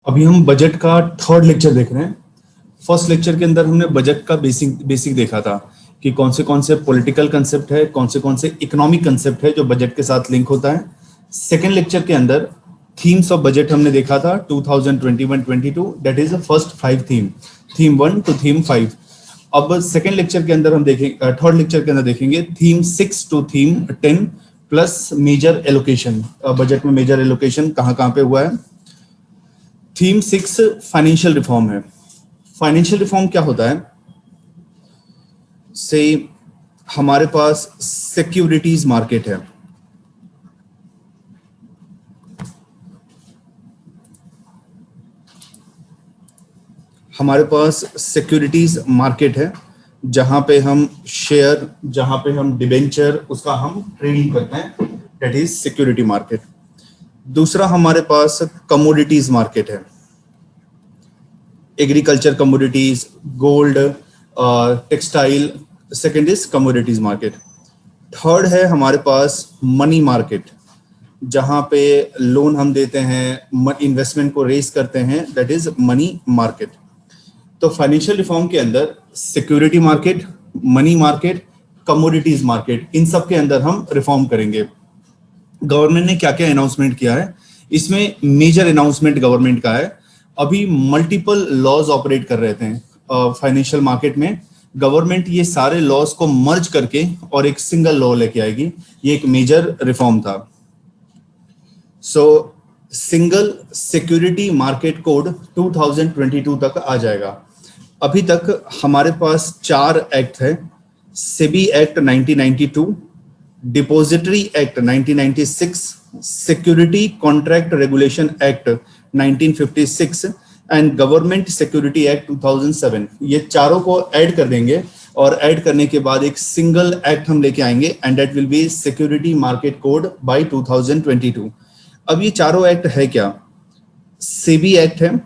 अभी हम बजट का थर्ड लेक्चर देख रहे हैं। फर्स्ट लेक्चर के अंदर हमने बजट का बेसिक देखा था कि कौन से पॉलिटिकल कंसेप्ट है, कौन से इकोनॉमिक कंसेप्ट है जो बजट के साथ लिंक होता है। सेकेंड लेक्चर के अंदर थीम्स ऑफ बजट हमने देखा था 2021-22, that is the first 5 theme 1 to theme 5। अब सेकेंड लेक्चर के अंदर हम देखेंगे, थर्ड लेक्चर के अंदर देखेंगे theme 6 to theme 10 plus major allocation. Budget में मेजर एलोकेशन कहाँ कहाँ पे हुआ है। थीम 6 फाइनेंशियल रिफॉर्म है। फाइनेंशियल रिफॉर्म क्या होता है? से हमारे पास सिक्योरिटीज मार्केट है। हमारे पास सिक्योरिटीज मार्केट है जहां पे हम शेयर, जहां पे हम डिबेंचर, उसका हम ट्रेडिंग करते हैं, दैट इज सिक्योरिटी मार्केट। दूसरा हमारे पास कमोडिटीज मार्केट है, agriculture commodities, gold, textile, second is commodities market. Third है हमारे पास मनी मार्केट, जहां पे लोन हम देते हैं, इन्वेस्टमेंट को रेज करते हैं, दैट इज मनी मार्केट। तो फाइनेंशियल रिफॉर्म के अंदर security market, money market, commodities market, इन सब के अंदर हम रिफॉर्म करेंगे। गवर्नमेंट ने क्या क्या अनाउंसमेंट किया है, इसमें मेजर अनाउंसमेंट गवर्नमेंट का है। अभी मल्टीपल लॉज ऑपरेट कर रहे थे फाइनेंशियल मार्केट में। गवर्नमेंट ये सारे लॉज को मर्ज करके और एक सिंगल लॉ लेके आएगी। ये एक मेजर रिफॉर्म था। सो सिंगल सिक्योरिटी मार्केट कोड 2022 तक आ जाएगा। अभी तक हमारे पास 4 एक्ट है। SEBI act 1992, depository act 1996, security contract regulation act 1956 and government security act 2007। ये चारों को ऐड कर देंगे और ऐड करने के बाद एक सिंगल एक्ट हम लेके आएंगे and that will be security market code by 2022। अब ये चारों एक्ट है क्या? सेबी एक्ट है,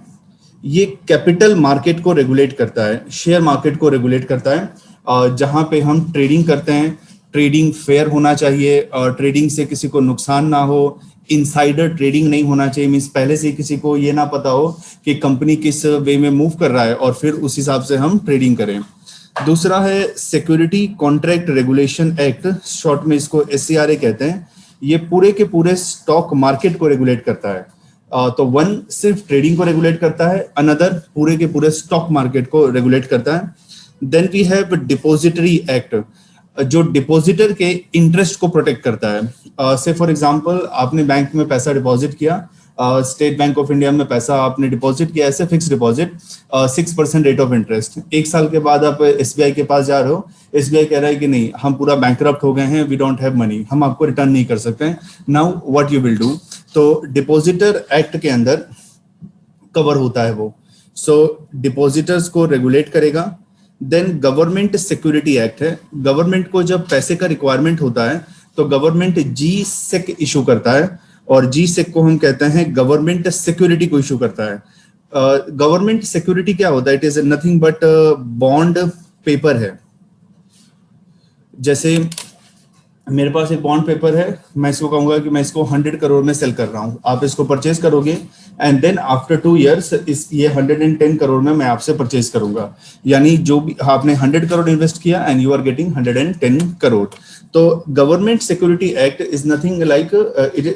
ये कैपिटल मार्केट को रेगुलेट करता है, शेयर मार्केट को रेगुलेट करता है, जहां पे हम ट्रेडिंग करते हैं। ट्रेडिंग फेयर होना चाहिए और ट्रेडिंग से किसी को नुकसान ना हो। इनसाइडर ट्रेडिंग नहीं होना चाहिए, मीन्स पहले से किसी को ये ना पता हो कि कंपनी किस वे में मूव कर रहा है और फिर उस हिसाब से हम ट्रेडिंग करें। दूसरा है security contract regulation act, short में इसको SCRA कहते हैं। ये पूरे के पूरे स्टॉक मार्केट को रेगुलेट करता है। तो वन सिर्फ ट्रेडिंग को रेगुलेट करता है, अनदर पूरे के पूरे स्टॉक मार्केट को रेगुलेट करता है। Then we have depository act, जो डिपॉजिटर के इंटरेस्ट को प्रोटेक्ट करता है। से फॉर एग्जांपल आपने बैंक में पैसा डिपॉजिट किया, स्टेट बैंक ऑफ इंडिया में पैसा आपने डिपॉजिट किया, ऐसे fix deposit, 6% rate of interest. 1 साल के बाद आप SBI के पास जा रहे हो, SBI कह रहा है कि नहीं, हम पूरा बैंकरप्ट हो गए हैं, वी डोंट हैव मनी, हम आपको रिटर्न नहीं कर सकते हैं, now what you will do. तो डिपॉजिटर एक्ट के अंदर कवर होता है वो। सो डिपॉजिटर्स को रेगुलेट करेगा। देन गवर्नमेंट सिक्योरिटी एक्ट है, गवर्नमेंट को जब पैसे का रिक्वायरमेंट होता है तो गवर्नमेंट GSEC इशू करता है और GSEC को हम कहते हैं गवर्नमेंट सिक्योरिटी को इशू करता है। गवर्नमेंट सिक्योरिटी क्या होता है? It is nothing but bond paper है। जैसे मेरे पास एक बॉन्ड पेपर है, मैं इसको कहूंगा कि मैं इसको 100 करोड़ में सेल कर रहा हूं, आप इसको परचेज करोगे एंड देन आफ्टर 2 इयर्स इस ये 110 करोड़ में मैं आपसे परचेज करूंगा। यानी जो भी आपने 100 करोड़ इन्वेस्ट किया and you are getting 110 crore. तो government security act is nothing like,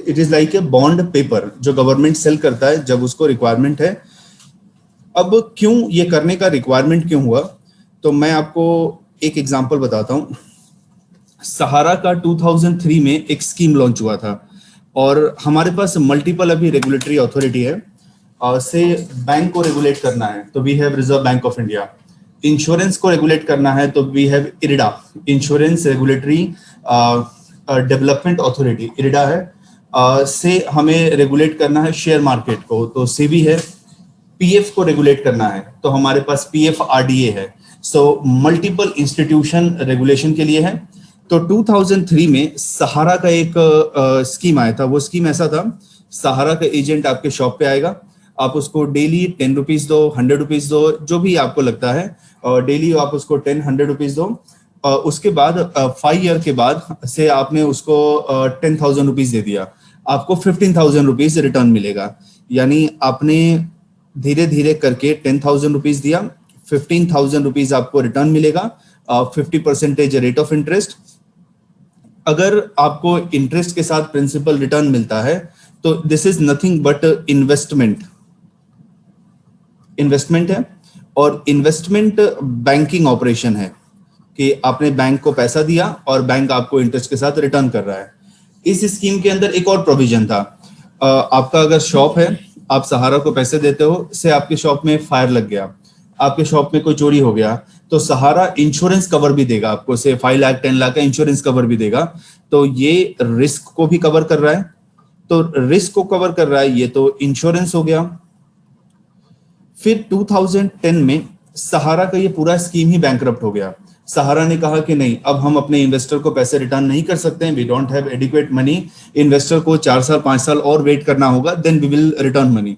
it is like a bond paper जो गवर्नमेंट सेल करता है जब उसको रिक्वायरमेंट है। अब क्यों ये करने का रिक्वायरमेंट क्यों हुआ, तो मैं आपको एक एग्जांपल बताता हूं। सहारा का 2003 में एक स्कीम लॉन्च हुआ था और हमारे पास मल्टीपल अभी रेगुलेटरी अथॉरिटी है। से बैंक को रेगुलेट करना है तो we have reserve bank of India, insurance को रेगुलेट करना है तो we have IRDA, insurance regulatory development authority, IRDA है। से हमें रेगुलेट करना है शेयर मार्केट को तो SEBI है। PF को रेगुलेट करना है तो हमारे पास PFRDA है। सो मल्टीपल इंस्टीट्यूशन रेगुलेशन के लिए है। तो 2003 में सहारा का एक स्कीम आया था। वो स्कीम ऐसा था, सहारा का एजेंट आपके शॉप पे आएगा, आप उसको डेली 10 रुपीज दो, 100 रुपीज दो, जो भी आपको लगता है, और डेली आप उसको 10-100 रुपीज दो। उसके बाद 5 ईयर के बाद से आपने उसको 10,000 रुपीज दे दिया, आपको 15,000 रुपीज रिटर्न मिलेगा। यानी आपने धीरे धीरे करके 10,000 रुपीज दिया, 15,000 रुपीज आपको रिटर्न मिलेगा, 50% रेट ऑफ इंटरेस्ट। अगर आपको इंटरेस्ट के साथ प्रिंसिपल रिटर्न मिलता है तो this is nothing but investment. Investment है, और इन्वेस्टमेंट बैंकिंग ऑपरेशन है कि आपने बैंक को पैसा दिया और बैंक आपको इंटरेस्ट के साथ रिटर्न कर रहा है। इस स्कीम के अंदर एक और प्रोविजन था, आपका अगर शॉप है, आप सहारा को पैसे देते हो, से आपके शॉप में फायर लग गया, आपके शॉप में कोई चोरी हो गया, तो सहारा इंश्योरेंस कवर भी देगा आपको, से 5 लाख 10 लाख का इंश्योरेंस कवर भी देगा। तो ये रिस्क को भी कवर कर रहा है, तो रिस्क को कवर कर रहा है, ये तो इंश्योरेंस हो गया। फिर 2010 में सहारा का ये पूरा स्कीम ही बैंकरप्ट हो गया। सहारा ने कहा कि नहीं, अब हम अपने इन्वेस्टर को पैसे रिटर्न नहीं कर सकते हैं, we don't have adequate money, investor को 4 साल 5 साल और वेट करना होगा, then we will return money.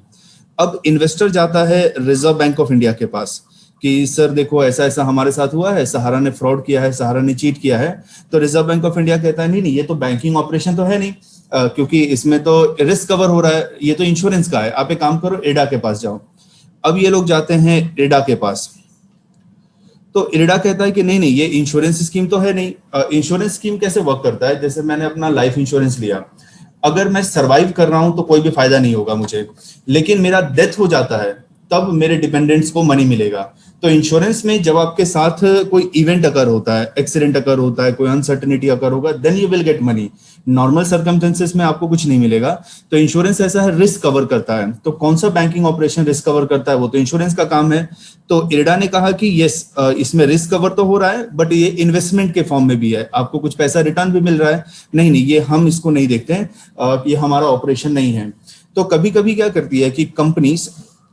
अब इन्वेस्टर जाता है रिजर्व बैंक ऑफ इंडिया के पास कि सर देखो ऐसा ऐसा हमारे साथ हुआ है, सहारा ने फ्रॉड किया है, सहारा ने चीट किया है। तो रिजर्व बैंक ऑफ इंडिया कहता है नहीं नहीं, ये तो बैंकिंग ऑपरेशन तो है नहीं, क्योंकि इसमें तो रिस्क कवर हो रहा है, ये तो इंश्योरेंस का है, आप एक काम करो एडा के पास जाओ। अब ये लोग जाते हैं इरडा के पास, तो इरडा कहता है कि नहीं नहीं, ये इंश्योरेंस स्कीम तो है नहीं। इंश्योरेंस स्कीम कैसे वर्क करता है, जैसे मैंने अपना लाइफ इंश्योरेंस लिया, अगर मैं सरवाइव कर रहा हूं तो कोई भी फायदा नहीं होगा मुझे, लेकिन मेरा डेथ हो जाता है तब मेरे डिपेंडेंट्स को मनी मिलेगा। तो इंश्योरेंस में जब आपके साथ कोई इवेंट अकर होता है, एक्सीडेंट अकर होता है, कोई अनसर्टेनिटी अकर होगा, then you will get money. Normal circumstances में आपको कुछ नहीं मिलेगा। तो इंश्योरेंस ऐसा है, रिस्क कवर करता है। तो कौन सा बैंकिंग ऑपरेशन रिस्क कवर करता है, वो तो इंश्योरेंस का काम है। तो इरडा ने कहा कि यस, इसमें रिस्क कवर तो हो रहा है, बट ये इन्वेस्टमेंट के फॉर्म में भी है, आपको कुछ पैसा रिटर्न भी मिल रहा है। नहीं नहीं, ये हम इसको नहीं देखते हैं, ये हमारा ऑपरेशन नहीं है। तो कभी कभी क्या करती है कि कंपनीज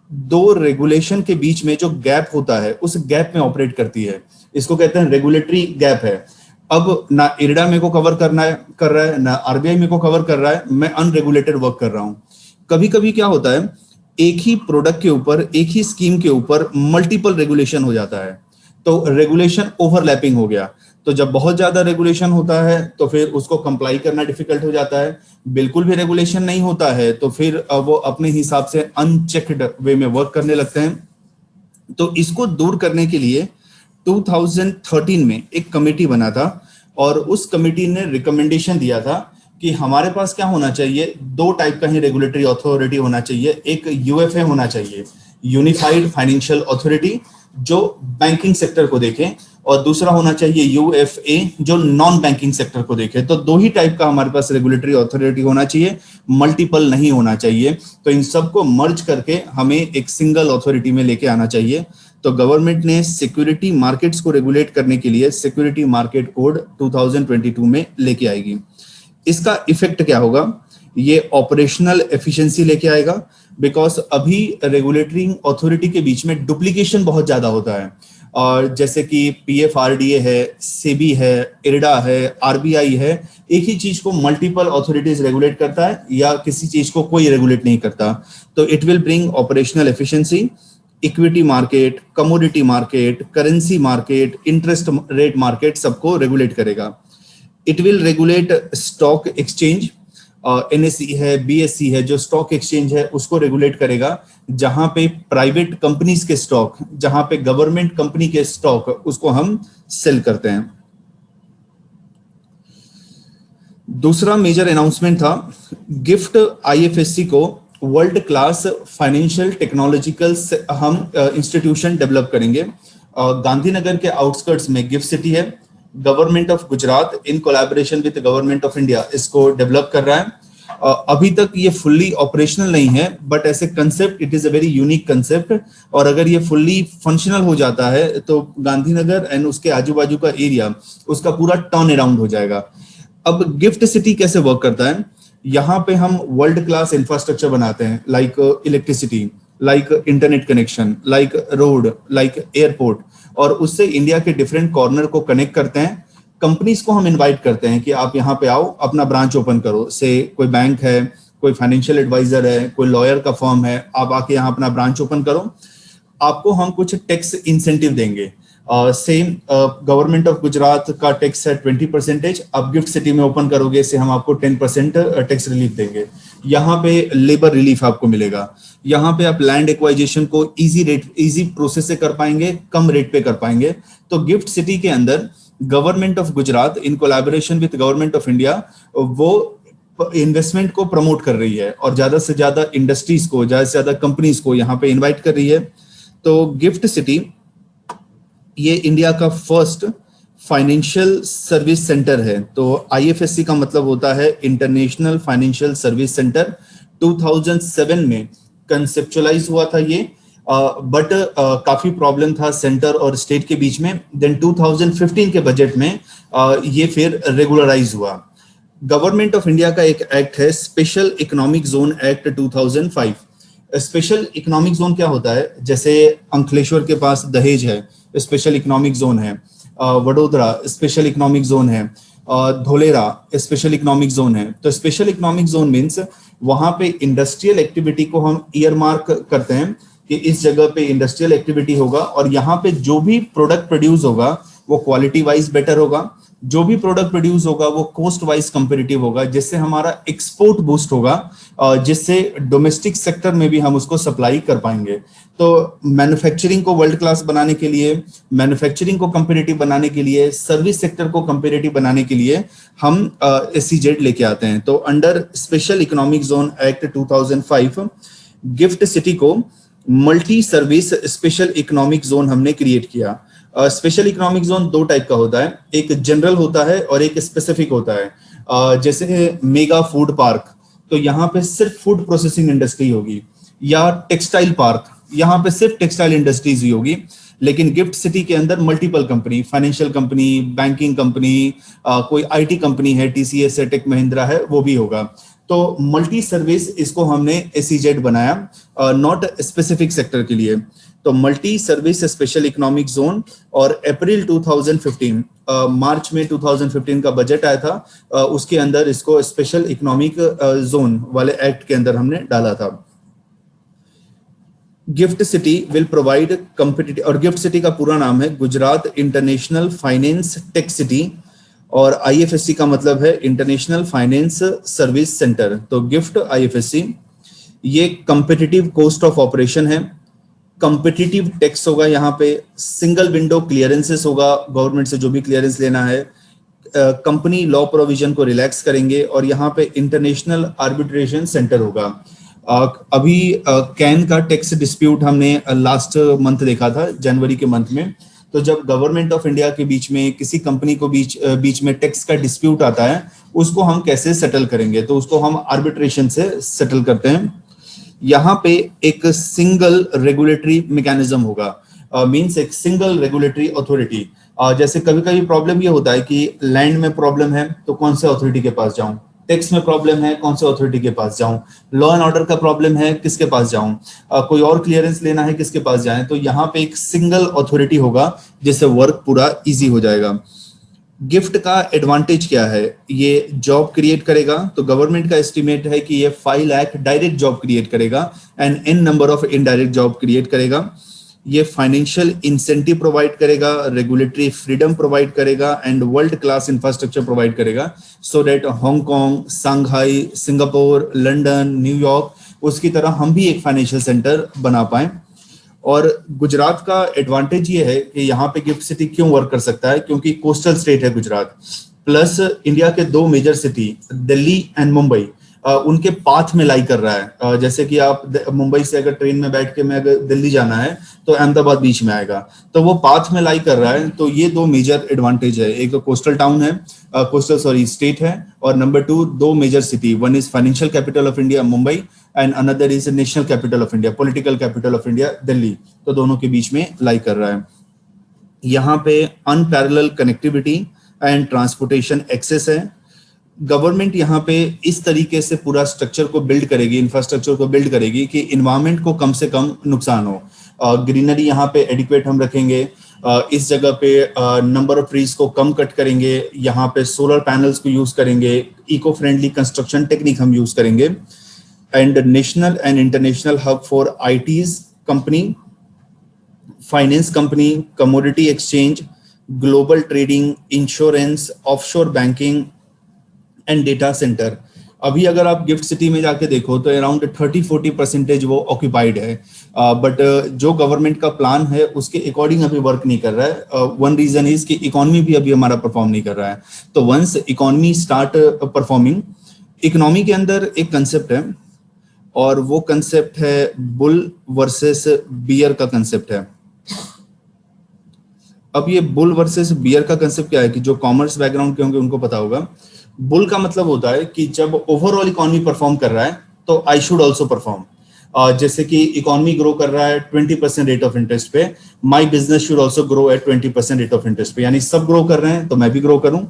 दो रेगुलेशन के बीच में जो गैप होता है उस गैप में ऑपरेट करती है, इसको कहते हैं रेगुलेटरी गैप है। अब ना इरडा मेरे को कवर कर रहा है, ना आरबीआई मेरे को कवर कर रहा है, मैं अनरेगुलेटेड वर्क कर रहा हूं। कभी कभी क्या होता है, एक ही प्रोडक्ट के ऊपर, एक ही स्कीम के ऊपर मल्टीपल रेगुलेशन हो जाता है, तो रेगुलेशन ओवरलैपिंग हो गया। तो जब बहुत ज्यादा रेगुलेशन होता है तो फिर उसको कंप्लाई करना डिफिकल्ट हो जाता है। बिल्कुल भी रेगुलेशन नहीं होता है तो फिर वो अपने हिसाब से अनचेक्ड वे में वर्क करने लगते हैं। तो इसको दूर करने के लिए 2013 में एक कमेटी बना था, और उस कमेटी ने रिकमेंडेशन दिया था कि हमारे पास क्या होना चाहिए, दो टाइप का ही रेगुलेटरी अथॉरिटी होना चाहिए। एक यूएफए होना चाहिए, यूनिफाइड फाइनेंशियल अथॉरिटी, जो बैंकिंग सेक्टर को देखे, और दूसरा होना चाहिए यूएफए, जो नॉन बैंकिंग सेक्टर को देखे। तो दो ही टाइप का हमारे पास रेगुलेटरी अथॉरिटी होना चाहिए, मल्टीपल नहीं होना चाहिए। तो इन सबको मर्ज करके हमें एक सिंगल अथॉरिटी में लेके आना चाहिए। तो गवर्नमेंट ने सिक्योरिटी मार्केट्स को रेगुलेट करने के लिए सिक्योरिटी मार्केट कोड 2022 में लेके आएगी। इसका इफेक्ट क्या होगा, ये ऑपरेशनल एफिशिएंसी लेके आएगा, बिकॉज अभी रेगुलेटरी अथॉरिटी के बीच में डुप्लीकेशन बहुत ज्यादा होता है। और जैसे कि पीएफआरडीए है, सेबी है, इरडा है, आरबीआई है, एक ही चीज को मल्टीपल अथॉरिटीज रेगुलेट करता है, या किसी चीज को कोई रेगुलेट नहीं करता। तो it will bring operational efficiency. Equity market, commodity market, currency market, interest rate market, सबको रेगुलेट करेगा। It will regulate stock exchange, NSE है, बीएसई है, जो स्टॉक एक्सचेंज है उसको रेगुलेट करेगा, जहां पे प्राइवेट कंपनीज के स्टॉक, जहां पे गवर्नमेंट कंपनी के स्टॉक, उसको हम सेल करते हैं। दूसरा मेजर अनाउंसमेंट था, गिफ्ट आईएफएससी को वर्ल्ड क्लास फाइनेंशियल टेक्नोलॉजिकल हम इंस्टीट्यूशन डेवलप करेंगे। गांधीनगर के आउटस्कर्ट्स में गिफ्ट सिटी है, government of Gujarat in collaboration with government of India इसको डेवलप कर रहा है। अभी तक ये फुल्ली ऑपरेशनल नहीं है, but as a concept it is a very unique concept, और अगर ये फुल्ली फंक्शनल हो जाता है तो गांधीनगर एंड उसके आजू बाजू का एरिया, उसका पूरा टर्न अराउंड हो जाएगा। अब गिफ्ट सिटी कैसे वर्क करता है, यहाँ पे हम वर्ल्ड क्लास इंफ्रास्ट्रक्चर बनाते हैं, like electricity, like internet connection, like road, like airport, और उससे इंडिया के डिफरेंट कॉर्नर को कनेक्ट करते हैं। कंपनीज को हम इनवाइट करते हैं कि आप यहाँ पे आओ, अपना ब्रांच ओपन करो। से कोई बैंक है, कोई फाइनेंशियल एडवाइजर है, कोई लॉयर का फर्म है, आप आके यहाँ अपना ब्रांच ओपन करो, आपको हम कुछ टैक्स इंसेंटिव देंगे। सेम गवर्नमेंट ऑफ गुजरात का टैक्स है 20%, आप गिफ्ट सिटी में ओपन करोगे इससे हम आपको 10% टैक्स रिलीफ देंगे। यहाँ पे लेबर रिलीफ आपको मिलेगा। यहाँ पे आप लैंड एक्वाइजेशन को इजी प्रोसेस से कर पाएंगे, कम रेट पे कर पाएंगे। तो गिफ्ट सिटी के अंदर government of Gujarat in collaboration with government of India वो इन्वेस्टमेंट को प्रमोट कर रही है और ज्यादा से ज्यादा इंडस्ट्रीज को, ज्यादा से ज्यादा कंपनीज को यहाँ पे इन्वाइट कर रही है। तो गिफ्ट सिटी ये इंडिया का फर्स्ट फाइनेंशियल सर्विस सेंटर है। तो आईएफएससी का मतलब होता है इंटरनेशनल फाइनेंशियल सर्विस सेंटर। 2007 में कंसेप्चुअलाइज हुआ था ये, बट काफी प्रॉब्लम था सेंटर और स्टेट के बीच में। देन 2015 के बजट में ये फिर रेगुलराइज हुआ। गवर्नमेंट ऑफ इंडिया का एक एक्ट है special economic zone act 2005। Special economic zone क्या होता है, जैसे अंकलेश्वर के पास दहेज है, स्पेशल इकोनॉमिक जोन है, वडोदरा स्पेशल इकोनॉमिक जोन है, धोलेरा स्पेशल इकोनॉमिक जोन है। तो स्पेशल इकोनॉमिक जोन मीन्स वहां पे इंडस्ट्रियल एक्टिविटी को हम ईयर मार्क करते हैं कि इस जगह पे इंडस्ट्रियल एक्टिविटी होगा और यहाँ पे जो भी प्रोडक्ट प्रोड्यूस होगा वो क्वालिटी वाइज बेटर होगा, जो भी प्रोडक्ट प्रोड्यूस होगा वो कॉस्ट वाइज कंपेटिटिव होगा, जिससे हमारा एक्सपोर्ट बूस्ट होगा, जिससे डोमेस्टिक सेक्टर में भी हम उसको सप्लाई कर पाएंगे। तो मैन्युफैक्चरिंग को वर्ल्ड क्लास बनाने के लिए, मैन्युफैक्चरिंग को कंपेटिटिव बनाने के लिए, सर्विस सेक्टर को कंपेटिटिव बनाने के लिए हम SEZ लेके आते हैं। तो under special economic zone act 2005 GIFT City को multi service special economic zone हमने क्रिएट किया। स्पेशल इकोनॉमिक जोन दो टाइप का होता है, एक जनरल होता है और एक स्पेसिफिक होता है। जैसे मेगा फूड पार्क, तो यहाँ पे सिर्फ फूड प्रोसेसिंग इंडस्ट्री होगी, या टेक्सटाइल पार्क, यहाँ पे सिर्फ टेक्सटाइल इंडस्ट्रीज ही होगी। लेकिन गिफ्ट सिटी के अंदर multiple company, financial company, banking company, कोई IT कंपनी है, TCS है, टेक महिंद्रा है, वो भी होगा। तो मल्टी सर्विस इसको हमने SEZ बनाया, नॉट स्पेसिफिक सेक्टर के लिए। तो multi service special economic zone, और अप्रैल 2015 मार्च में 2015 का बजट आया था, उसके अंदर इसको स्पेशल इकोनॉमिक जोन वाले एक्ट के अंदर हमने डाला था। Gift city will provide competitive, और गिफ्ट सिटी का पूरा नाम है Gujarat international finance tech city, और IFSC का मतलब है इंटरनेशनल फाइनेंस सर्विस सेंटर। तो गिफ्ट IFSC ये कंपिटिटिव कॉस्ट ऑफ ऑपरेशन है, कंपिटिटिव टैक्स होगा, यहाँ पे सिंगल विंडो क्लियरेंसेस होगा, गवर्नमेंट से जो भी क्लियरेंस लेना है, कंपनी लॉ प्रोविजन को रिलैक्स करेंगे, और यहाँ पे इंटरनेशनल आर्बिट्रेशन सेंटर होगा। अभी कैन का टैक्स डिस्प्यूट हमने लास्ट मंथ देखा था, जनवरी के मंथ में। तो जब गवर्नमेंट ऑफ इंडिया के बीच में किसी कंपनी को बीच में टैक्स का डिस्प्यूट आता है, उसको हम कैसे सेटल करेंगे, तो उसको हम आर्बिट्रेशन से सेटल करते हैं। यहाँ पे एक सिंगल रेगुलेटरी मैकेनिज्म होगा, मींस एक सिंगल रेगुलेटरी अथॉरिटी। जैसे कभी कभी प्रॉब्लम ये होता है कि लैंड में प्रॉब्लम है तो कौन से अथॉरिटी के पास जाऊं, टैक्स में प्रॉब्लम है कौन से अथॉरिटी के पास जाऊं, लॉ एंड ऑर्डर का प्रॉब्लम है किसके पास जाऊं, कोई और क्लियरेंस लेना है किसके पास जाएं। तो यहाँ पे एक सिंगल अथॉरिटी होगा जिससे वर्क पूरा इजी हो जाएगा। गिफ्ट का एडवांटेज क्या है, ये जॉब क्रिएट करेगा। तो गवर्नमेंट का एस्टिमेट है कि ये 5 लाख डायरेक्ट जॉब क्रिएट करेगा and n number of indirect job create करेगा। ये फाइनेंशियल इंसेंटिव प्रोवाइड करेगा, रेगुलेटरी फ्रीडम प्रोवाइड करेगा and world class infrastructure provide करेगा, so that Hong Kong, Shanghai, Singapore, London, New York उसकी तरह हम भी एक फाइनेंशियल सेंटर बना पाए। और गुजरात का एडवांटेज ये है कि यहाँ पे गिफ्ट सिटी क्यों वर्क कर सकता है, क्योंकि कोस्टल स्टेट है गुजरात, प्लस इंडिया के 2 major city Delhi and Mumbai उनके पाथ में लाई कर रहा है। जैसे कि आप मुंबई से अगर ट्रेन में बैठ के मैं अगर दिल्ली जाना है तो अहमदाबाद बीच में आएगा, तो वो पाथ में लाई कर रहा है। तो ये 2 मेजर एडवांटेज है, एक तो कोस्टल टाउन है, कोस्टल स्टेट है, और number 2 major city, one is financial capital of India Mumbai and another is national capital of India, political capital of India Delhi. तो दोनों के बीच में लाई कर रहा है। यहाँ पे unparallel connectivity and transportation access है। गवर्नमेंट यहाँ पे इस तरीके से पूरा स्ट्रक्चर को बिल्ड करेगी, इंफ्रास्ट्रक्चर को बिल्ड करेगी कि इन्वायरमेंट को कम से कम नुकसान हो। ग्रीनरी यहाँ पे एडिक्वेट हम रखेंगे, इस जगह पे नंबर ऑफ ट्रीज को कम कट करेंगे, यहाँ पे सोलर पैनल्स को यूज करेंगे, इको फ्रेंडली कंस्ट्रक्शन टेक्निक हम यूज करेंगे, and national and international hub for ITs company finance company, commodity exchange, global trading, insurance, offshore banking and data centre. अभी अगर आप गिफ्ट सिटी में जाके देखो तो अराउंड 30-40% वो ऑक्यूपाइड है, बट जो गवर्नमेंट का प्लान है उसके अकॉर्डिंग अभी वर्क नहीं कर रहा है। वन रीजन इज कि इकोनॉमी भी अभी हमारा परफॉर्म नहीं कर रहा है। तो once economy start performing, economy के अंदर एक कंसेप्ट है और वो कंसेप्ट है बुल वर्सेस बियर का कंसेप्ट है। अब ये बुल वर्सेस बियर का कंसेप्ट क्या है कि जो कॉमर्स बैकग्राउंड के होंगे उनको पता होगा। बुल का मतलब होता है कि जब ओवरऑल इकोनॉमी परफॉर्म कर रहा है तो आई शुड ऑल्सो परफॉर्म। जैसे कि इकोनॉमी ग्रो कर रहा है 20% रेट ऑफ इंटरेस्ट पे, my business should also grow at 20% rate of interest पे, यानी सब ग्रो कर रहे हैं तो मैं भी ग्रो करूं।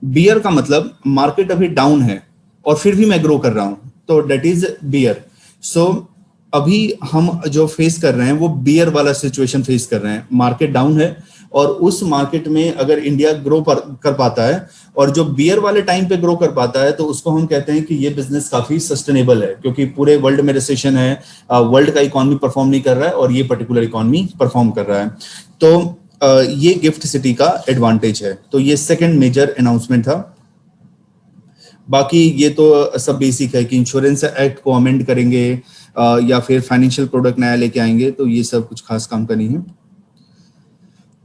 बियर का मतलब मार्केट अभी डाउन है और फिर भी मैं ग्रो कर रहा हूं, तो डेट इज बियर। सो अभी हम जो फेस कर रहे हैं वो बियर वाला सिचुएशन फेस कर रहे हैं। मार्केट डाउन है और उस मार्केट में अगर इंडिया ग्रो कर पाता है और जो बियर वाले टाइम पे ग्रो कर पाता है तो उसको हम कहते हैं कि ये बिजनेस काफी सस्टेनेबल है, क्योंकि पूरे वर्ल्ड में रिसेशन है, वर्ल्ड का इकोनॉमी परफॉर्म नहीं कर रहा है और ये पर्टिकुलर इकोनॉमी परफॉर्म कर रहा है। तो ये गिफ्ट सिटी का एडवांटेज है। तो ये सेकंड मेजर अनाउंसमेंट था। बाकी ये तो सब बेसिक है कि इंश्योरेंस एक्ट को अमेंड करेंगे या फिर फाइनेंशियल प्रोडक्ट नया लेके आएंगे, तो ये सब कुछ खास काम का नहीं है।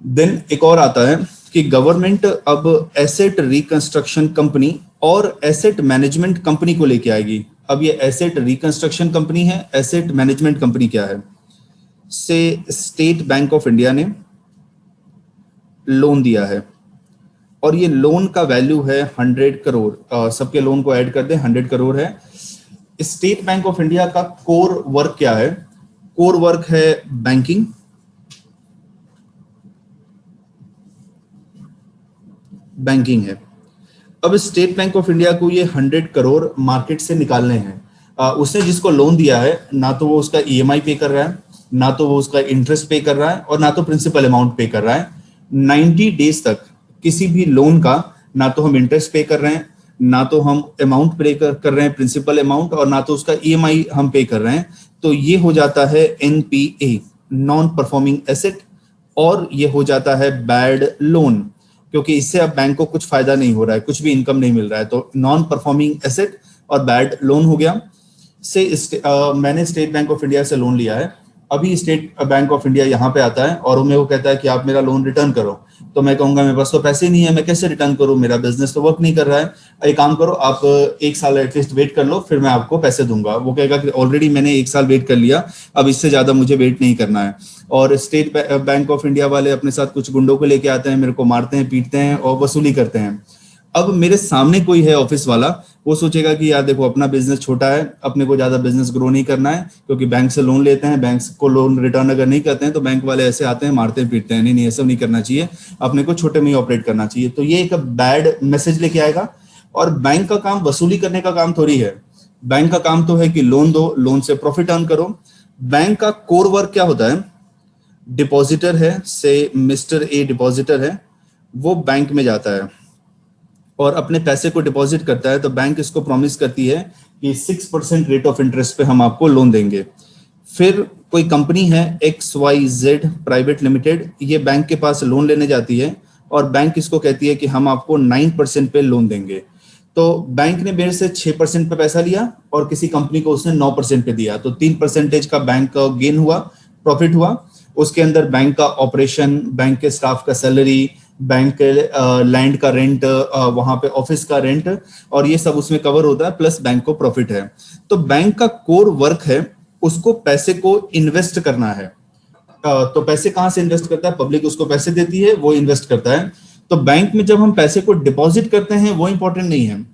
देन एक और आता है कि गवर्नमेंट अब एसेट रिकंस्ट्रक्शन कंपनी और एसेट मैनेजमेंट कंपनी को लेके आएगी। अब ये एसेट रिकंस्ट्रक्शन कंपनी है, एसेट मैनेजमेंट कंपनी क्या है? से स्टेट बैंक ऑफ इंडिया ने लोन दिया है और ये लोन का वैल्यू है 100 करोड़। सबके लोन को ऐड कर दें, 100 करोड़ है। स्टेट बैंक ऑफ इंडिया का कोर वर्क क्या है? कोर वर्क है बैंकिंग, बैंकिंग है। अब स्टेट बैंक ऑफ इंडिया को ये 100 करोड़ मार्केट से निकालने हैं। उसने जिसको लोन दिया है ना तो वो उसका ईएमआई पे कर रहा है, ना तो वो उसका इंटरेस्ट पे कर रहा है और ना तो प्रिंसिपल अमाउंट पे कर रहा है। 90 डेज तक किसी भी लोन का ना तो हम इंटरेस्ट पे कर रहे हैं, ना तो हम अमाउंट पे कर रहे हैं प्रिंसिपल अमाउंट, और ना तो उसका ईएमआई हम पे कर रहे हैं, तो ये हो जाता है एनपीए, नॉन परफॉर्मिंग एसेट, और ये हो जाता है बैड लोन, क्योंकि इससे अब बैंक को कुछ फायदा नहीं हो रहा है, कुछ भी इनकम नहीं मिल रहा है। तो नॉन परफॉर्मिंग एसेट और बैड लोन हो गया। मैंने स्टेट बैंक ऑफ इंडिया से लोन लिया है। अभी स्टेट बैंक ऑफ इंडिया यहाँ पे आता है और वो कहता है कि आप मेरा लोन रिटर्न करो, तो मैं कहूंगा मेरे पास तो पैसे नहीं है, मैं कैसे रिटर्न करूं, मेरा बिजनेस तो वर्क नहीं कर रहा है। एक काम करो, आप 1 साल एटलीस्ट वेट कर लो, फिर मैं आपको पैसे दूंगा। वो कहेगा कि ऑलरेडी मैंने 1 साल वेट कर लिया, अब इससे ज्यादा मुझे वेट नहीं करना है। और स्टेट बैंक ऑफ इंडिया वाले अपने साथ कुछ गुंडों को लेके आते हैं, मेरे को मारते हैं, पीटते हैं और वसूली करते हैं। अब मेरे सामने कोई है ऑफिस वाला, वो सोचेगा कि यार देखो अपना बिजनेस छोटा है, अपने को ज्यादा बिजनेस ग्रो नहीं करना है, क्योंकि बैंक से लोन लेते हैं, बैंक को लोन रिटर्न अगर नहीं करते हैं तो बैंक वाले ऐसे आते हैं, मारते हैं, पीटते हैं। नहीं नहीं, ऐसा नहीं करना चाहिए, अपने को छोटे में ही ऑपरेट करना चाहिए। तो ये एक बैड मैसेज लेके आएगा। और बैंक का काम वसूली करने का काम थोड़ी है, बैंक का काम तो है कि लोन दो, लोन से प्रॉफिट अर्न करो। बैंक का कोर वर्क क्या होता है? डिपॉजिटर है, से मिस्टर ए डिपॉजिटर है, वो बैंक में जाता है और अपने पैसे को डिपॉजिट करता है, तो बैंक इसको प्रॉमिस करती है कि 6% रेट ऑफ इंटरेस्ट पे हम आपको लोन देंगे। फिर कोई कंपनी है XYZ प्राइवेट लिमिटेड, ये बैंक के पास लोन लेने जाती है और बैंक इसको कहती है कि हम आपको 9% पे लोन देंगे। तो बैंक ने मेरे से 6% पे पैसा लिया और किसी कंपनी को उसने 9% पे दिया, तो 3% का बैंक का गेन हुआ, प्रॉफिट हुआ। उसके अंदर बैंक का ऑपरेशन, बैंक के स्टाफ का सैलरी, बैंक के लैंड का रेंट, वहां पे ऑफिस का रेंट, और ये सब उसमें कवर होता है, प्लस बैंक को प्रॉफिट है। तो बैंक का कोर वर्क है उसको पैसे को इन्वेस्ट करना है। तो पैसे कहां से इन्वेस्ट करता है? पब्लिक उसको पैसे देती है, वो इन्वेस्ट करता है। तो बैंक में जब हम पैसे को डिपॉजिट करते हैं वो इंपॉर्टेंट नहीं है,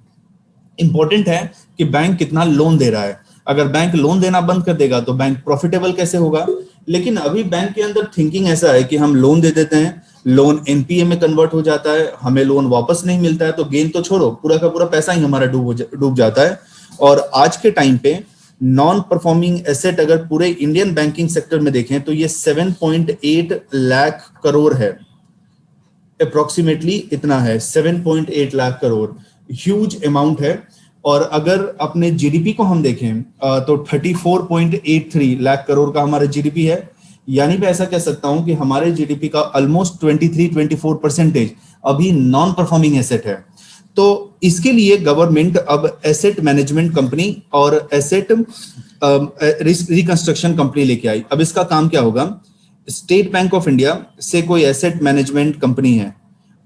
इंपॉर्टेंट है कि बैंक कितना लोन दे रहा है। अगर बैंक लोन देना बंद कर देगा तो बैंक प्रॉफिटेबल कैसे होगा? लेकिन अभी बैंक के अंदर थिंकिंग ऐसा है कि हम लोन दे देते हैं, लोन एनपीए में कन्वर्ट हो जाता है, हमें लोन वापस नहीं मिलता है, तो गेन तो छोड़ो, पूरा का पूरा पैसा ही हमारा डूब जाता है। और आज के टाइम पे नॉन परफॉर्मिंग एसेट अगर पूरे इंडियन बैंकिंग सेक्टर में देखें तो ये 7.8 लाख करोड़ है, अप्रोक्सीमेटली इतना है, 7.8 लाख करोड़, ह्यूज अमाउंट है। और अगर अपने जीडीपी को हम देखें तो 34.83 लाख करोड़ का हमारा जीडीपी है। यानी मैं ऐसा कह सकता हूं कि हमारे जीडीपी का ऑलमोस्ट 23-24% अभी नॉन परफॉर्मिंग एसेट है। तो इसके लिए गवर्नमेंट अब एसेट मैनेजमेंट कंपनी और एसेट रिकंस्ट्रक्शन कंपनी लेके आई। अब इसका काम क्या होगा, स्टेट बैंक ऑफ इंडिया से कोई एसेट मैनेजमेंट कंपनी है,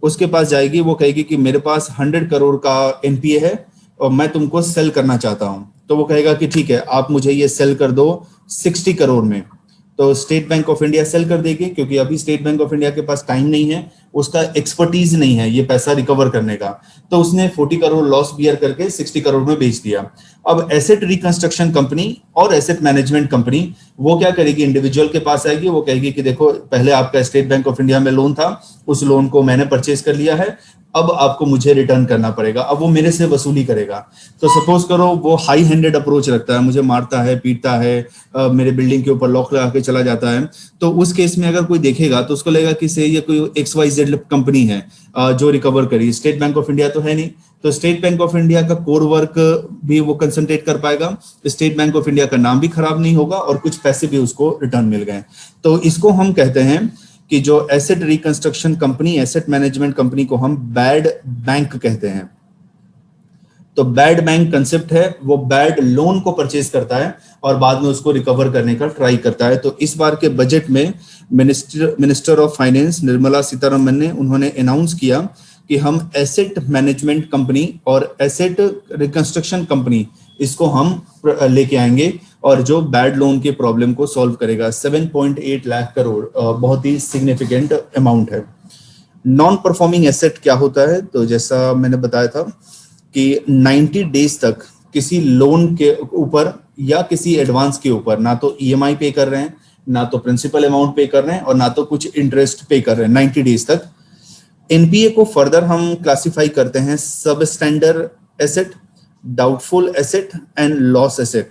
उसके पास जाएगी, वो कहेगी कि मेरे पास 100 करोड़ का एनपीए है और मैं तुमको सेल करना चाहता हूं। तो वो कहेगा कि ठीक है, आप मुझे ये सेल कर दो 60 करोड़ में। तो state bank of India sell कर देगी, क्योंकि अभी स्टेट बैंक ऑफ इंडिया के पास टाइम नहीं है, उसका एक्सपर्टीज नहीं है ये पैसा रिकवर करने का। तो उसने 40 करोड़ लॉस बियर करके 60 करोड़ में बेच दिया। अब एसेट रिकंस्ट्रक्शन कंपनी और एसेट मैनेजमेंट कंपनी वो क्या करेगी, इंडिविजुअल के पास आएगी, वो कहेगी कि देखो पहले आपका स्टेट बैंक ऑफ इंडिया में लोन था, उस लोन को मैंने परचेज कर लिया है, अब आपको मुझे रिटर्न करना पड़ेगा। अब वो मेरे से वसूली करेगा। तो सपोज करो वो हाई हैंडेड अप्रोच रखता है, मुझे मारता है, पीटता है, मेरे बिल्डिंग के ऊपर लॉक लगा के चला जाता है। तो उस केस में अगर कोई देखेगा तो उसको लगेगा कि से ये कोई XYZ कंपनी है जो रिकवर करी, स्टेट बैंक ऑफ इंडिया तो है नहीं। तो स्टेट बैंक ऑफ इंडिया का कोर वर्क भी वो कंसंट्रेट कर पाएगा, स्टेट बैंक ऑफ इंडिया का नाम भी खराब नहीं होगा और कुछ पैसे भी उसको रिटर्न मिल गए। तो इसको हम कहते हैं कि जो asset reconstruction company, asset management company को हम बैड बैंक कहते हैं। तो बैड बैंक कंसेप्ट है, वो बैड लोन को परचेज करता है और बाद में उसको रिकवर करने का ट्राई करता है। तो इस बार के बजट में minister of finance Nirmala Sitharaman ने उन्होंने अनाउंस किया कि हम एसेट मैनेजमेंट कंपनी और एसेट रिकंस्ट्रक्शन कंपनी इसको हम लेके आएंगे और जो बैड लोन के प्रॉब्लम को सॉल्व करेगा। 7.8 लाख करोड़ बहुत ही सिग्निफिकेंट अमाउंट है। नॉन परफॉर्मिंग एसेट क्या होता है, तो जैसा मैंने बताया था कि 90 डेज तक किसी लोन के ऊपर या किसी एडवांस के ऊपर ना तो ईएमआई पे कर रहे हैं, ना तो प्रिंसिपल अमाउंट पे कर रहे हैं और ना तो कुछ इंटरेस्ट पे कर रहे हैं 90 डेज तक। एनपीए को फर्दर हम क्लासिफाई करते हैं सब standard asset, doubtful asset and loss asset.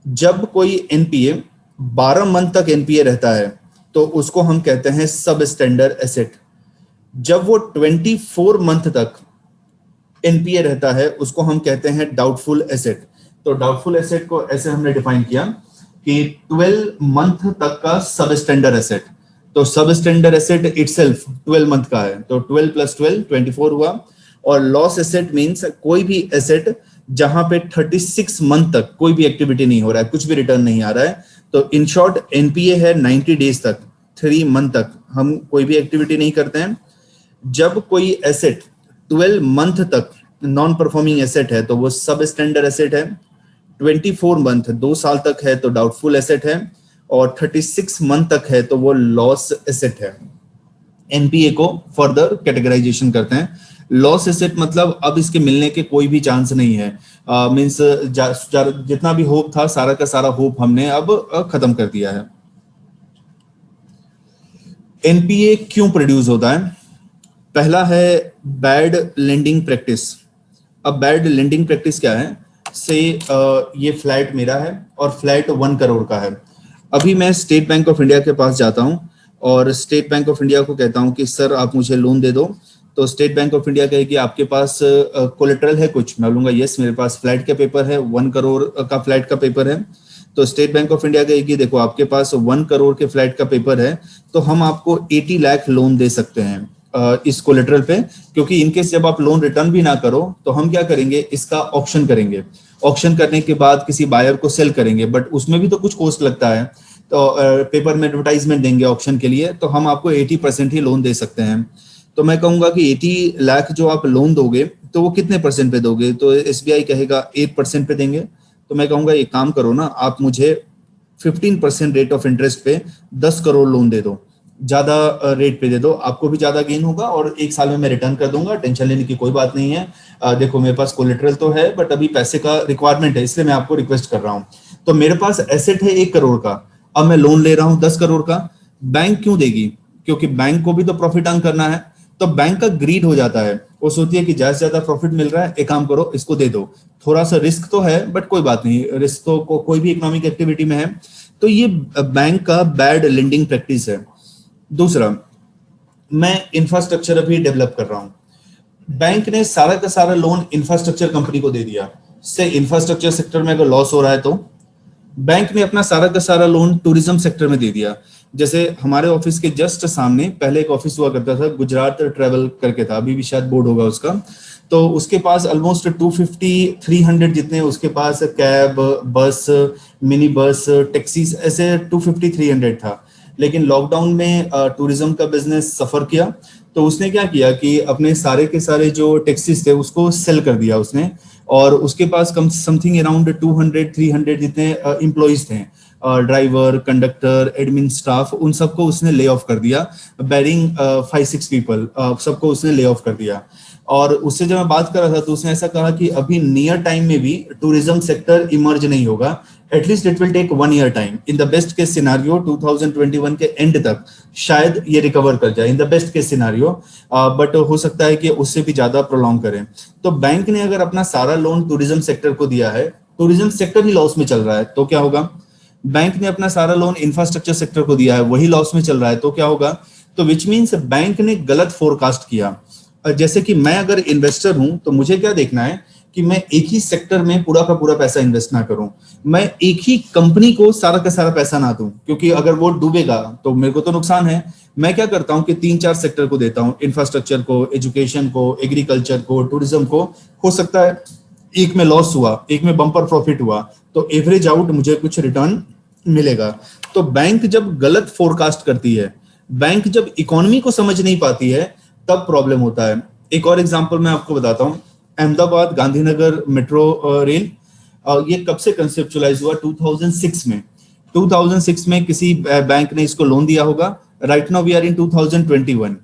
जब कोई एनपीए 12 मंथ तक एनपीए रहता है तो उसको हम कहते हैं सब स्टैंडर्ड एसेट। जब वो 24 मंथ तक एनपीए रहता है उसको हम कहते हैं डाउटफुल एसेट। तो डाउटफुल एसेट को ऐसे हमने डिफाइन किया कि 12 मंथ तक का सब स्टैंडर्ड एसेट। तो सब स्टैंडर्ड एसेट इटसेल्फ 12 मंथ का है, तो 12 + 12 24 हुआ। और लॉस एसेट मींस कोई भी एसेट जहां पे 36 मंथ तक कोई भी एक्टिविटी नहीं हो रहा है, कुछ भी रिटर्न नहीं आ रहा है। तो इन शॉर्ट एनपीए है 90 डेज तक, 3 मंथ तक हम कोई भी एक्टिविटी नहीं करते हैं। जब कोई एसेट 12 मंथ तक नॉन परफॉर्मिंग एसेट है तो वो सब स्टैंडर्ड एसेट है, 24 मंथ 2 साल तक है तो डाउटफुल एसेट है, और 36 मंथ तक है तो वो लॉस एसेट है। एनपीए को फर्दर कैटेगराइजेशन करते हैं। लॉस एसेट मतलब अब इसके मिलने के कोई भी चांस नहीं है, मींस जितना भी होप था सारा का सारा होप हमने अब खत्म कर दिया है। एनपीए क्यों प्रोड्यूस होता है? पहला है बैड लेंडिंग प्रैक्टिस। अब बैड लेंडिंग प्रैक्टिस क्या है, से ये फ्लैट मेरा है और फ्लैट 1 करोड़ का है। अभी मैं स्टेट बैंक ऑफ इंडिया के पास जाता हूं और स्टेट बैंक ऑफ इंडिया को कहता हूं कि सर आप मुझे लोन दे दो। तो स्टेट बैंक ऑफ इंडिया कहेगी आपके पास कोलेटरल है कुछ? मैं बोलूंगा यस, मेरे पास फ्लैट का पेपर है, 1 करोड़ का फ्लैट का पेपर है। तो स्टेट बैंक ऑफ इंडिया कहेगी देखो आपके पास 1 करोड़ के फ्लैट का पेपर है तो हम आपको 80 लाख लोन दे सकते हैं इस कोलेटरल पे, क्योंकि इनकेस जब आप लोन रिटर्न भी ना करो तो हम क्या करेंगे, इसका ऑक्शन करेंगे। ऑक्शन करने के बाद किसी बायर को सेल करेंगे, बट उसमें भी तो कुछ कॉस्ट लगता है। तो पेपर में एडवर्टाइजमेंट देंगे ऑक्शन के लिए, तो हम आपको 80% ही लोन दे सकते हैं। तो मैं कहूंगा कि 80 लाख जो आप लोन दोगे तो वो कितने परसेंट पे दोगे? तो एसबीआई कहेगा 8% पे देंगे। तो मैं कहूंगा एक काम करो ना, आप मुझे 15% रेट ऑफ इंटरेस्ट पे 10 करोड़ लोन दे दो, ज्यादा रेट पे दे दो, आपको भी ज्यादा गेन होगा और 1 साल में मैं रिटर्न कर दूंगा, टेंशन लेने की कोई बात नहीं है। देखो मेरे पास कोलेटरल तो है बट अभी पैसे का रिक्वायरमेंट है, इसलिए मैं आपको रिक्वेस्ट कर रहा हूँ। तो मेरे पास एसेट है 1 करोड़ का, अब मैं लोन ले रहा हूँ 10 करोड़ का। बैंक क्यों देगी? क्योंकि बैंक को भी तो प्रॉफिट अर्न करना है। तो बैंक का ग्रीड हो जाता है, वो सोचती है कि ज्यादा से ज्यादा प्रॉफिट मिल रहा है, एक काम करो इसको दे दो। थोड़ा सा रिस्क तो है बट कोई बात नहीं, रिस्क तो कोई भी इकोनॉमिक एक्टिविटी में है। तो ये बैंक का बैड लेंडिंग प्रैक्टिस है। दूसरा, मैं इंफ्रास्ट्रक्चर अभी डेवलप कर रहा हूं, बैंक ने सारा का सारा लोन इंफ्रास्ट्रक्चर कंपनी को दे दिया, से इंफ्रास्ट्रक्चर सेक्टर में अगर लॉस हो रहा है तो बैंक ने अपना सारा का सारा लोन टूरिज्म सेक्टर में दे दिया। जैसे हमारे ऑफिस के जस्ट सामने पहले एक ऑफिस हुआ करता था, गुजरात ट्रेवल करके था, अभी भी शायद बोर्ड होगा उसका। तो उसके पास ऑलमोस्ट 250 300 जितने उसके पास कैब, बस, मिनी बस, टैक्सीज, ऐसे 250 300 था। लेकिन लॉकडाउन में टूरिज्म का बिजनेस सफर किया, तो उसने क्या किया कि अपने सारे के सारे जो टैक्सीज थे उसको सेल कर दिया उसने। और उसके पास कम समथिंग अराउंड 200 300 जितने एम्प्लॉइज थे, ड्राइवर, कंडक्टर, एडमिन स्टाफ, उन सबको उसने ले ऑफ कर दिया। बैरिंग 5-6 पीपल, सबको उसने ले ऑफ कर दिया। और उससे जब मैं बात कर रहा था तो उसने ऐसा कहा कि अभी नियर टाइम में भी टूरिज्म सेक्टर इमर्ज नहीं होगा, at least it will take 1 year time. In the best case scenario 2021 के एंड तक शायद ये रिकवर कर जाए, in the best case scenario, but हो सकता है कि उससे भी ज्यादा प्रोलॉन्ग करें। तो बैंक ने अगर अपना सारा लोन टूरिज्म सेक्टर को दिया है, टूरिज्म सेक्टर ही लॉस में चल रहा है, तो क्या होगा? बैंक ने अपना सारा लोन इंफ्रास्ट्रक्चर सेक्टर को दिया है, वही लॉस में चल रहा है, तो क्या होगा? तो विच मीन्स बैंक ने गलत फोरकास्ट किया। जैसे कि मैं अगर इन्वेस्टर हूं तो मुझे क्या देखना है कि मैं एक ही सेक्टर में पूरा का पूरा पैसा इन्वेस्ट ना करूं, मैं एक ही कंपनी को सारा का सारा पैसा ना दूं, क्योंकि अगर वो डूबेगा तो मेरे को तो नुकसान है। मैं क्या करता हूं कि 3-4 सेक्टर को देता हूं, इंफ्रास्ट्रक्चर को, एजुकेशन को, एग्रीकल्चर को, टूरिज्म को। हो सकता है एक में लॉस हुआ, एक में बम्पर प्रॉफिट हुआ, तो एवरेज आउट मुझे कुछ रिटर्न मिलेगा। तो बैंक जब गलत फोरकास्ट करती है, बैंक जब इकोनॉमी को समझ नहीं पाती है, तब प्रॉब्लम होता है। एक और एग्जांपल मैं आपको बताता हूं, अहमदाबाद गांधीनगर मेट्रो रेल, ये कब से कंसेप्चुलाइज हुआ? 2006 में। 2006 में किसी बैंक ने इसको लोन दिया होगा। Right now we are in 2021।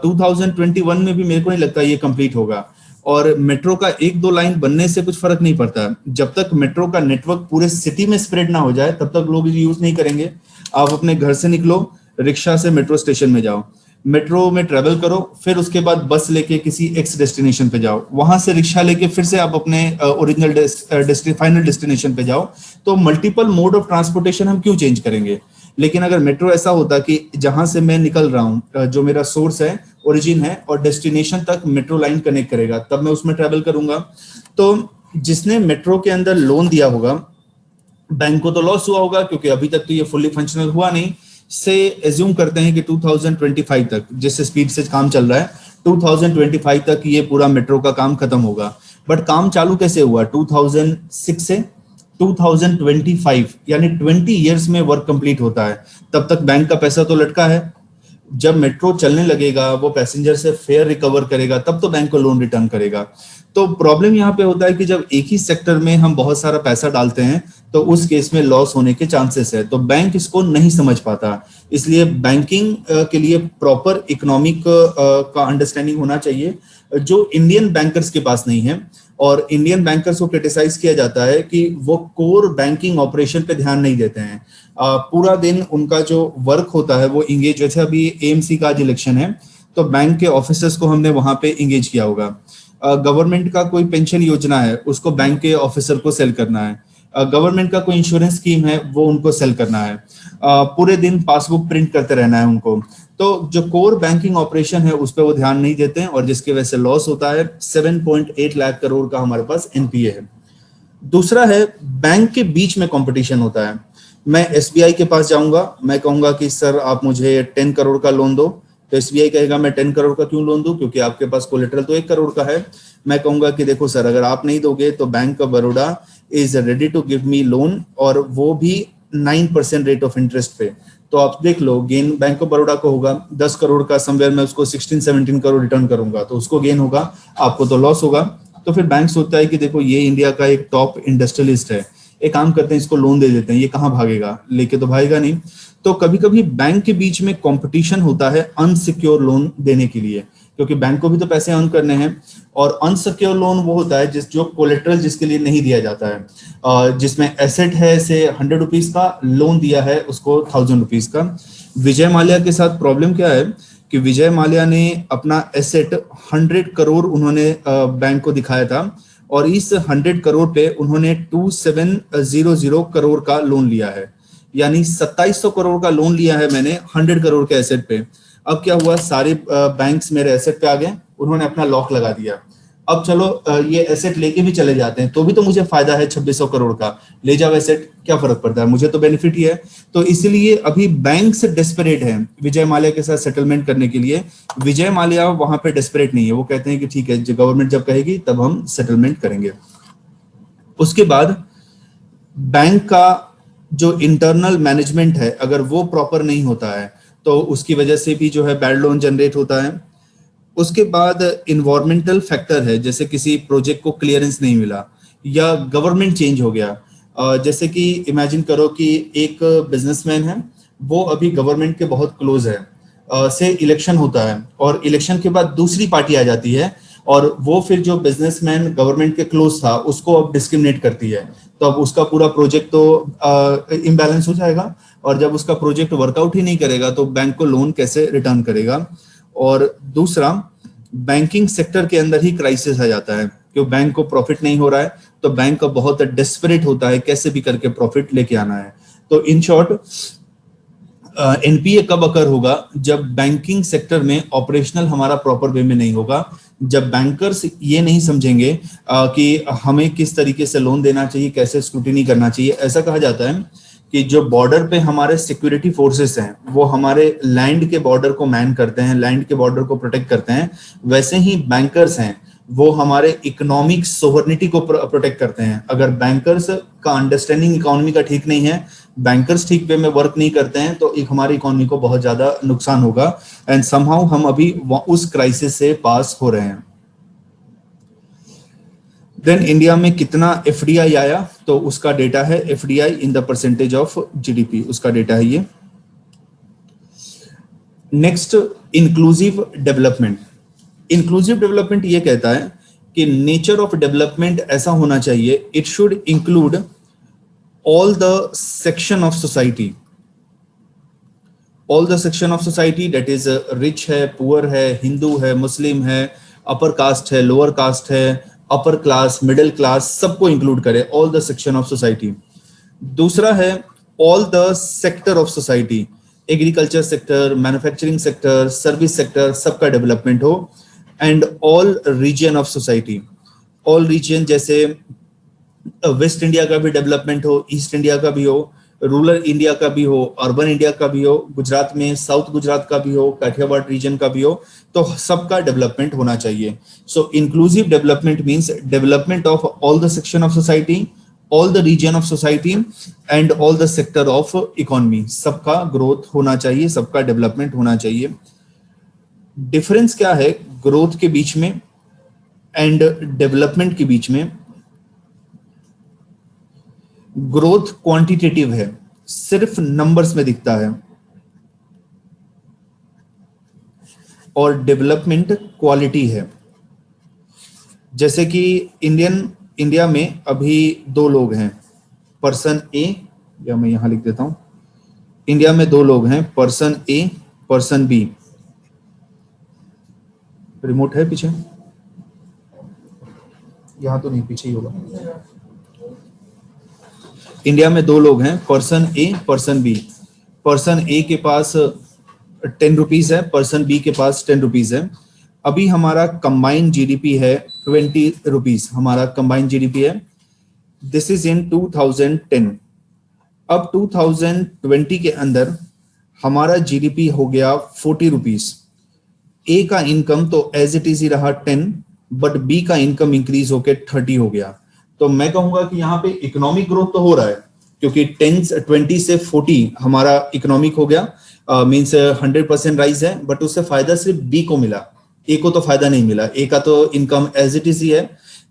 2021 में भी मेरे को नहीं लगता ये कंप्लीट होगा। और मेट्रो का 1-2 लाइन बनने से कुछ फर्क नहीं पड़ता, जब तक मेट्रो का नेटवर्क पूरे सिटी में स्प्रेड ना हो जाए तब तक लोग यूज नहीं करेंगे। आप अपने घर से निकलो, रिक्शा से मेट्रो स्टेशन में जाओ, मेट्रो में ट्रेवल करो, फिर उसके बाद बस लेके किसी एक्स डेस्टिनेशन पे जाओ, वहां से रिक्शा लेके फिर से आप अपने ओरिजिनल फाइनल डेस्टिनेशन पे जाओ। तो मल्टीपल मोड ऑफ ट्रांसपोर्टेशन हम क्यों चेंज करेंगे? लेकिन अगर मेट्रो ऐसा होता कि जहां से मैं निकल रहा हूँ, जो मेरा सोर्स है, ओरिजिन है, और डेस्टिनेशन तक मेट्रो लाइन कनेक्ट करेगा, तब मैं उसमें ट्रेवल करूंगा। तो जिसने मेट्रो के अंदर लोन दिया होगा, बैंक को तो लॉस हुआ होगा, क्योंकि अभी तक तो ये फुल्ली फंक्शनल हुआ नहीं। से एज्यूम करते हैं कि 2025 तक, जिस स्पीड से काम चल रहा है, 2025 तक ये पूरा मेट्रो का काम खत्म होगा। बट काम चालू कैसे हुआ? 2006 से 2025, यानी 20 इयर्स में वर्क कंप्लीट होता है। तब तक बैंक का पैसा तो लटका है। जब मेट्रो चलने लगेगा, वो पैसेंजर से फेयर रिकवर करेगा, तब तो बैंक को लोन रिटर्न करेगा। तो प्रॉब्लम यहाँ पे होता है कि जब एक ही सेक्टर में हम बहुत सारा पैसा डालते हैं तो उस केस में लॉस होने के चांसेस है। तो बैंक इसको नहीं समझ पाता। इसलिए बैंकिंग के लिए प्रॉपर इकोनॉमिक का अंडरस्टैंडिंग होना चाहिए, जो इंडियन बैंकर्स के पास नहीं है। और इंडियन बैंकर्स को क्रिटिसाइज किया जाता है कि वो कोर बैंकिंग ऑपरेशन पे ध्यान नहीं देते हैं। पूरा दिन उनका जो वर्क होता है वो इंगेज, जैसे अभी एएमसी का आज इलेक्शन है, तो बैंक के ऑफिसर्स को हमने वहां पे इंगेज किया होगा। गवर्नमेंट का कोई पेंशन योजना है, उसको बैंक के ऑफिसर को सेल करना है। गवर्नमेंट का कोई इंश्योरेंस स्कीम है, वो उनको सेल करना है। पूरे दिन पासबुक प्रिंट करते रहना है उनको। तो जो कोर बैंकिंग ऑपरेशन है उस पर वो ध्यान नहीं देते हैं, और जिसकी वजह से लॉस होता है। 7.8 लाख करोड़ का हमारे पास एनपीए है। दूसरा है, बैंक के बीच में कंपटीशन होता है। मैं एसबीआई के पास जाऊंगा, मैं कहूंगा कि सर आप मुझे 10 करोड़ का लोन दो, तो एसबीआई कहेगा मैं 10 करोड़ का क्यों लोन दूं, क्योंकि आपके पास कोलेटरल तो 1 करोड़ का है। मैं कहूंगा कि देखो सर, अगर आप नहीं दोगे तो bank of Baroda is ready to give me loan, और वो भी 9% रेट ऑफ इंटरेस्ट पे। तो आप देख लो, गेन बैंक ऑफ बड़ौदा को होगा 10 करोड़ का, समवेयर मैं उसको 16-17 करोड़ रिटर्न करूंगा, तो उसको गेन होगा, आपको तो लॉस होगा। तो फिर बैंक सोचता है कि देखो ये इंडिया का एक टॉप इंडस्ट्रियलिस्ट है, एक काम करते हैं इसको लोन दे देते हैं, ये कहाँ भागेगा, लेके तो भागेगा नहीं। तो कभी कभी बैंक के बीच में कंपटीशन होता है अनसिक्योर लोन देने के लिए, क्योंकि बैंक को भी तो पैसे अर्न करने हैं। और अनसिक्योर लोन वो होता है जो कोलेटरल जिसके लिए नहीं दिया जाता है, जिसमें एसेट है से 100 रुपीज का, लोन दिया है उसको 1000 रुपीज का। विजय माल्या के साथ प्रॉब्लम क्या है कि विजय माल्या ने अपना एसेट 100 करोड़ उन्होंने बैंक को दिखाया था, और इस 100 करोड़ पे उन्होंने 2700 करोड़ का लोन लिया है, यानी 2700 करोड़ का लोन लिया है मैंने 100 करोड़ के एसेट पे। अब क्या हुआ, सारे बैंक्स मेरे एसेट पे आ गए, उन्होंने अपना लॉक लगा दिया। अब चलो ये एसेट लेके भी चले जाते हैं तो भी तो मुझे फायदा है 2600 करोड़ का, ले जाओ एसेट, क्या फर्क पड़ता है, मुझे तो बेनिफिट ही है। तो इसलिए अभी बैंक से डेस्परेट है विजय माल्या के साथ सेटलमेंट करने के लिए। विजय माल्या वहां पे डेस्परेट नहीं है, वो कहते हैं कि ठीक है, गवर्नमेंट जब कहेगी तब हम सेटलमेंट करेंगे। उसके बाद बैंक का जो इंटरनल मैनेजमेंट है अगर वो प्रॉपर नहीं होता है तो उसकी वजह से भी जो है बैड लोन जनरेट होता है। उसके बाद इन्वायरमेंटल फैक्टर है, जैसे किसी प्रोजेक्ट को क्लियरेंस नहीं मिला या गवर्नमेंट चेंज हो गया। जैसे कि इमेजिन करो कि एक बिजनेसमैन है, वो अभी गवर्नमेंट के बहुत क्लोज है, से इलेक्शन होता है और इलेक्शन के बाद दूसरी पार्टी आ जाती है और वो फिर जो बिजनेसमैन गवर्नमेंट के क्लोज था उसको अब डिस्क्रिमिनेट करती है, तो अब उसका पूरा प्रोजेक्ट तो इम्बैलेंस हो जाएगा और जब उसका प्रोजेक्ट वर्कआउट ही नहीं करेगा तो बैंक को लोन कैसे रिटर्न करेगा। और दूसरा, बैंकिंग सेक्टर के अंदर ही क्राइसिस आ जाता है, क्योंकि बैंक को प्रॉफिट नहीं हो रहा है तो बैंक का बहुत डेस्परेट होता है कैसे भी करके प्रॉफिट लेके आना है। तो इन शॉर्ट, एनपीए कब अकर होगा, जब बैंकिंग सेक्टर में ऑपरेशनल हमारा प्रॉपर वे में नहीं होगा, जब बैंकर्स ये नहीं समझेंगे कि हमें किस तरीके से लोन देना चाहिए, कैसे स्क्रूटिनी करना चाहिए। ऐसा कहा जाता है कि जो बॉर्डर पे हमारे सिक्योरिटी फोर्सेस हैं वो हमारे लैंड के बॉर्डर को मैन करते हैं, लैंड के बॉर्डर को प्रोटेक्ट करते हैं, वैसे ही बैंकर्स हैं वो हमारे इकोनॉमिक सोवर्निटी को प्रोटेक्ट करते हैं। अगर बैंकर्स का अंडरस्टैंडिंग इकोनॉमी का ठीक नहीं है, बैंकर्स ठीक वे में वर्क नहीं करते हैं तो एक हमारी इकोनॉमी को बहुत ज्यादा नुकसान होगा एंड समहाउ हम अभी उस क्राइसिस से पास हो रहे हैं। देन इंडिया में कितना एफडीआई आया, तो उसका डेटा है FDI in the percentage of GDP, उसका डेटा है ये। Next, inclusive development. Inclusive development ये कहता है कि नेचर ऑफ डेवलपमेंट ऐसा होना चाहिए, it should include all the section of society, all the section of society, that is rich है, पुअर है, हिंदू है, मुस्लिम है, अपर कास्ट है, लोअर कास्ट है, अपर क्लास, मिडिल क्लास, सबको इंक्लूड करे, all the section of society. दूसरा है all the sector of society, agriculture sector, manufacturing sector, service sector, सबका डेवलपमेंट हो। And all region of society, all region, जैसे waste India का भी development हो, ईस्ट इंडिया का भी हो, रूरल इंडिया का भी हो, अर्बन इंडिया का भी हो, गुजरात में साउथ गुजरात का भी हो, काठियावाड़ रीजन का भी हो, तो सबका डेवलपमेंट होना चाहिए। So inclusive development means development of all the section of society, all the region of society and all the sector of economy, सबका ग्रोथ होना चाहिए, सबका डेवलपमेंट होना चाहिए। डिफरेंस क्या है ग्रोथ के बीच में एंड डेवलपमेंट के बीच में? ग्रोथ क्वांटिटेटिव है, सिर्फ नंबर्स में दिखता है, और डेवलपमेंट क्वालिटी है। जैसे कि इंडिया में अभी दो लोग हैं, पर्सन ए, या मैं यहां लिख देता हूं, इंडिया में दो लोग हैं, पर्सन ए, पर्सन बी। रिमोट है पीछे? यहां तो नहीं, पीछे ही होगा। इंडिया में दो लोग हैं, पर्सन ए, पर्सन बी। पर्सन ए के पास 10 रुपीज है, पर्सन बी के पास 10 रुपीज है। अभी हमारा कंबाइंड जीडीपी है 20 रुपीज, हमारा कंबाइंड जीडीपी है। This is in 2010। अब 2020 के अंदर हमारा जीडीपी हो गया 40 रुपीज। ए का इनकम तो एज इट इज ही रहा 10, बट बी का इनकम इंक्रीज होकर 30 हो गया। तो मैं कहूंगा कि यहाँ पे इकोनॉमिक ग्रोथ तो हो रहा है, क्योंकि 20 से 40 हमारा इकोनॉमिक हो गया, मीन्स 100% राइज है, बट उससे फायदा सिर्फ बी को मिला, ए को तो फायदा नहीं मिला। ए का तो इनकम एज इट इज ही है।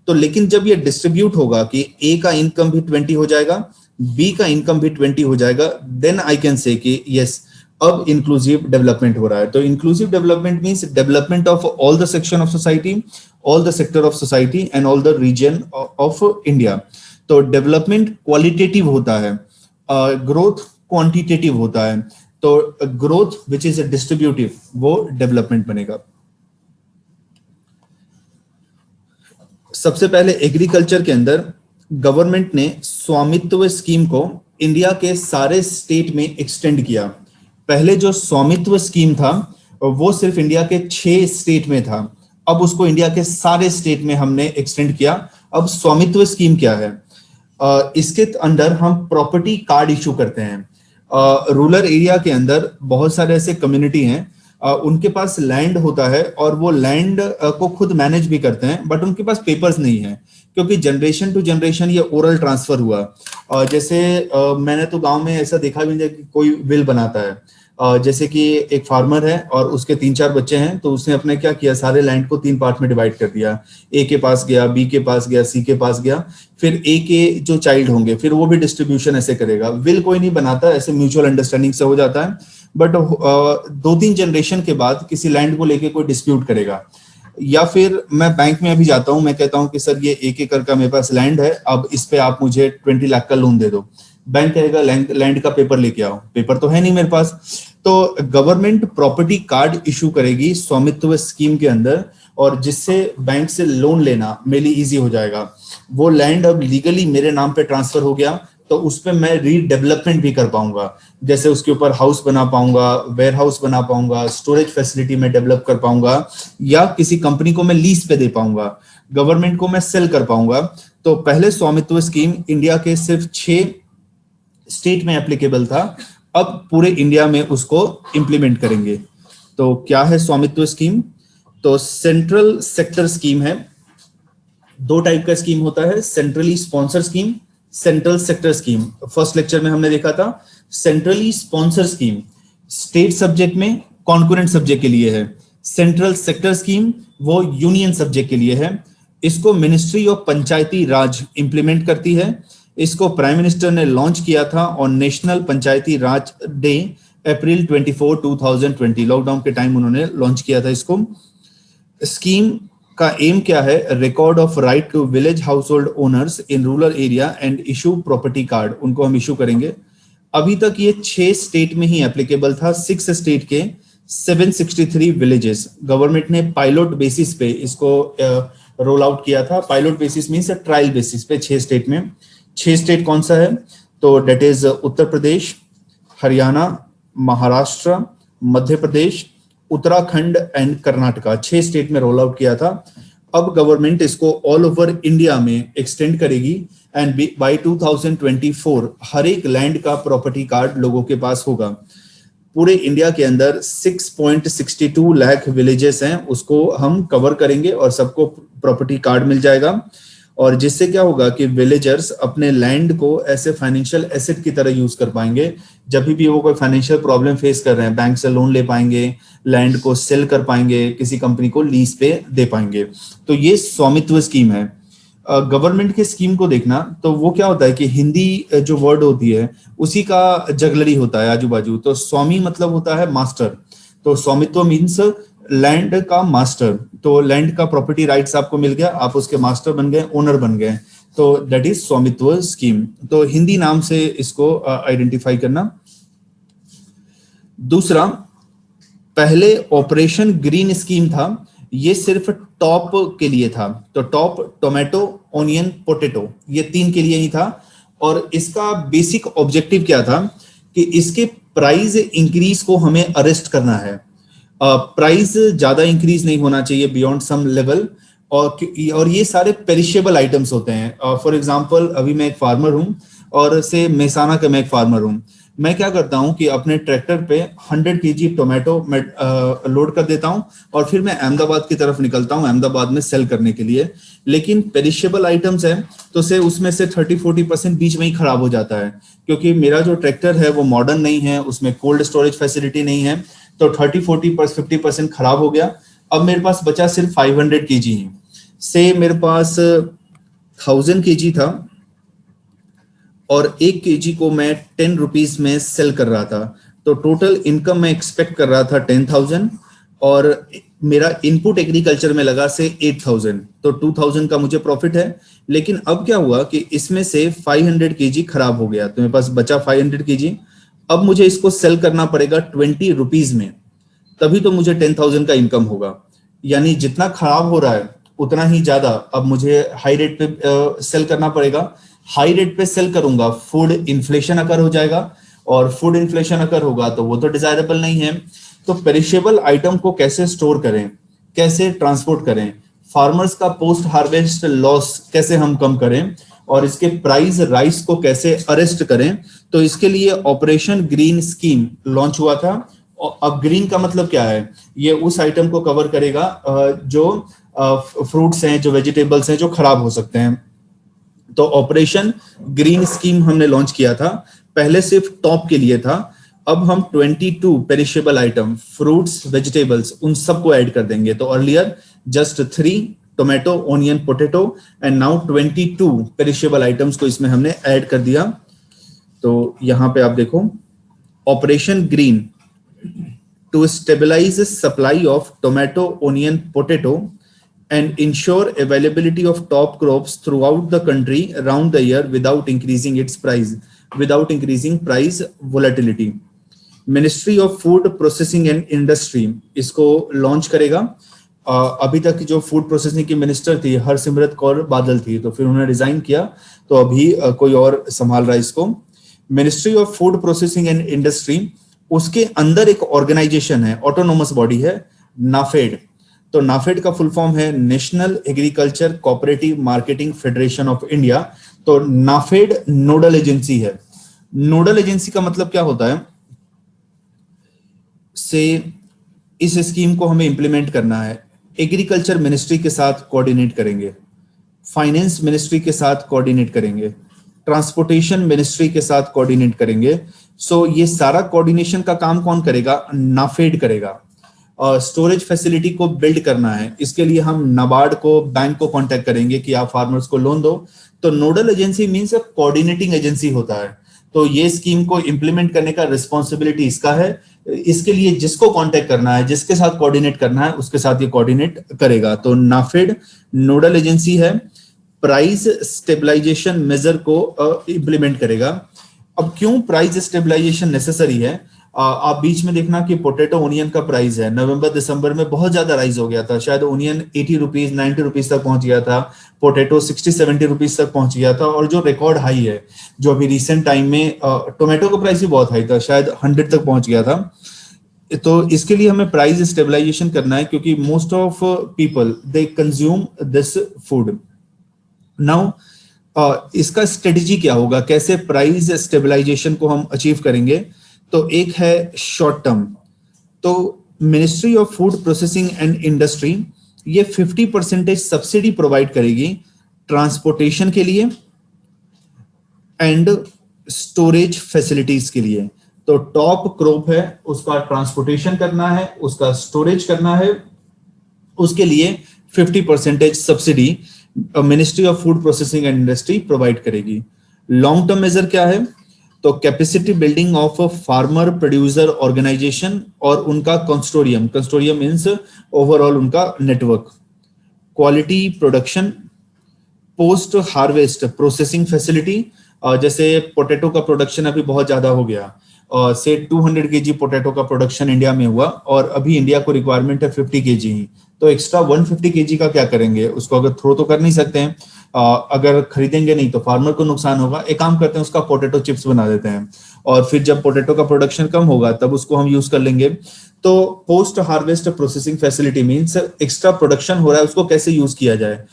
तो लेकिन जब ये डिस्ट्रीब्यूट होगा कि ए का इनकम भी 20 हो जाएगा, बी का इनकम भी 20 हो जाएगा, देन आई कैन से कि यस, अब इंक्लूसिव डेवलपमेंट हो रहा है। तो inclusive development means development of all the section of society, all the sector of society and all the region of India. तो डेवलपमेंट क्वालिटेटिव होता है, ग्रोथ क्वांटिटेटिव होता है। तो ग्रोथ विच इज डिस्ट्रीब्यूटिव वो डेवलपमेंट बनेगा। सबसे पहले एग्रीकल्चर के अंदर गवर्नमेंट ने स्वामित्व स्कीम को इंडिया के सारे स्टेट में एक्सटेंड किया। पहले जो स्वामित्व स्कीम था वो सिर्फ इंडिया के 6 स्टेट में था, अब उसको इंडिया के सारे स्टेट में हमने एक्सटेंड किया। अब स्वामित्व स्कीम क्या है? इसके अंदर हम प्रॉपर्टी कार्ड इशू करते हैं। रूरल एरिया के अंदर बहुत सारे ऐसे कम्युनिटी हैं, उनके पास लैंड होता है और वो लैंड को खुद मैनेज भी करते हैं, बट उनके पास पेपर्स नहीं है, क्योंकि जनरेशन टू जनरेशन ये ओरल ट्रांसफर हुआ। जैसे मैंने तो गांव में ऐसा देखा भी नहीं कि कोई विल बनाता है। जैसे कि एक फार्मर है और उसके 3-4 बच्चे हैं, तो उसने अपने क्या किया, सारे लैंड को 3 पार्ट में डिवाइड कर दिया। ए के पास गया, बी के पास गया, सी के पास गया, फिर ए के जो चाइल्ड होंगे फिर वो भी डिस्ट्रीब्यूशन ऐसे करेगा। विल कोई नहीं बनाता, ऐसे म्यूचुअल अंडरस्टैंडिंग से हो जाता है। बट 2-3 जनरेशन के बाद किसी लैंड को लेके कोई डिस्प्यूट करेगा, या फिर मैं बैंक में अभी जाता हूं, मैं कहता हूं कि सर ये 1 एकड़ का मेरे पास लैंड है, अब इस पे आप मुझे 20 लाख का लोन दे दो। बैंक कहेगा लैंड का पेपर लेके आओ, पेपर तो है नहीं मेरे पास। तो गवर्नमेंट प्रॉपर्टी कार्ड इशू करेगी स्वामित्व स्कीम के अंदर, और जिससे बैंक से लोन लेना मेरे लिए इजी हो जाएगा। वो लैंड अब लीगली मेरे नाम पे ट्रांसफर हो गया, तो उस पर मैं रीडेवलपमेंट भी कर पाऊंगा। जैसे उसके ऊपर हाउस बना पाऊंगा, वेयर हाउस बना पाऊंगा, स्टोरेज फैसिलिटी में डेवलप कर पाऊंगा, या किसी कंपनी को मैं लीज पे दे पाऊंगा, गवर्नमेंट को मैं सेल कर पाऊंगा। तो पहले स्वामित्व स्कीम इंडिया के सिर्फ 6 स्टेट में एप्लीकेबल था, अब पूरे इंडिया में उसको इंप्लीमेंट करेंगे। तो क्या है स्वामित्व स्कीम? तो सेंट्रल सेक्टर स्कीम है। 2 टाइप का स्कीम होता है, centrally sponsor scheme, central sector scheme. First lecture में हमने देखा था centrally sponsor scheme state subject में कॉन्करेंट सब्जेक्ट के लिए है, सेंट्रल सेक्टर स्कीम वो यूनियन सब्जेक्ट के लिए है। इसको ministry of Panchayati Raj implement करती है। इसको प्राइम मिनिस्टर ने लॉन्च किया था on national Panchayati Raj day April 24, 2020, lockdown के टाइम उन्होंने लॉन्च किया था इसको। स्कीम का एम क्या है? Record of right to village household owners in rural area and issue property card, उनको हम इशू करेंगे। अभी तक ये 6 स्टेट में ही एप्लीकेबल था, 6 स्टेट के 763 विलेजेस। गवर्नमेंट ने पायलट बेसिस पे इसको रोल आउट किया था। Pilot basis means trial basis पे 6 स्टेट में। 6 स्टेट कौन सा है? तो that is Uttar Pradesh, Haryana, Maharashtra, Madhya Pradesh, Uttarakhand and Karnataka. 6 state में रोल आउट किया था। अब गवर्नमेंट इसको ऑल ओवर इंडिया में एक्सटेंड करेगी एंड बाय 2024 हर एक लैंड का प्रॉपर्टी कार्ड लोगों के पास होगा। पूरे इंडिया के अंदर 6.62 लाख विलेजेस हैं, उसको हम कवर करेंगे और सबको प्रॉपर्टी कार्ड मिल जाएगा। और जिससे क्या होगा कि विलेजर्स अपने लैंड को ऐसे फाइनेंशियल एसेट की तरह यूज कर पाएंगे। जब भी वो कोई फाइनेंशियल प्रॉब्लम फेस कर रहे हैं, बैंक से लोन ले पाएंगे, लैंड को सेल कर पाएंगे, किसी कंपनी को लीज पे दे पाएंगे। तो ये स्वामित्व स्कीम है। गवर्नमेंट के स्कीम को देखना तो वो क्या होता है कि हिंदी जो वर्ड होती है उसी का जगलरी होता है आजू बाजू। तो स्वामी मतलब होता है मास्टर, तो स्वामित्व मीन्स लैंड का मास्टर। तो लैंड का प्रॉपर्टी राइट्स आपको मिल गया, आप उसके मास्टर बन गए, ओनर बन गए, तो दैट इज स्वामित्व स्कीम। तो हिंदी नाम से इसको आइडेंटिफाई करना। दूसरा, पहले ऑपरेशन ग्रीन स्कीम था, ये सिर्फ टॉप के लिए था। तो टॉप, टोमेटो, ऑनियन, पोटैटो, ये 3 के लिए ही था। और इसका बेसिक ऑब्जेक्टिव क्या था कि इसके प्राइस इंक्रीज को हमें अरेस्ट करना है। प्राइस ज्यादा इंक्रीज नहीं होना चाहिए बियॉन्ड सम लेवल। और ये सारे पेरिशेबल आइटम्स होते हैं। फॉर एग्जांपल, अभी मैं एक फार्मर हूं और से मेहसाना का मैं एक फार्मर हूं। मैं क्या करता हूं कि अपने ट्रैक्टर पे 100 केजी टोमेटो लोड कर देता हूं और फिर मैं अहमदाबाद की तरफ निकलता हूं, अहमदाबाद में सेल करने के लिए। लेकिन पेरिशेबल आइटम्स है तो से उसमें से 30-40% बीच में ही खराब हो जाता है, क्योंकि मेरा जो ट्रैक्टर है वो मॉडर्न नहीं है, उसमें कोल्ड स्टोरेज फैसिलिटी नहीं है। तो 30-40-50% खराब हो गया। अब मेरे पास बचा सिर्फ 500 केजी ही। से मेरे पास 1000 केजी था और 1 केजी को मैं 10 रुपीज में सेल कर रहा था। तो टोटल इनकम मैं एक्सपेक्ट कर रहा था 10,000 और मेरा इनपुट एग्रीकल्चर में लगा से 8,000, तो 2,000 का मुझे प्रॉफिट है। लेकिन अब क्या हुआ कि इसमें से 500 केजी खराब हो गया, तो मेरे पास बचा 500 केजी। अब मुझे इसको सेल करना पड़ेगा 20 रुपीज में, तभी तो मुझे 10,000 का इनकम होगा। यानी जितना खराब हो रहा है उतना ही ज्यादा अब मुझे हाई रेट पे सेल करना पड़ेगा। हाई रेट पे सेल करूंगा, फूड इन्फ्लेशन अकर हो जाएगा, और फूड इन्फ्लेशन अकर होगा तो वो तो डिजायरेबल नहीं है। तो पेरिशेबल आइटम को कैसे स्टोर करें? कैसे ट्रांसपोर्ट करें, फार्मर्स का पोस्ट हार्वेस्ट लॉस कैसे हम कम करें, और इसके प्राइस राइस को कैसे अरेस्ट करें। तो इसके लिए ऑपरेशन ग्रीन स्कीम लॉन्च हुआ था। अब ग्रीन का मतलब क्या है, ये उस आइटम को कवर करेगा जो फ्रूट्स हैं, जो वेजिटेबल्स हैं, जो खराब हो सकते हैं। तो ऑपरेशन ग्रीन स्कीम हमने लॉन्च किया था, पहले सिर्फ टॉप के लिए था, अब हम 22 पेरिशेबल आइटम, फ्रूट्स, वेजिटेबल्स, उन सबको ऐड कर देंगे। तो earlier just 3 tomato, onion, potato, and now 22 perishable items को इसमें हमने ऐड कर दिया। तो यहां पे आप देखो, operation green to stabilise supply of tomato, onion, potato and ensure availability of top crops throughout the country around the year without increasing price volatility. Ministry of Food Processing and Industry इसको launch करेगा। अभी तक जो food processing की minister थी हरसिमरत कौर बादल थी, तो फिर उन्होंने रिजाइन किया, तो अभी कोई और संभाल रहा है इसको। Ministry of food processing and industry, उसके अंदर एक ऑर्गेनाइजेशन है, ऑटोनोमस बॉडी है, नाफेड। तो नाफेड का फुल फॉर्म है national agriculture cooperative marketing federation of India. तो नाफेड नोडल एजेंसी है। नोडल एजेंसी का मतलब क्या होता है, से इस स्कीम को हमें इंप्लीमेंट करना है, एग्रीकल्चर मिनिस्ट्री के साथ कोऑर्डिनेट करेंगे, फाइनेंस मिनिस्ट्री के साथ कोऑर्डिनेट करेंगे, ट्रांसपोर्टेशन मिनिस्ट्री के साथ कोऑर्डिनेट करेंगे। सो ये सारा कोऑर्डिनेशन का काम कौन करेगा, नाफेड करेगा। स्टोरेज फैसिलिटी को बिल्ड करना है, इसके लिए हम नाबार्ड को, बैंक को कांटेक्ट करेंगे कि आप फार्मर्स को लोन दो। तो nodal agency means coordinating agency होता है। तो ये स्कीम को इंप्लीमेंट करने का रिस्पॉन्सिबिलिटी इसका है। इसके लिए जिसको कांटेक्ट करना है, जिसके साथ कोऑर्डिनेट करना है, उसके साथ ये कोऑर्डिनेट करेगा। तो नाफेड नोडल एजेंसी है, प्राइस स्टेबलाइजेशन मेजर को इंप्लीमेंट करेगा। अब क्यों प्राइस स्टेबलाइजेशन नेसेसरी है, आप बीच में देखना कि पोटैटो, ओनियन का प्राइस है नवंबर दिसंबर में बहुत ज्यादा राइज हो गया था, शायद ओनियन 80 रुपीज 90 रुपीज तक पहुंच गया था, पोटैटो 60-70 रुपीज तक पहुंच गया था, और जो रिकॉर्ड हाई है जो अभी रिसेंट टाइम में टोमेटो का प्राइस भी बहुत हाई था, शायद 100 तक पहुंच गया था। तो इसके लिए हमें प्राइस स्टेबलाइजेशन करना है, क्योंकि most of people they consume this food. Now इसका स्ट्रेटेजी क्या होगा, कैसे प्राइस स्टेबलाइजेशन को हम अचीव करेंगे। तो एक है शॉर्ट टर्म, तो ministry of food processing and industry ये 50% सब्सिडी प्रोवाइड करेगी ट्रांसपोर्टेशन के लिए एंड स्टोरेज फैसिलिटीज के लिए। तो टॉप क्रॉप है, उसका ट्रांसपोर्टेशन करना है, उसका स्टोरेज करना है, उसके लिए 50% subsidy ministry of food processing and industry provide करेगी। लॉन्ग टर्म मेजर क्या है, तो capacity building of farmer producer organisation और उनका कंसोर्टियम, कंसोर्टियम मींस ओवरऑल उनका network, quality production, post harvest processing facility. जैसे पोटैटो का प्रोडक्शन अभी बहुत ज्यादा हो गया, से 200 केजी पोटैटो का प्रोडक्शन इंडिया में हुआ, और अभी इंडिया को रिक्वायरमेंट है 50 केजी ही, तो एक्स्ट्रा 150 केजी का क्या करेंगे, उसको अगर थ्रो तो कर नहीं सकते हैं, अगर खरीदेंगे नहीं तो फार्मर को नुकसान होगा। एक काम करते हैं, उसका पोटैटो चिप्स बना देते हैं, और फिर जब पोटैटो का प्रोडक्शन कम होगा तब उसको हम यूज कर लेंगे। तो post harvest processing facility means extra production हो रहा है, उसको कैसे यूज किया जाए,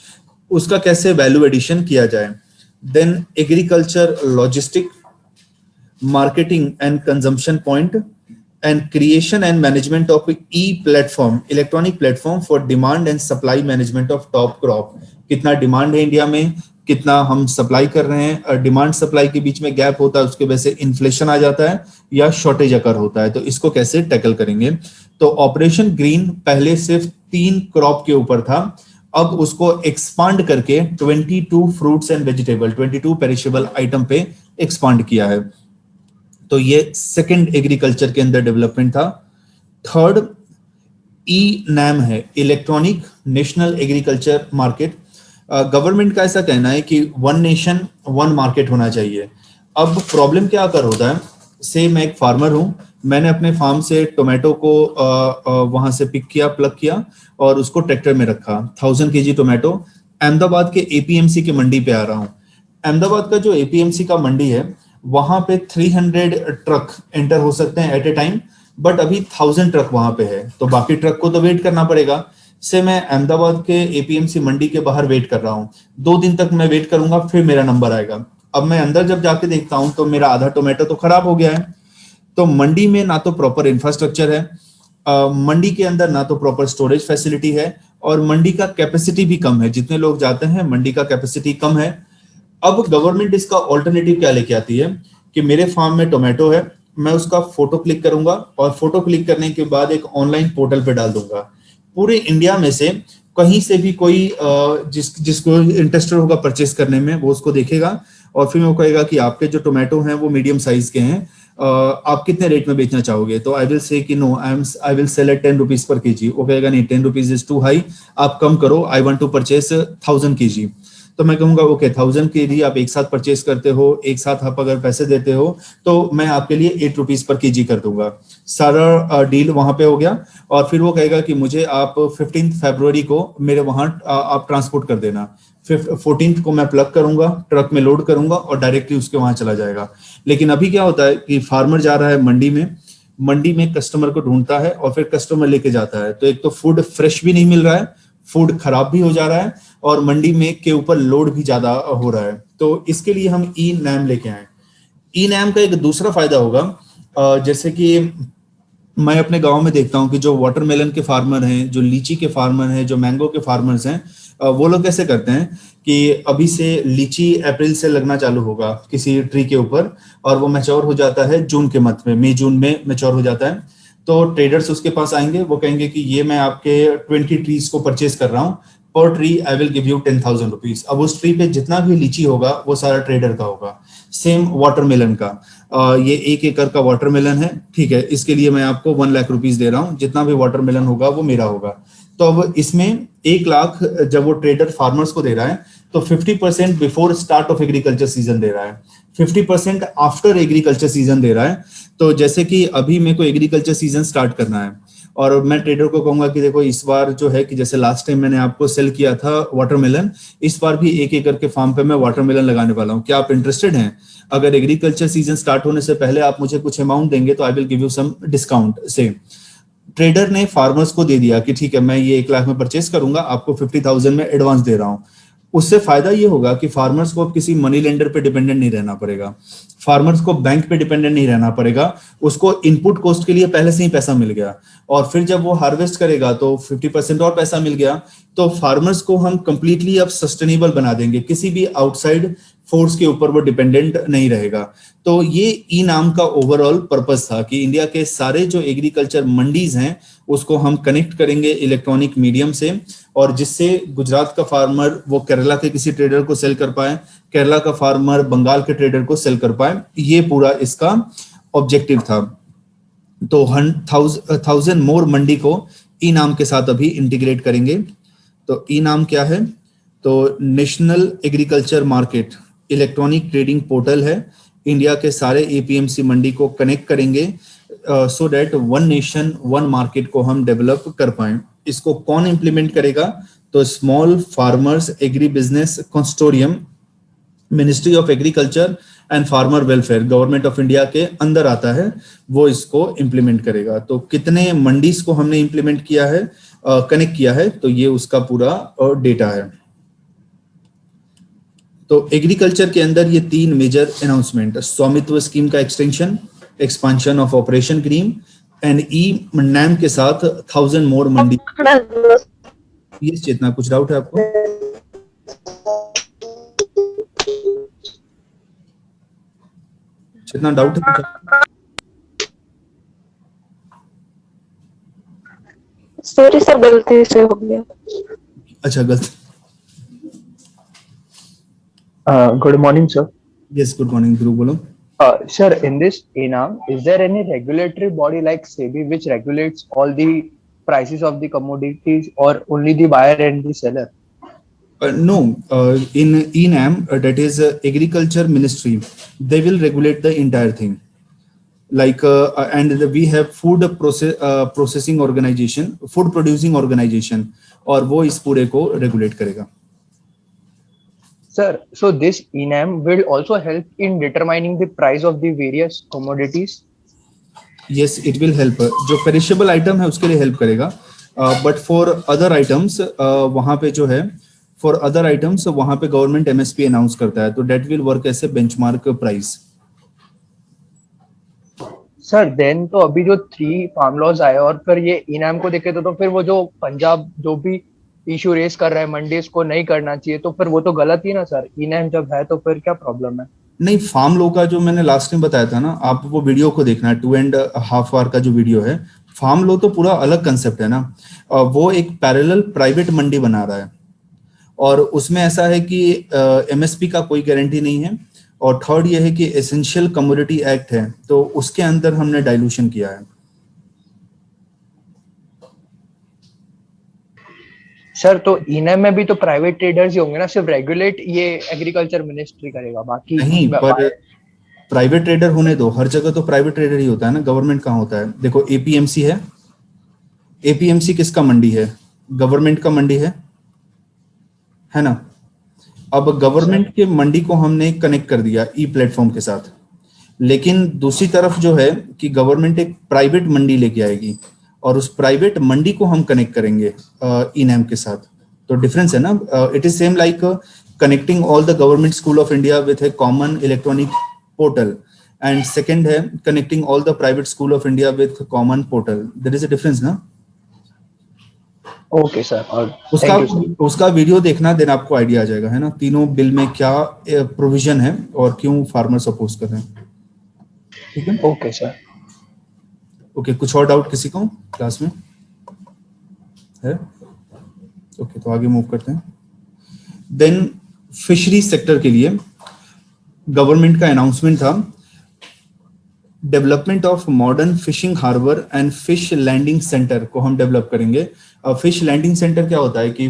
उसका कैसे वैल्यू एडिशन किया जाए। Then agriculture logistic, marketing and consumption point, and creation and management of e-platform, electronic platform for demand and supply management of top crop। कितना डिमांड है इंडिया में, कितना हम सप्लाई कर रहे हैं, और डिमांड सप्लाई के बीच में गैप होता है, उसके वजह से इन्फ्लेशन आ जाता है या शॉर्टेज अकर होता है, तो इसको कैसे टैकल करेंगे। तो ऑपरेशन ग्रीन पहले सिर्फ 3 क्रॉप के ऊपर था, अब उसको एक्सपांड करके 22 fruits and vegetable, 22 perishable item पे एक्सपांड किया है। तो ये सेकंड एग्रीकल्चर के अंदर डेवलपमेंट था। थर्ड ई-नैम है, electronic national agriculture market. Government का ऐसा कहना है कि 1 नेशन 1 मार्केट होना चाहिए। अब प्रॉब्लम क्या कर होता है, से मैं एक फार्मर हूं, मैंने अपने फार्म से टोमेटो को वहां से पिक किया, प्लग किया, और उसको ट्रैक्टर में रखा, 1000 केजी टोमेटो अहमदाबाद के एपीएमसी की मंडी पे आ रहा हूं। अहमदाबाद का जो एपीएमसी का मंडी है, वहां पे 300 ट्रक एंटर हो सकते हैं एट ए टाइम, बट अभी 1000 ट्रक वहां पे है, तो बाकी ट्रक को तो वेट करना पड़ेगा। से मैं अहमदाबाद के एपीएमसी मंडी के बाहर वेट कर रहा हूँ, 2 दिन तक मैं वेट करूंगा, फिर मेरा नंबर आएगा। अब मैं अंदर जब जाके देखता हूँ तो मेरा आधा टोमेटो तो खराब हो गया है। तो मंडी में ना तो प्रॉपर इंफ्रास्ट्रक्चर है, मंडी के अंदर ना तो प्रॉपर स्टोरेज फैसिलिटी है, और मंडी का कैपेसिटी भी कम है, जितने लोग जाते हैं मंडी का कैपेसिटी कम है। अब गवर्नमेंट इसका ऑल्टरनेटिव क्या लेके आती है कि मेरे फार्म में टोमेटो है, मैं उसका फोटो क्लिक करूंगा और फोटो क्लिक करने के बाद एक ऑनलाइन पोर्टल पे डाल दूंगा। पूरे इंडिया में से कहीं से भी कोई जिसको इंटरेस्टेड होगा परचेस करने में, वो उसको देखेगा और फिर वो कहेगा कि आपके जो टोमेटो हैं वो मीडियम साइज के हैं, आप कितने रेट में बेचना चाहोगे। तो आई विल से कि no, I will sell at 10 rupees per KG. वो कहेगा नहीं, 10 रुपीज इज टू हाई, आप कम करो, I want to purchase 1000 KG. तो मैं कहूंगा ओके, 1000 केजी आप एक साथ परचेस करते हो, एक साथ आप अगर पैसे देते हो तो मैं आपके लिए 8 रुपीज पर केजी कर दूंगा। सारा डील वहां पे हो गया। और फिर वो कहेगा कि मुझे आप 15 फरवरी को मेरे वहां आप ट्रांसपोर्ट कर देना। 14 को मैं प्लग करूंगा, ट्रक में लोड करूंगा और डायरेक्टली उसके वहां चला जाएगा। लेकिन अभी क्या होता है कि फार्मर जा रहा है मंडी में कस्टमर को ढूंढता है और फिर कस्टमर लेके जाता है, तो एक तो फूड फ्रेश भी नहीं मिल रहा है, फूड खराब भी हो जा रहा है, और मंडी में के ऊपर लोड भी ज्यादा हो रहा है। तो इसके लिए हम ई नैम लेके आए। ई नैम का एक दूसरा फायदा होगा, जैसे कि मैं अपने गांव में देखता हूं कि जो वाटरमेलन के फार्मर हैं, जो लीची के फार्मर हैं, जो मैंगो के फार्मर्स हैं, वो लोग कैसे करते हैं कि अभी से लीची अप्रैल से लगना चालू होगा किसी ट्री के ऊपर, और वो मैच्योर हो जाता है जून के मध्य में, मई जून में मैच्योर हो जाता है। तो ट्रेडर्स उसके पास आएंगे, वो कहेंगे कि ये मैं आपके 20 ट्रीज को परचेज कर रहा हूँ, पर tree I will give you 10,000 rupees. अब उस ट्री पे जितना भी लीची होगा वो सारा ट्रेडर का होगा। सेम वाटरमेलन का, ये 1 एकड़ का वाटरमेलन है, ठीक है, इसके लिए मैं आपको 1 लाख रुपीज दे रहा हूँ, जितना भी वाटरमेलन होगा वो मेरा होगा। तो अब इसमें 1 लाख जब वो ट्रेडर फार्मर्स को दे रहा है तो 50% before start of agriculture season दे रहा है, 50% आफ्टर एग्रीकल्चर सीजन दे रहा है। तो जैसे कि अभी मेरे को एग्रीकल्चर सीजन स्टार्ट करना है और मैं ट्रेडर को कहूंगा कि देखो इस बार जो है कि जैसे लास्ट टाइम मैंने आपको सेल किया था वाटरमेलन, इस बार भी 1 एकड़ के फार्म पे मैं वाटरमेलन लगाने वाला हूँ, क्या आप इंटरेस्टेड हैं? अगर एग्रीकल्चर सीजन स्टार्ट होने से पहले आप मुझे कुछ अमाउंट देंगे तो I will give you some discount. से ट्रेडर ने फार्मर्स को दे दिया कि ठीक है, मैं ये 1 लाख में परचेस करूंगा, आपको 50,000 में एडवांस दे रहा हूँ। उससे फायदा ये होगा कि फार्मर्स को अब किसी मनी लेंडर पे डिपेंडेंट नहीं रहना पड़ेगा, फार्मर्स को बैंक पे डिपेंडेंट नहीं रहना पड़ेगा, उसको इनपुट कॉस्ट के लिए पहले से ही पैसा मिल गया, और फिर जब वो हार्वेस्ट करेगा तो 50% और पैसा मिल गया। तो फार्मर्स को हम कंप्लीटली अब सस्टेनेबल बना देंगे, किसी भी आउटसाइड फोर्स के ऊपर वो डिपेंडेंट नहीं रहेगा। तो ये ई नाम का ओवरऑल पर्पस था कि इंडिया के सारे जो एग्रीकल्चर मंडीज हैं उसको हम कनेक्ट करेंगे इलेक्ट्रॉनिक मीडियम से, और जिससे गुजरात का फार्मर वो केरला के किसी ट्रेडर को सेल कर पाए, केरला का फार्मर बंगाल के ट्रेडर को सेल कर पाए, ये पूरा इसका ऑब्जेक्टिव था। तो 1000 मोर मंडी को ई नाम के साथ अभी इंटीग्रेट करेंगे। तो ई नाम क्या है? तो national agriculture market electronic trading portal है, इंडिया के सारे एपीएमसी मंडी को कनेक्ट करेंगे so that one nation one market को हम डेवलप कर पाए। इसको कौन इंप्लीमेंट करेगा? तो small farmers agri business consortium, ministry of agriculture and farmer welfare, government of India के अंदर आता है, वो इसको इंप्लीमेंट करेगा। तो कितने मंडीज को हमने इंप्लीमेंट किया है, कनेक्ट किया है, तो ये उसका पूरा डेटा है। तो एग्रीकल्चर के अंदर ये 3 मेजर अनाउंसमेंट, स्वामित्व स्कीम का extension, expansion of operation green and e NAM के साथ 1000 मोर मंडी। ये चेतना, कुछ डाउट है आपको? चेतना, डाउट है कुछ? सॉरी सर, गलती से हो गया। अच्छा, गलती। Good morning, sir. Yes, good morning, Dhruv, बोलो। Sir, in this ENAM, is there any regulatory body like SEBI which regulates all the prices of the commodities, or only the buyer and the seller? No, in ENAM, that is Agriculture Ministry, they will regulate the entire thing. Like and we have food processing organization, food producing organization, और वो इस पूरे को regulate करेगा। Sir, so this ENAM will also help in determining the price of the various commodities? Yes, it will help. जो perishable item है उसके लिए हेल्प करेगा। बट फॉर अदर आइटम्स वहाँ पे जो है, फॉर अदर आइटम्स वहाँ पे गवर्नमेंट एमएसपी अनाउंस करता है, तो that will work as a benchmark price. Sir then तो अभी जो 3 फार्म लॉज आए और फिर ये इनाम को देखे तो फिर वो जो पंजाब जो भी इशू रेस कर रहा है मंडीज को नहीं करना चाहिए, तो फिर वो तो गलत ही ना सर। इनाम जब है तो फिर क्या प्रॉब्लम है? नहीं, फार्म लॉ का जो मैंने लास्ट टाइम बताया था ना, आप वो वीडियो को देखना है, 2.5 आवर का जो वीडियो है। फार्म लॉ तो पूरा अलग कंसेप्ट है ना। वो एक पैरेलल प्राइवेट मंडी बना रहा है, और उसमें ऐसा है कि एमएसपी का कोई गारंटी नहीं है। और थर्ड ये है कि एसेंशियल कमोडिटी एक्ट है, तो उसके अंदर हमने डाइल्यूशन किया है। सर तो इनाम में भी तो प्राइवेट ट्रेडर्स ही होंगे ना, सिर्फ रेगुलेट ये एग्रीकल्चर मिनिस्ट्री करेगा बाकी? नहीं, पर प्राइवेट ट्रेडर होने दो, हर जगह तो प्राइवेट ट्रेडर ही होता है ना, गवर्नमेंट कहाँ होता है? देखो एपीएमसी है, एपीएमसी किसका मंडी है? गवर्नमेंट का मंडी है ना। अब गवर्नमेंट के मंडी को हमने कनेक्ट कर दिया ई प्लेटफॉर्म के साथ, लेकिन दूसरी तरफ जो है कि गवर्नमेंट एक प्राइवेट मंडी लेके आएगी, और उस प्राइवेट मंडी को हम कनेक्ट करेंगे ई नैम के साथ। तो डिफरेंस है ना। It is same like connecting all the government school of India with a common electronic portal, and second है connecting all the private school of India with common portal. There is a difference ना। Okay sir, और उसका video देखना, then आपको idea आ जाएगा, है ना, तीनों बिल में क्या प्रोविजन है और क्यों फार्मर्स अपोज कर रहे हैं। ठीक है, ओके सर। ओके, कुछ और डाउट किसी को क्लास में है? ओके, तो आगे मूव करते हैं। देन फिशरी सेक्टर के लिए गवर्नमेंट का अनाउंसमेंट था, development of modern fishing harbour and fish landing centre को हम डेवलप करेंगे। फिश लैंडिंग सेंटर क्या होता है कि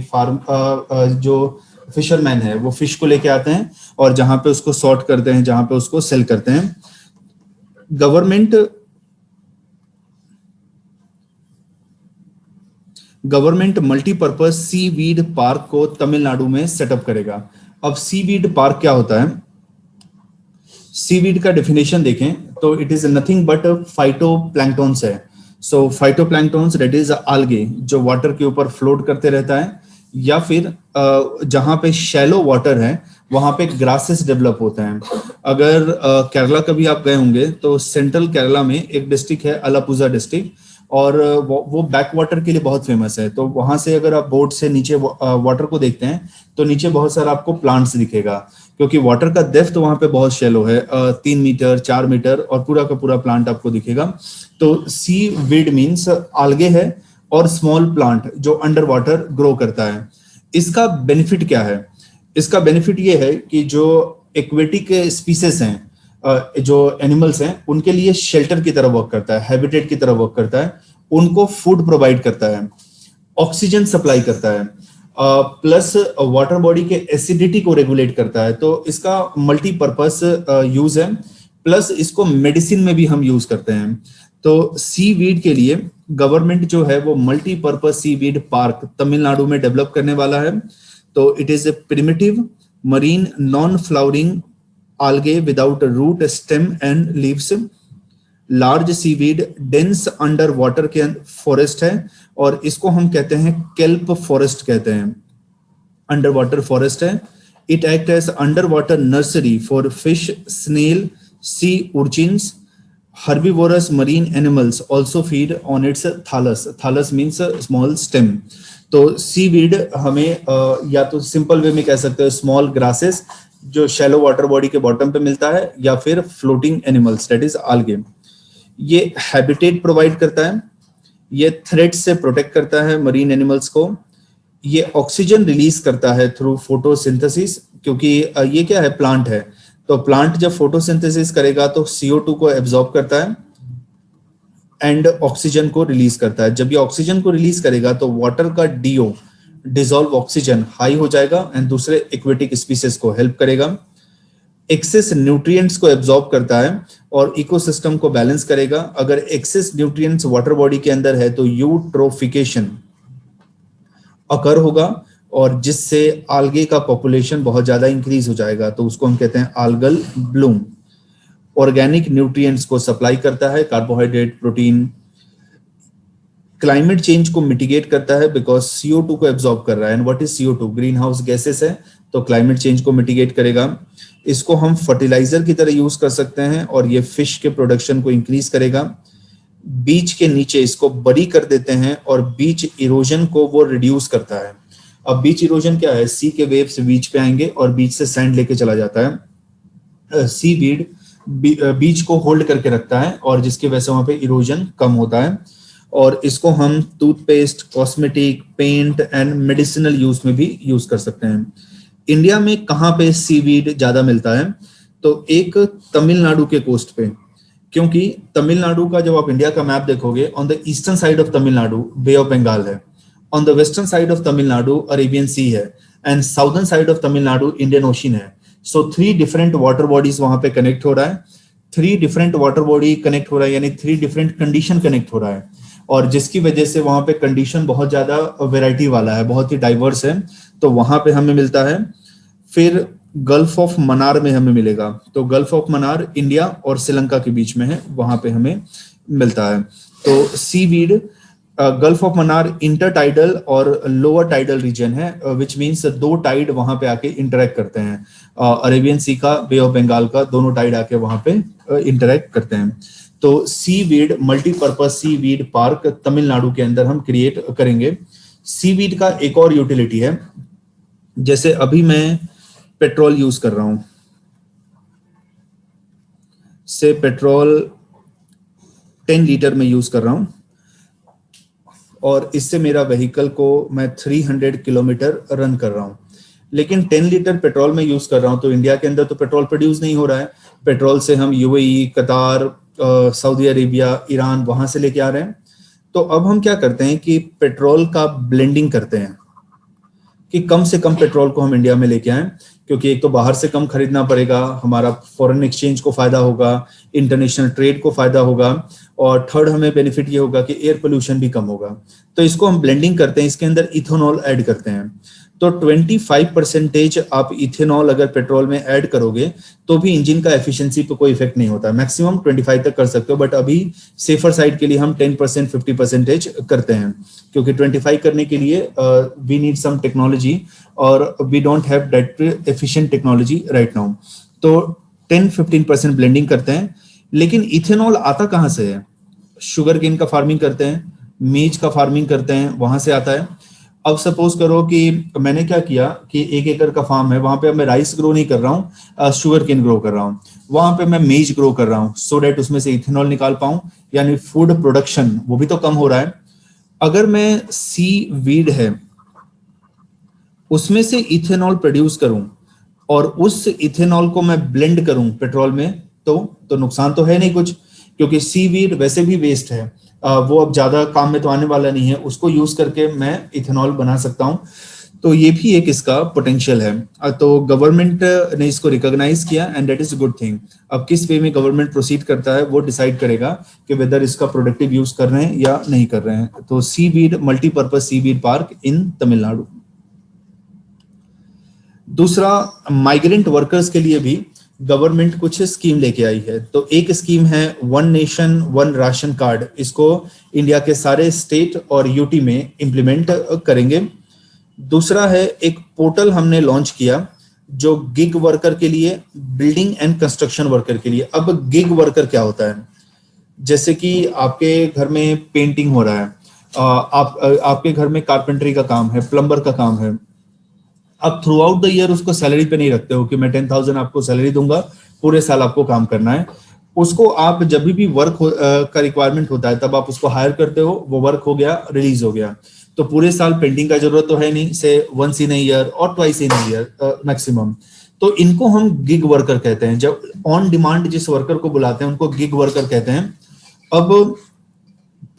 जो फिशरमैन है वो फिश को लेके आते हैं और जहां पे उसको सॉर्ट करते हैं, जहां पे उसको सेल करते हैं। गवर्नमेंट मल्टीपर्पज सी वीड पार्क को तमिलनाडु में सेटअप करेगा। अब सी वीड पार्क क्या होता है? सीवीड का डेफिनेशन देखें तो it is nothing but phytoplanktons है। सो फाइटोप्लैंक्टॉन्स दैट इज algae जो वाटर के ऊपर फ्लोट करते रहता है, या फिर जहां पे शैलो वाटर है वहां पे ग्रासेस डेवलप होते हैं। अगर केरला कभी आप गए होंगे तो सेंट्रल केरला में एक डिस्ट्रिक्ट है अलापुजा डिस्ट्रिक्ट, और वो बैक वाटर के लिए बहुत फेमस है। तो वहां से अगर आप बोट से नीचे वाटर को देखते हैं तो नीचे बहुत सारा आपको प्लांट्स दिखेगा, क्योंकि वाटर का डेप्थ वहां पे बहुत शैलो है, 3 मीटर 4 मीटर, और पूरा का पूरा प्लांट आपको दिखेगा। तो सी वीड मीन्स algae है और स्मॉल प्लांट जो अंडर वाटर ग्रो करता है। इसका बेनिफिट क्या है? इसका बेनिफिट ये है कि जो एक्वेटिक स्पीसीज हैं, जो एनिमल्स हैं, उनके लिए शेल्टर की तरह वर्क करता है, हैबिटेट की तरह वर्क करता है, उनको फूड प्रोवाइड करता है, ऑक्सीजन सप्लाई करता है, प्लस वाटर बॉडी के एसिडिटी को रेगुलेट करता है। तो इसका मल्टीपर्पस यूज है, प्लस इसको मेडिसिन में भी हम यूज करते हैं। तो सी वीड के लिए गवर्नमेंट जो है वो मल्टीपर्पज सी वीड पार्क तमिलनाडु में डेवलप करने वाला है। तो it is a primitive marine non flowering algae without a root, stem and leaves, large seaweed dense under water के फॉरेस्ट है, और इसको हम कहते हैं केल्प फॉरेस्ट कहते हैं, अंडर वाटर फॉरेस्ट है। It act as under water nursery for fish, snail, sea urchins, herbivorous marine animals also feed on its thallus. Thallus means small stem. तो सीवीड हमें या तो सिंपल वे में कह सकते हैं स्मॉल ग्रासेस जो शैलो वाटर बॉडी के बॉटम पे मिलता है, या फिर floating animals that is algae। ये हैबिटेट प्रोवाइड करता है, ये थ्रेट से प्रोटेक्ट करता है मरीन एनिमल्स को, ये ऑक्सीजन रिलीज करता है थ्रू फोटोसिंथेसिस, क्योंकि ये क्या है, प्लांट है। तो प्लांट जब फोटोसिंथेसिस करेगा तो CO2 को एब्जॉर्ब करता है एंड ऑक्सीजन को रिलीज करता है। जब ये ऑक्सीजन को रिलीज करेगा तो वाटर का DO डिसॉल्व ऑक्सीजन हाई हो जाएगा एंड दूसरे एक्वेटिक स्पीसीज को हेल्प करेगा। एक्सेस न्यूट्रिएंट्स को एब्जॉर्ब करता है और इकोसिस्टम को बैलेंस करेगा। अगर एक्सेस न्यूट्रिएंट्स वाटर बॉडी के अंदर है तो यूट्रोफिकेशन अकर होगा, और जिससे algae का पॉपुलेशन बहुत ज्यादा इंक्रीज हो जाएगा, तो उसको हम कहते हैं algal ब्लूम। ऑर्गेनिक न्यूट्रिएंट्स को सप्लाई करता है, कार्बोहाइड्रेट, प्रोटीन। क्लाइमेट चेंज को मिटिगेट करता है बिकॉज CO2 को एब्जॉर्ब कर रहा है। And what is CO2? Green house gases है, तो क्लाइमेट चेंज को मिटिगेट करेगा। इसको हम फर्टिलाइजर की तरह यूज कर सकते हैं और ये फिश के प्रोडक्शन को इंक्रीज करेगा। बीच के नीचे इसको बरी कर देते हैं और बीच इरोजन को वो रिड्यूस करता है। अब बीच इरोजन क्या है? सी के वेव्स बीच पे आएंगे और बीच से सैंड लेके चला जाता है। सी वीड बीच को होल्ड करके रखता है और जिसकी वजह से वहां पे इरोजन कम होता है। और इसको हम toothpaste, cosmetic, paint and medicinal use में भी यूज कर सकते हैं। इंडिया में कहाँ पे सीवीड ज्यादा मिलता है? तो एक तमिलनाडु के कोस्ट पे, क्योंकि तमिलनाडु का जब आप इंडिया का मैप देखोगे, on the eastern side of Tamil Nadu Bay of Bengal है, on the western side of Tamil Nadu Arabian Sea है, and southern side of Tamil Nadu Indian Ocean है। सो 3 डिफरेंट वाटर बॉडीज वहां पे कनेक्ट हो रहा है। 3 डिफरेंट वाटर बॉडी कनेक्ट हो रहा है, यानी 3 डिफरेंट कंडीशन कनेक्ट हो रहा है, और जिसकी वजह से वहां पे कंडीशन बहुत ज्यादा वेराइटी वाला है, बहुत ही डाइवर्स है। तो वहां पे हमें मिलता है। फिर गल्फ ऑफ मन्नार में हमें मिलेगा। तो गल्फ ऑफ मन्नार इंडिया और श्रीलंका के बीच में है, वहां पे हमें मिलता है। तो seaweed gulf of Mannar intertidal और लोअर टाइडल रीजन है, विच मीन्स 2 टाइड वहां पे आके इंटरेक्ट करते हैं। अरेबियन सी का, बे ऑफ बंगाल का, दोनों टाइड आके वहां पे इंटरेक्ट करते हैं। तो seaweed multipurpose seaweed park Tamil Nadu के अंदर हम क्रिएट करेंगे। सीवीड का एक और यूटिलिटी है, जैसे अभी मैं पेट्रोल यूज कर रहा हूं, से पेट्रोल 10 लीटर में यूज कर रहा हूं और इससे मेरा व्हीकल को मैं 300 किलोमीटर रन कर रहा हूं, लेकिन 10 लीटर पेट्रोल में यूज कर रहा हूं। तो इंडिया के अंदर तो पेट्रोल प्रोड्यूस नहीं हो रहा है। पेट्रोल से हम यूएई, कतार, सऊदी अरेबिया, ईरान वहां से लेके आ रहे हैं। तो अब हम क्या करते हैं कि पेट्रोल का ब्लेंडिंग करते हैं कि कम से कम पेट्रोल को हम इंडिया में लेके आए, क्योंकि एक तो बाहर से कम खरीदना पड़ेगा, हमारा फॉरेन एक्सचेंज को फायदा होगा, इंटरनेशनल ट्रेड को फायदा होगा, और थर्ड हमें बेनिफिट ये होगा कि एयर पोल्यूशन भी कम होगा। तो इसको हम ब्लेंडिंग करते हैं, इसके अंदर इथेनॉल ऐड करते हैं। तो 25% आप इथेनॉल अगर पेट्रोल में ऐड करोगे तो भी इंजन का एफिशिएंसी पे कोई इफेक्ट नहीं होता। मैक्सिमम 25 तक कर सकते हो, बट अभी सेफर साइड के लिए हम 10% 50% करते हैं, क्योंकि 25 करने के लिए वी नीड सम टेक्नोलॉजी और we don't have that efficient technology right now. तो 10-15% ब्लेंडिंग करते हैं। लेकिन इथेनॉल आता कहाँ से है? शुगर केन का फार्मिंग करते हैं, मेज का फार्मिंग करते हैं, वहां से आता है। अब सपोज करो कि मैंने क्या किया कि 1 एकड़ का फार्म है, वहां पे मैं राइस ग्रो नहीं कर रहा हूँ, शुगर केन ग्रो कर रहा हूँ, वहां पे मैं मेज ग्रो कर रहा हूँ, सो डेट उसमें से इथेनॉल निकाल पाऊं, यानी फूड प्रोडक्शन वो भी तो कम हो रहा है। अगर मैं सी वीड है उसमें से इथेनॉल प्रोड्यूस करूं और उस इथेनॉल को मैं ब्लेंड करूं पेट्रोल में, तो नुकसान तो है नहीं कुछ, क्योंकि सीवीड वैसे भी वेस्ट है, वो अब ज्यादा काम में तो आने वाला नहीं है, उसको यूज करके मैं इथेनॉल बना सकता हूं। तो ये भी एक इसका पोटेंशियल है। तो गवर्नमेंट ने इसको रिकॉग्नाइज किया and that is a good thing. अब किस वे में गवर्नमेंट प्रोसीड करता है वो डिसाइड करेगा कि वेदर इसका प्रोडक्टिव यूज कर रहे हैं या नहीं कर रहे हैं। तो सीवीड मल्टीपर्पज सीवीड पार्क इन तमिलनाडु। दूसरा, माइग्रेंट वर्कर्स के लिए भी गवर्नमेंट कुछ स्कीम लेके आई है। तो एक स्कीम है one nation one ration card, इसको इंडिया के सारे स्टेट और यूटी में इंप्लीमेंट करेंगे। दूसरा है एक पोर्टल हमने लॉन्च किया जो गिग वर्कर के लिए, बिल्डिंग एंड कंस्ट्रक्शन वर्कर के लिए। अब गिग वर्कर क्या होता है? जैसे कि आपके घर में पेंटिंग हो रहा है, आपके घर में कारपेंटरी का काम है, प्लम्बर का काम है। अब थ्रू आउट द ईयर उसको सैलरी पे नहीं रखते हो कि मैं 10,000 आपको सैलरी दूंगा, पूरे साल आपको काम करना है। उसको आप जब भी वर्क का रिक्वायरमेंट होता है तब आप उसको हायर करते हो, वो वर्क हो गया, रिलीज हो गया। तो पूरे साल पेंटिंग का जरूरत तो है नहीं, से वंस इन ईयर और ट्वाइस इन ईयर मैक्सिमम। तो इनको हम गिग वर्कर कहते हैं। जब ऑन डिमांड जिस वर्कर को बुलाते हैं उनको गिग वर्कर कहते हैं। अब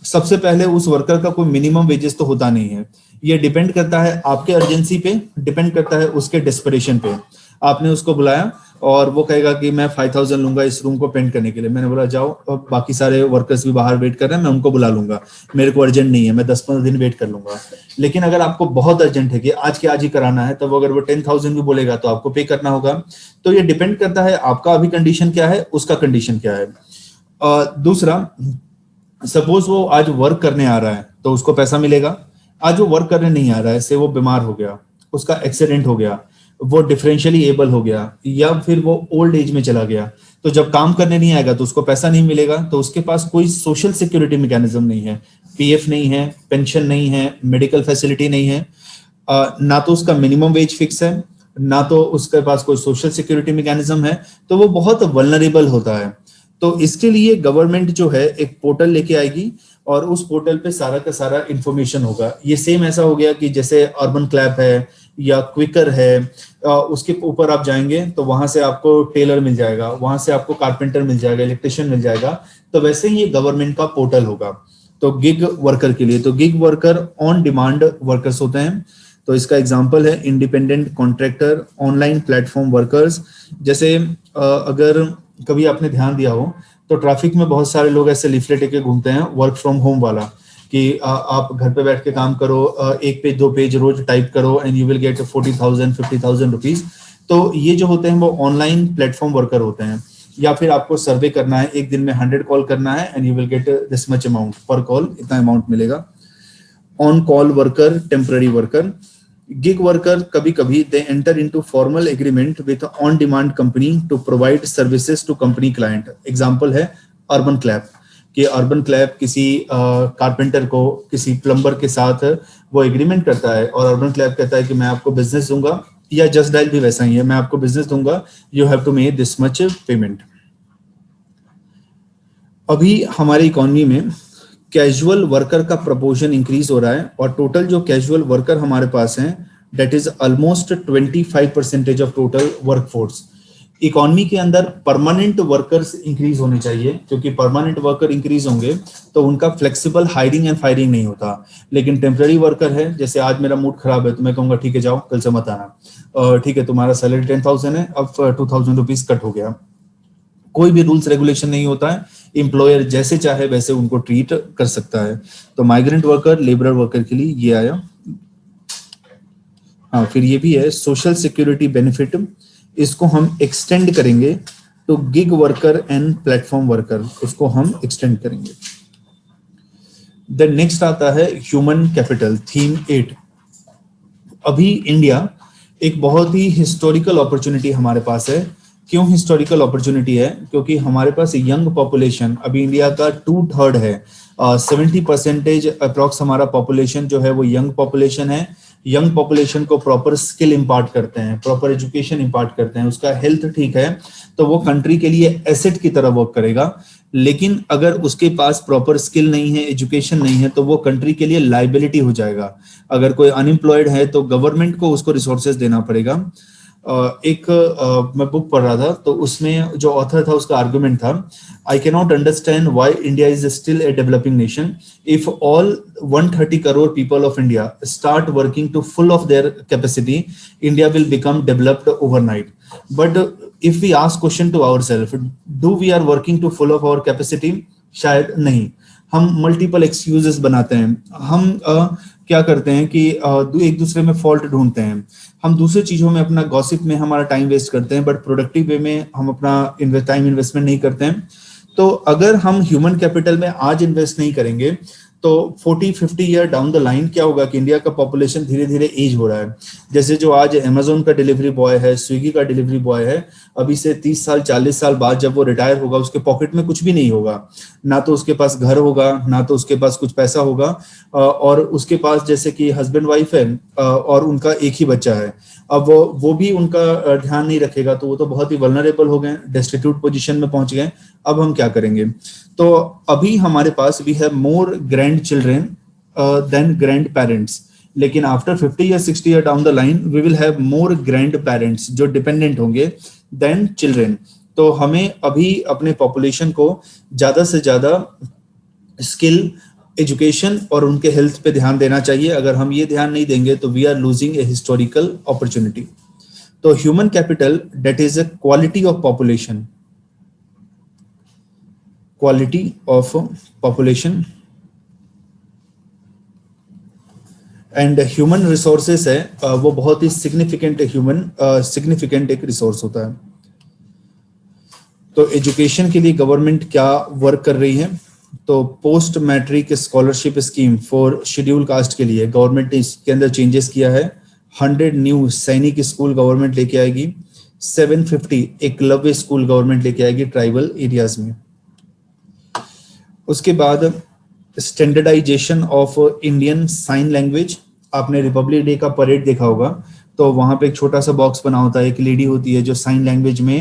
सबसे पहले उस वर्कर का कोई मिनिमम वेजेस तो होता नहीं है, ये डिपेंड करता है आपके अर्जेंसी पे, डिपेंड करता है उसके डेस्परेशन पे। आपने उसको बुलाया और वो कहेगा कि मैं 5,000 लूंगा इस रूम को पेंट करने के लिए। मैंने बोला जाओ, अब बाकी सारे वर्कर्स भी बाहर वेट कर रहे हैं, मैं उनको बुला लूंगा, मेरे को अर्जेंट नहीं है, मैं 10-15 दिन वेट कर लूंगा। लेकिन अगर आपको बहुत अर्जेंट है कि आज के आज ही कराना है, तब अगर वो 10,000 भी बोलेगा तो आपको पे करना होगा। तो ये डिपेंड करता है आपका अभी कंडीशन क्या है, उसका कंडीशन क्या है। दूसरा, सपोज वो आज वर्क करने आ रहा है तो उसको पैसा मिलेगा। आज वो वर्क करने नहीं आ रहा है, से वो बीमार हो गया, उसका एक्सीडेंट हो गया, वो डिफरेंशियली एबल हो गया, या फिर वो ओल्ड एज में चला गया, तो जब काम करने नहीं आएगा तो उसको पैसा नहीं मिलेगा। तो उसके पास कोई सोशल सिक्योरिटी मैकेनिज्म नहीं है, पीएफ नहीं है, पेंशन नहीं है, मेडिकल फैसिलिटी नहीं है, ना तो उसका मिनिमम वेज फिक्स है, ना तो उसके पास कोई सोशल सिक्योरिटी मैकेनिज्म है, तो वो बहुत वल्नरेबल होता है। तो इसके लिए गवर्नमेंट जो है एक पोर्टल लेके आएगी और उस पोर्टल पे सारा का सारा इंफॉर्मेशन होगा। ये सेम ऐसा हो गया कि जैसे अर्बन क्लैप है या क्विकर है, उसके ऊपर आप जाएंगे तो वहां से आपको टेलर मिल जाएगा, वहां से आपको कारपेंटर मिल जाएगा, इलेक्ट्रिशियन मिल जाएगा। तो वैसे ही ये गवर्नमेंट का पोर्टल होगा तो गिग वर्कर के लिए। तो gig worker on demand workers होते हैं। तो इसका एग्जांपल है independent contractor, online platform workers. जैसे अगर कभी आपने ध्यान दिया हो तो ट्रैफिक में बहुत सारे लोग ऐसे लिफलेट लेके घूमते हैं वर्क फ्रॉम होम वाला, कि आप घर पे बैठ के काम करो, एक पेज 2 पेज रोज टाइप करो and you will gate 40,000 50,000 rupees. तो ये जो होते हैं वो ऑनलाइन प्लेटफॉर्म वर्कर होते हैं। या फिर आपको सर्वे करना है, एक दिन में 100 कॉल करना है and you will get this much amount per call, इतना अमाउंट मिलेगा। On call worker, temporary worker. Gig worker कभी कभी they enter into formal agreement with on demand company to provide services to company client. Example है Urban Clap, कि Urban Clap किसी carpenter को, किसी plumber के साथ वो एग्रीमेंट करता है और अर्बन क्लैप कहता है कि मैं आपको बिजनेस दूंगा, या जस्ट डायल भी वैसा ही है, मैं आपको बिजनेस दूंगा, you have to make this much payment. अभी हमारी इकोनॉमी में कैजुअल वर्कर का प्रपोर्शन इंक्रीज हो रहा है और टोटल जो कैजुअल वर्कर हमारे पास हैं that is almost 25% of total workforce. Economy के अंदर परमानेंट वर्कर्स इंक्रीज होने चाहिए, क्योंकि परमानेंट वर्कर इंक्रीज होंगे तो उनका फ्लेक्सिबल हायरिंग एंड फायरिंग नहीं होता। लेकिन टेम्पररी वर्कर है, जैसे आज मेरा मूड खराब है तो मैं कहूंगा ठीक है जाओ कल से मत आना, ठीक है तुम्हारा सैलरी 10,000 है, अब 2,000 रुपीज कट हो गया। कोई भी रूल्स रेगुलेशन नहीं होता है, एम्प्लॉयर जैसे चाहे वैसे उनको ट्रीट कर सकता है। तो माइग्रेंट वर्कर, लेबर वर्कर के लिए ये आया। हाँ, फिर ये भी है सोशल सिक्योरिटी बेनिफिट, इसको हम एक्सटेंड करेंगे तो gig worker and platform worker, उसको हम एक्सटेंड करेंगे। देन नेक्स्ट आता है ह्यूमन कैपिटल, थीम 8। अभी इंडिया एक बहुत ही हिस्टोरिकल अपॉर्चुनिटी हमारे पास है। क्यों हिस्टोरिकल अपॉर्चुनिटी है? क्योंकि हमारे पास यंग पॉपुलेशन अभी इंडिया का 2/3 है, 70% अप्रॉक्स हमारा पॉपुलेशन जो है वो यंग पॉपुलेशन है। यंग पॉपुलेशन को प्रॉपर स्किल इम्पार्ट करते हैं, प्रॉपर एजुकेशन इम्पार्ट करते हैं, उसका हेल्थ ठीक है तो वो कंट्री के लिए एसेट की तरह वर्क करेगा। लेकिन अगर उसके पास प्रॉपर स्किल नहीं है, एजुकेशन नहीं है, तो वो कंट्री के लिए लाइबिलिटी हो जाएगा। अगर कोई अनएम्प्लॉयड है तो गवर्नमेंट को उसको रिसोर्सेज देना पड़ेगा। मैं बुक पढ़ रहा था तो उसमें जो ऑथर था उसका आर्गुमेंट था, I can not understand why India is still a developing nation if all 130 crore people of India start working to full of their capacity, India will become developed overnight. But if we ask question to ourself, do we are working to full of our capacity? शायद नहीं। हम multiple excuses बनाते हैं, हम क्या करते हैं कि एक दूसरे में फॉल्ट ढूंढते हैं, हम दूसरी चीजों में अपना गॉसिप में हमारा टाइम वेस्ट करते हैं, बट प्रोडक्टिव वे में हम अपना टाइम इन्वेस्टमेंट नहीं करते हैं। तो अगर हम ह्यूमन कैपिटल में आज इन्वेस्ट नहीं करेंगे तो 40-50 ईयर डाउन द लाइन क्या होगा कि इंडिया का पॉपुलेशन धीरे धीरे एज हो रहा है। जैसे जो आज अमेजोन का डिलीवरी बॉय है, स्विगी का डिलीवरी बॉय है, अभी से 30 साल 40 साल बाद जब वो रिटायर होगा उसके पॉकेट में कुछ भी नहीं होगा, ना तो उसके पास घर होगा, ना तो उसके पास कुछ पैसा होगा, और उसके पास जैसे कि हस्बैंड वाइफ है और उनका एक ही बच्चा है, अब वो भी उनका ध्यान नहीं रखेगा तो वो तो बहुत ही वल्नरेबल हो गए, डेस्टिट्यूट पोजीशन में पहुंच गए। अब हम क्या करेंगे? तो अभी हमारे पास we have more grandchildren than grandparents, लेकिन आफ्टर 50 या 60 year down the line we will have more grandparents जो डिपेंडेंट होंगे देन चिल्ड्रेन। तो हमें अभी अपने पॉपुलेशन को ज्यादा से ज्यादा स्किल, एजुकेशन और उनके हेल्थ पे ध्यान देना चाहिए। अगर हम ये ध्यान नहीं देंगे तो we are losing a historical opportunity. तो human capital that is a quality of population, quality of population, and human resources है वो बहुत ही सिग्निफिकेंट सिग्निफिकेंट एक रिसोर्स होता है। तो एजुकेशन के लिए गवर्नमेंट क्या वर्क कर रही है? तो post matric scholarship scheme for schedule caste के लिए गवर्नमेंट ने इसके अंदर चेंजेस किया है। 100 न्यू सैनिक स्कूल गवर्नमेंट लेके आएगी। 750 एकलव्य स्कूल गवर्नमेंट लेके आएगी ट्राइबल एरियाज में। उसके बाद standardisation of Indian sign language. आपने रिपब्लिक डे का परेड देखा होगा, तो वहां पे एक छोटा सा बॉक्स बना होता है, एक लेडी होती है जो साइन लैंग्वेज में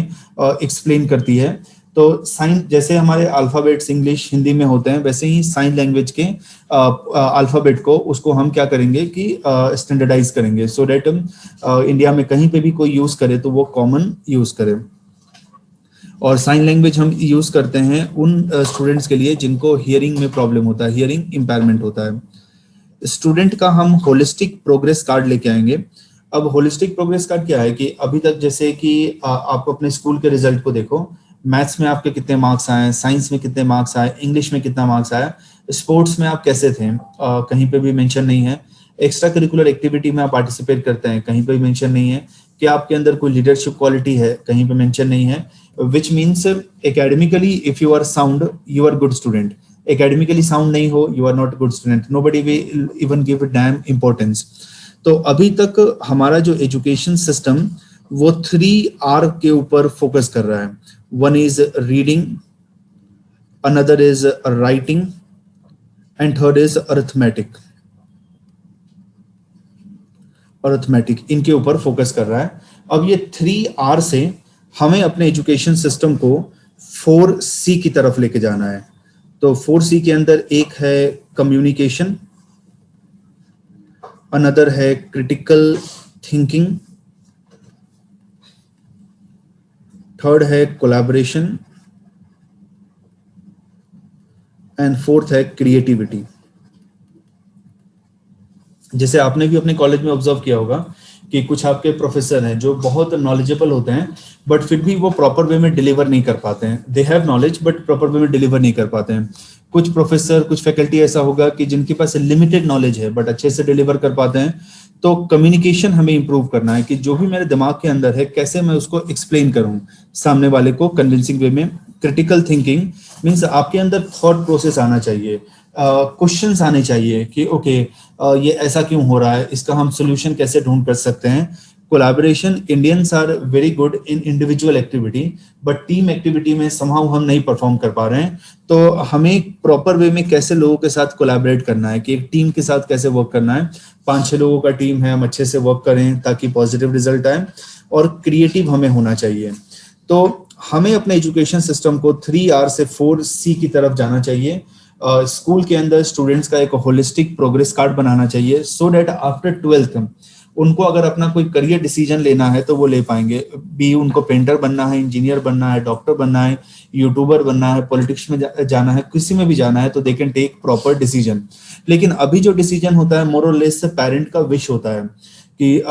एक्सप्लेन करती है। तो साइन, जैसे हमारे अल्फाबेट्स इंग्लिश हिंदी में होते हैं, वैसे ही साइन लैंग्वेज के अल्फाबेट को उसको हम क्या करेंगे कि स्टैंडर्डाइज करेंगे, सो दैट इंडिया में कहीं पे भी कोई यूज करे तो वो कॉमन यूज करे। और साइन लैंग्वेज हम यूज करते हैं उन स्टूडेंट्स के लिए जिनको हियरिंग में प्रॉब्लम होता है, हियरिंग इम्पेयरमेंट होता है। स्टूडेंट का हम होलिस्टिक प्रोग्रेस कार्ड लेके आएंगे। अब होलिस्टिक प्रोग्रेस कार्ड क्या है कि अभी तक जैसे कि आप अपने स्कूल के रिजल्ट को देखो, मैथ्स में आपके कितने मार्क्स आए, साइंस में कितने मार्क्स आए, इंग्लिश में कितना मार्क्स आया, स्पोर्ट्स में आप कैसे थे, कहीं पे भी मेंशन नहीं है। एक्स्ट्रा करिकुलर एक्टिविटी में आप पार्टिसिपेट करते हैं, कहीं पे भी मेंशन नहीं है। कि आपके अंदर कोई लीडरशिप क्वालिटी है, कहीं पे मेंशन नहीं है। Which means academically if you are sound you are good student, academically sound नहीं हो you are not good student, nobody will even give damn importance. तो अभी तक हमारा जो एजुकेशन सिस्टम वो 3R के ऊपर फोकस कर रहा है। One is reading, another is writing and third is arithmetic. इनके ऊपर फोकस कर रहा है। अब ये 3R से हमें अपने एजुकेशन सिस्टम को 4C की तरफ लेके जाना है। तो 4C के अंदर एक है कम्युनिकेशन, अनदर है क्रिटिकल थिंकिंग, थर्ड है कोलैबोरेशन एंड फोर्थ है क्रिएटिविटी। जैसे आपने भी अपने कॉलेज में ऑब्जर्व किया होगा कि कुछ आपके प्रोफेसर हैं जो बहुत नॉलेजेबल होते हैं, बट फिर भी वो प्रॉपर वे में डिलीवर नहीं कर पाते हैं। They have knowledge but proper way में डिलीवर नहीं कर पाते हैं। कुछ प्रोफेसर, कुछ फैकल्टी ऐसा होगा कि जिनके पास लिमिटेड नॉलेज है बट अच्छे से डिलीवर कर पाते हैं। तो कम्युनिकेशन हमें इंप्रूव करना है कि जो भी मेरे दिमाग के अंदर है कैसे मैं उसको एक्सप्लेन करूं सामने वाले को कन्विंसिंग वे में। क्रिटिकल थिंकिंग मीन्स आपके अंदर थॉट प्रोसेस आना चाहिए, क्वेश्चंस आने चाहिए कि ओके ये ऐसा क्यों हो रहा है, इसका हम सोल्यूशन कैसे ढूंढ कर सकते हैं। Collaboration, Indians are very good in individual activity but team activity में समहाउ हम नहीं परफॉर्म कर पा रहे हैं। तो हमें प्रॉपर वे में कैसे लोगों के साथ कोलैबोरेट करना है कि एक टीम के साथ कैसे वर्क करना है। 5-6 लोगों का टीम है, हम अच्छे से वर्क करें ताकि पॉजिटिव रिजल्ट आए। और क्रिएटिव हमें होना चाहिए। तो हमें अपने एजुकेशन सिस्टम को 3R से 4C की तरफ जाना चाहिए। स्कूल के अंदर स्टूडेंट्स का एक होलिस्टिक प्रोग्रेस कार्ड बनाना चाहिए, सो दैट आफ्टर 12th उनको अगर अपना कोई करियर डिसीजन लेना है तो वो ले पाएंगे। भी उनको पेंटर बनना है, इंजीनियर बनना है, डॉक्टर बनना है, यूट्यूबर बनना है, पॉलिटिक्स में जाना है, किसी में भी जाना है, तो they can take proper decision. लेकिन अभी जो डिसीजन होता है मोर और लेस पेरेंट का विश होता है कि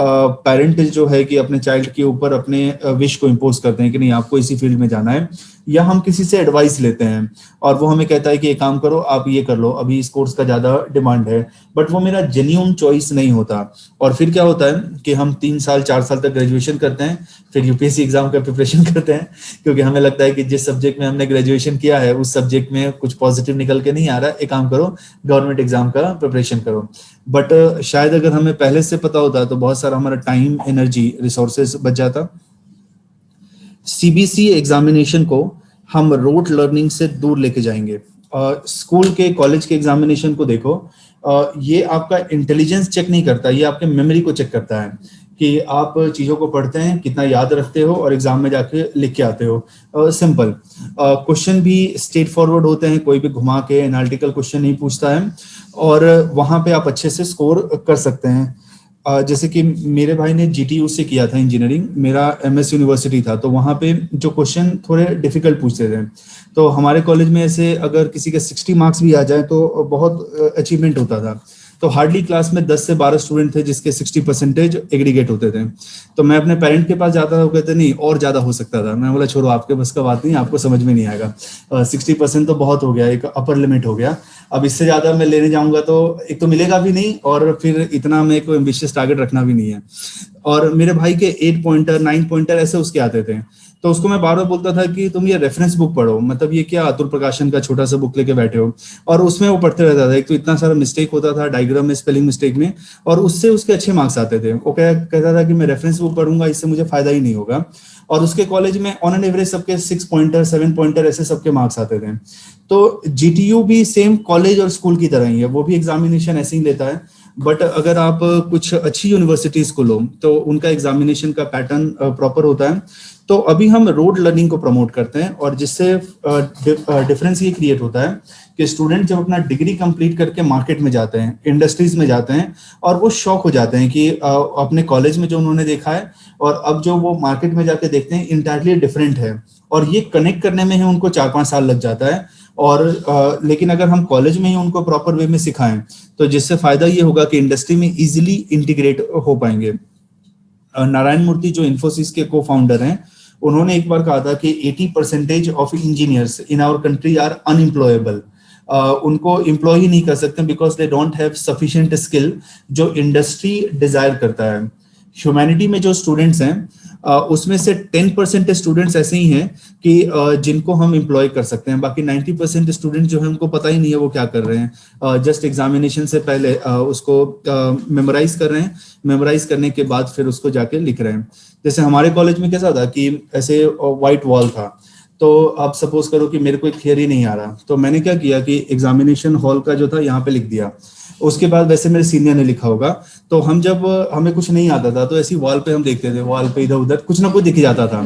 पेरेंट जो है कि अपने चाइल्ड के ऊपर अपने विश को इम्पोज करते हैं कि नहीं आपको इसी फील्ड में जाना है, या हम किसी से एडवाइस लेते हैं और वो हमें कहता है कि एक काम करो आप ये कर लो, अभी इस कोर्स का ज्यादा डिमांड है, बट वो मेरा जेन्युइन चॉइस नहीं होता। और फिर क्या होता है कि हम 3 साल 4 साल तक ग्रेजुएशन करते हैं, फिर यूपीएससी एग्जाम का प्रिपरेशन करते हैं, क्योंकि हमें लगता है कि जिस सब्जेक्ट में हमने ग्रेजुएशन किया है उस सब्जेक्ट में कुछ पॉजिटिव निकल के नहीं आ रहा, एक काम करो गवर्नमेंट एग्जाम का प्रिपरेशन करो। बट शायद अगर हमें पहले से पता होता तो बहुत सारा हमारा टाइम, एनर्जी, रिसोर्सेज बच जाता। सीबीसी एग्जामिनेशन को हम रोट लर्निंग से दूर लेके जाएंगे। स्कूल के, कॉलेज के एग्जामिनेशन को देखो, ये आपका इंटेलिजेंस चेक नहीं करता, ये आपके मेमोरी को चेक करता है कि आप चीजों को पढ़ते हैं, कितना याद रखते हो और एग्जाम में जाके लिख के आते हो। सिंपल क्वेश्चन भी स्ट्रेट फॉरवर्ड होते हैं, कोई भी घुमा के एनालिटिकल क्वेश्चन नहीं पूछता है, और वहां पे आप अच्छे से स्कोर कर सकते हैं। जैसे कि मेरे भाई ने जीटीयू से किया था इंजीनियरिंग, मेरा एमएस यूनिवर्सिटी था, तो वहाँ पे जो क्वेश्चन थोड़े डिफिकल्ट पूछते थे, तो हमारे कॉलेज में ऐसे अगर किसी के 60 मार्क्स भी आ जाए तो बहुत अचीवमेंट होता था। तो हार्डली क्लास में 10 से 12 स्टूडेंट थे जिसके 60% एग्रीगेट होते थे। तो मैं अपने पेरेंट के पास जाता था, वो कहते नहीं और ज्यादा हो सकता था। मैं बोला छोड़ो आपके बस का बात नहीं, आपको समझ में नहीं आएगा, 60% तो बहुत हो गया, एक अपर लिमिट हो गया, अब इससे ज्यादा मैं लेने जाऊंगा तो एक तो मिलेगा भी नहीं और फिर इतना मेरे को एम्बिशियस टारगेट रखना भी नहीं है। और मेरे भाई के 8 पॉइंटर 9 पॉइंटर ऐसे उसके आते थे। तो उसको मैं बार बार बोलता था कि तुम ये रेफरेंस बुक पढ़ो, मतलब ये क्या अतुल प्रकाशन का छोटा सा बुक लेके बैठे हो। और उसमें वो पढ़ते रहता था, एक तो इतना सारा मिस्टेक होता था डायग्राम में, स्पेलिंग मिस्टेक में, और उससे उसके अच्छे मार्क्स आते थे। वो कहता था कि मैं रेफरेंस बुक पढ़ूंगा, इससे मुझे फायदा ही नहीं होगा। और उसके कॉलेज में ऑन एन एवरेज सबके 6 पॉइंटर 7 पॉइंटर ऐसे सबके मार्क्स आते थे। तो जीटीयू भी सेम कॉलेज और स्कूल की तरह ही है, वो भी एग्जामिनेशन ऐसे ही लेता है। बट अगर आप कुछ अच्छी यूनिवर्सिटीज को लो तो उनका एग्जामिनेशन का पैटर्न प्रॉपर होता है। तो अभी हम रोड लर्निंग को प्रमोट करते हैं, और जिससे डिफरेंस ये क्रिएट होता है कि स्टूडेंट जब अपना डिग्री कंप्लीट करके मार्केट में जाते हैं, इंडस्ट्रीज में जाते हैं, और वो शॉक हो जाते हैं कि अपने कॉलेज में जो उन्होंने देखा है और अब जो वो मार्केट में जाके देखते हैं इंटायरली डिफरेंट है। और ये कनेक्ट करने में ही उनको 4-5 साल लग जाता है। और लेकिन अगर हम कॉलेज में ही उनको प्रॉपर वे में सिखाएं तो जिससे फायदा ये होगा कि इंडस्ट्री में इजीली इंटीग्रेट हो पाएंगे। नारायण मूर्ति जो इन्फोसिस के को फाउंडर हैं, उन्होंने एक बार कहा था कि 80% of engineers in our country are unemployable. उनको एम्प्लॉय ही नहीं कर सकते because they don't have sufficient skill जो इंडस्ट्री डिजायर करता है। ह्यूमैनिटी में जो स्टूडेंट्स हैं उसमें से 10% स्टूडेंट्स ऐसे ही हैं कि जिनको हम एम्प्लॉय कर सकते हैं। बाकी 90% स्टूडेंट जो है उनको पता ही नहीं है वो क्या कर रहे हैं, जस्ट एग्जामिनेशन से पहले उसको मेमोराइज कर रहे हैं, मेमोराइज करने के बाद फिर उसको जाके लिख रहे हैं। जैसे हमारे कॉलेज में कैसा था कि ऐसे व्हाइट वॉल था, तो आप सपोज करो कि मेरे को एक थियरी नहीं आ रहा, तो मैंने क्या किया कि एग्जामिनेशन हॉल का जो था यहाँ पे लिख दिया। उसके बाद वैसे मेरे सीनियर ने लिखा होगा, तो हम जब हमें कुछ नहीं आता था तो ऐसी वॉल पे हम देखते थे, वॉल पे इधर उधर कुछ ना कुछ दिख जाता था।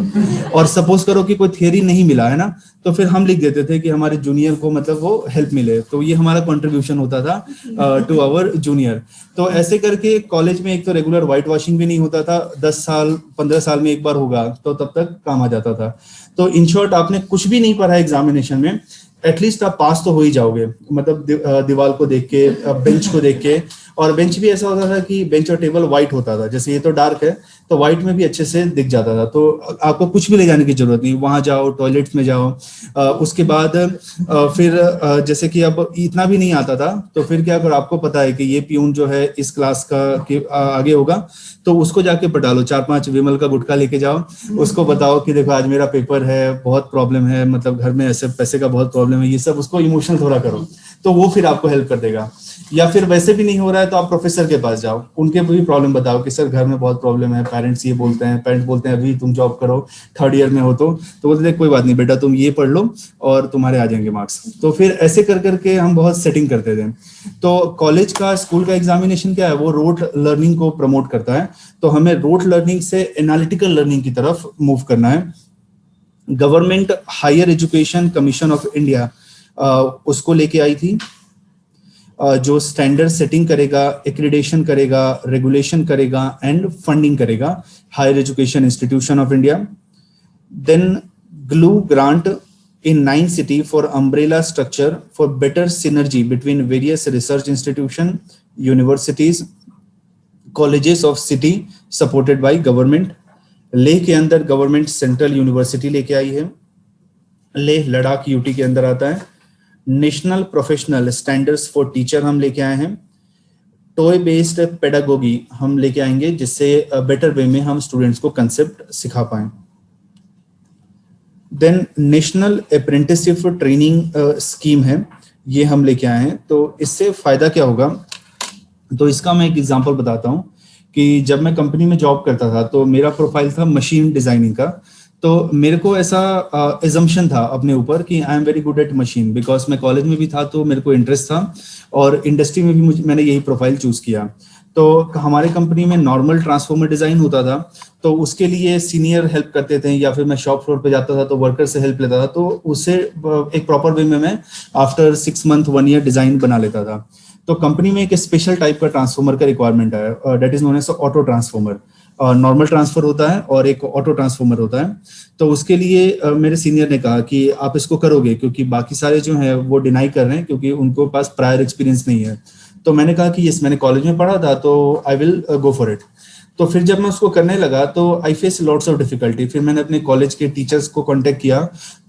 और सपोज करो कि कोई थियरी नहीं मिला है ना, तो फिर हम लिख देते थे कि हमारे जूनियर को मतलब वो हेल्प मिले, तो ये हमारा कंट्रीब्यूशन होता था टू आवर जूनियर। तो ऐसे करके कॉलेज में एक तो रेगुलर व्हाइट वॉशिंग भी नहीं होता था, 10 साल 15 साल में एक बार होगा, तो तब तक काम आ जाता था। तो इन शॉर्ट आपने कुछ भी नहीं पढ़ा एग्जामिनेशन में, एटलीस्ट आप पास तो हो ही जाओगे, मतलब दीवार को देख के, बेंच को देख के। और बेंच भी ऐसा होता था कि बेंच और टेबल व्हाइट होता था, जैसे ये तो डार्क है तो व्हाइट में भी अच्छे से दिख जाता था। तो आपको कुछ भी ले जाने की जरूरत नहीं, वहां जाओ, टॉयलेट्स में जाओ। उसके बाद फिर जैसे कि अब इतना भी नहीं आता था, तो फिर क्या करो, आपको पता है कि ये प्यून जो है इस क्लास का आगे होगा, तो उसको जाके पटा लो, 4-5 विमल का गुटखा लेके जाओ, उसको बताओ कि देखो आज मेरा पेपर है, बहुत प्रॉब्लम है, मतलब घर में ऐसे पैसे का बहुत प्रॉब्लम है, ये सब उसको इमोशनल थोड़ा करो, तो वो फिर आपको हेल्प कर देगा। या फिर वैसे भी नहीं हो रहा है तो आप प्रोफेसर के पास जाओ, उनके भी प्रॉब्लम बताओ कि सर घर में बहुत प्रॉब्लम है, पेरेंट्स ये बोलते हैं, पेरेंट्स बोलते हैं अभी तुम जॉब करो, 3rd ईयर में हो, तो बोलते हैं कोई बात नहीं बेटा, तुम ये पढ़ लो और तुम्हारे आ जाएंगे मार्क्स। तो फिर ऐसे कर करके हम बहुत सेटिंग करते थे। तो कॉलेज का, स्कूल का एग्जामिनेशन क्या है, वो रोड लर्निंग को प्रमोट करता है, तो हमें रोड लर्निंग से एनालिटिकल लर्निंग की तरफ मूव करना है। Government higher education commission of India उसको लेके आई थी, जो स्टैंडर्ड सेटिंग करेगा, एक्रीडेशन करेगा, रेगुलेशन करेगा एंड फंडिंग करेगा higher education institution of India. Then glue grant in 9 cities for umbrella structure for better synergy between various research institution, universities, colleges of city supported by government। Leh के अंदर government central university लेके आई है, Leh Ladakh UT के अंदर आता है। National professional standards for teacher हम लेके आए हैं। टॉय बेस्ड पेडागोगी हम लेके आएंगे, जिससे बेटर वे में हम स्टूडेंट्स को कंसेप्ट सिखा पाएं। Then national apprenticeship training scheme है, ये हम लेके आए हैं। तो इससे फायदा क्या होगा, तो इसका मैं एक एग्जांपल बताता हूँ कि जब मैं कंपनी में जॉब करता था तो मेरा प्रोफाइल था मशीन डिजाइनिंग का। तो मेरे को ऐसा एजम्पशन था अपने ऊपर कि I am very good at machine, because मैं कॉलेज में भी था तो मेरे को इंटरेस्ट था, और इंडस्ट्री में भी मैंने यही प्रोफाइल चूज किया। तो हमारे कंपनी में नॉर्मल ट्रांसफॉर्मर डिजाइन होता था, तो उसके लिए सीनियर हेल्प करते थे, या फिर मैं शॉप फ्लोर पे जाता था तो वर्कर से हेल्प लेता था, तो उससे एक प्रॉपर वे में मैं आफ्टर 6 मंथ 1 ईयर डिजाइन बना लेता था। तो कंपनी में एक स्पेशल टाइप का ट्रांसफॉर्मर का रिक्वायरमेंट है, that is known as auto transformer. Normal transfer होता है और एक ऑटो ट्रांसफॉर्मर होता है। तो उसके लिए मेरे सीनियर ने कहा कि आप इसको करोगे, क्योंकि बाकी सारे जो हैं वो डिनाई कर रहे हैं क्योंकि उनको पास प्रायर एक्सपीरियंस नहीं है। तो मैंने कहा कि यस, मैंने कॉलेज में पढ़ा था तो I will go for it. तो फिर जब मैं उसको करने लगा तो I face lots of difficulty. फिर मैंने अपने कॉलेज के टीचर्स को कांटेक्ट किया,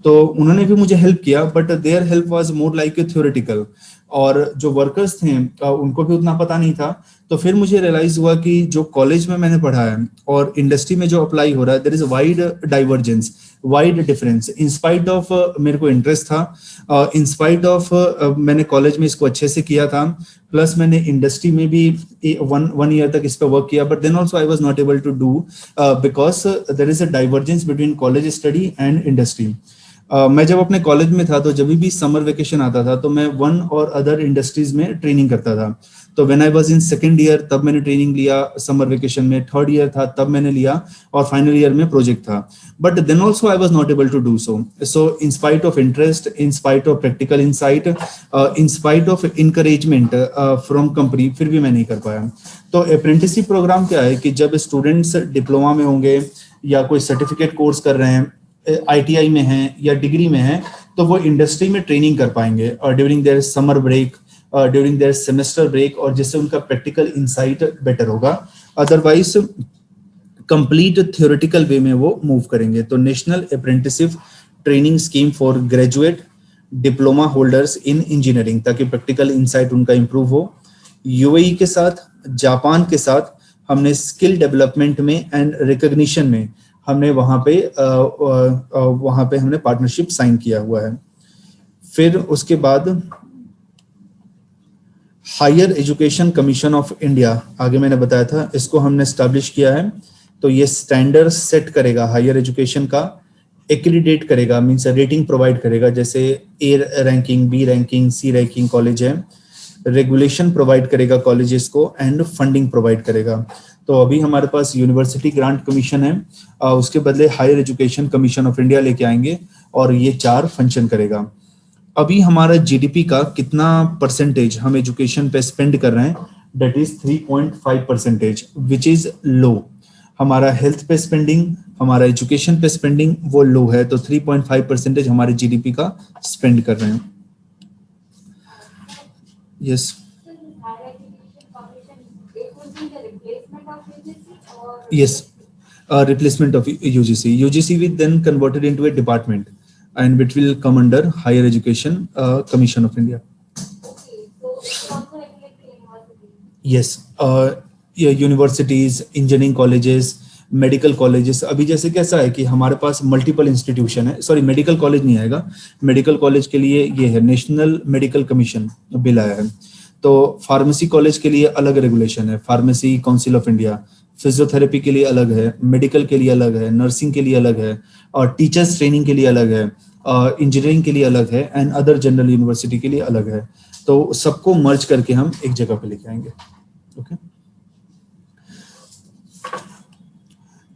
तो उन्होंने भी मुझे हेल्प किया, but their help was more like a theoretical. और जो वर्कर्स थे उनको भी उतना पता नहीं था। तो फिर मुझे रियलाइज हुआ कि जो कॉलेज में मैंने पढ़ा है और इंडस्ट्री में जो अप्लाई हो रहा है, there is wide divergence, wide difference. In spite of मेरे को इंटरेस्ट था, इन स्पाइट ऑफ मैंने कॉलेज में इसको अच्छे से किया था, प्लस मैंने इंडस्ट्री में भी वन ईयर तक इस पर वर्क किया, but then also I was not able to do because there is a divergence between college study and industry. मैं जब अपने कॉलेज में था तो जब भी समर वेकेशन आता था तो मैं वन और अदर इंडस्ट्रीज में ट्रेनिंग करता था। तो when I was in second year तब मैंने ट्रेनिंग लिया समर वेकेशन में, थर्ड ईयर था तब मैंने लिया, और फाइनल ईयर में प्रोजेक्ट था। But then also I was not able to do so in spite of interest, in spite of practical insight, in spite of encouragement from company, फिर भी मैं नहीं कर पाया। तो अप्रेंटिसशिप प्रोग्राम क्या है कि जब स्टूडेंट्स डिप्लोमा में होंगे या कोई सर्टिफिकेट कोर्स कर रहे हैं, ITI में हैं या डिग्री में हैं, तो वो इंडस्ट्री में ट्रेनिंग कर पाएंगे और during their summer break, during their semester break, और जिससे उनका प्रैक्टिकल इंसाइट बेटर होगा। अदरवाइज कंप्लीट थ्योरेटिकल वे में वो मूव करेंगे। तो national apprenticeship training scheme for graduate diploma holders in engineering, ताकि प्रैक्टिकल इंसाइट उनका इंप्रूव हो। UAE के साथ, जापान के साथ हमने स्किल डेवलपमेंट में एंड रिकॉग्निशन में हमने वहां पे हमने पार्टनरशिप साइन किया हुआ है। फिर उसके बाद higher education commission of India, आगे मैंने बताया था, इसको हमने एस्टैब्लिश किया है। तो ये स्टैंडर्ड सेट करेगा हायर एजुकेशन का, एक्रीडेट करेगा, मींस रेटिंग प्रोवाइड करेगा, जैसे A ranking, B ranking, C ranking college है। रेगुलेशन प्रोवाइड करेगा कॉलेजेस को एंड फंडिंग प्रोवाइड करेगा। तो अभी हमारे पास यूनिवर्सिटी ग्रांट कमीशन है, उसके बदले higher education commission of India लेके आएंगे और ये 4 फंक्शन करेगा। अभी हमारा GDP का कितना परसेंटेज हम एजुकेशन पे स्पेंड कर रहे हैं, that is 3.5%, which is low. हमारा हेल्थ पे स्पेंडिंग, हमारा एजुकेशन पे स्पेंडिंग वो लो है, तो 3.5% हमारे GDP का स्पेंड कर रहे हैं। Yes, yes, replacement of UGC will then converted into a department and which will come under Higher Education Commission of India. Yes, universities, engineering colleges, medical colleges. अभी जैसे कैसा है कि हमारे पास मल्टीपल इंस्टीट्यूशन है, सॉरी मेडिकल कॉलेज नहीं आएगा, मेडिकल कॉलेज के लिए ये है नेशनल मेडिकल कमीशन बिल आया है। तो फार्मेसी कॉलेज के लिए अलग रेगुलेशन है, pharmacy council of India. Physiotherapy के लिए अलग है, मेडिकल के लिए अलग है, नर्सिंग के लिए अलग है, और टीचर्स ट्रेनिंग के लिए अलग है, इंजीनियरिंग के लिए अलग है, एंड अदर जनरल यूनिवर्सिटी के लिए अलग है। तो सबको मर्ज करके हम एक जगह पे लेके आएंगे। ओके,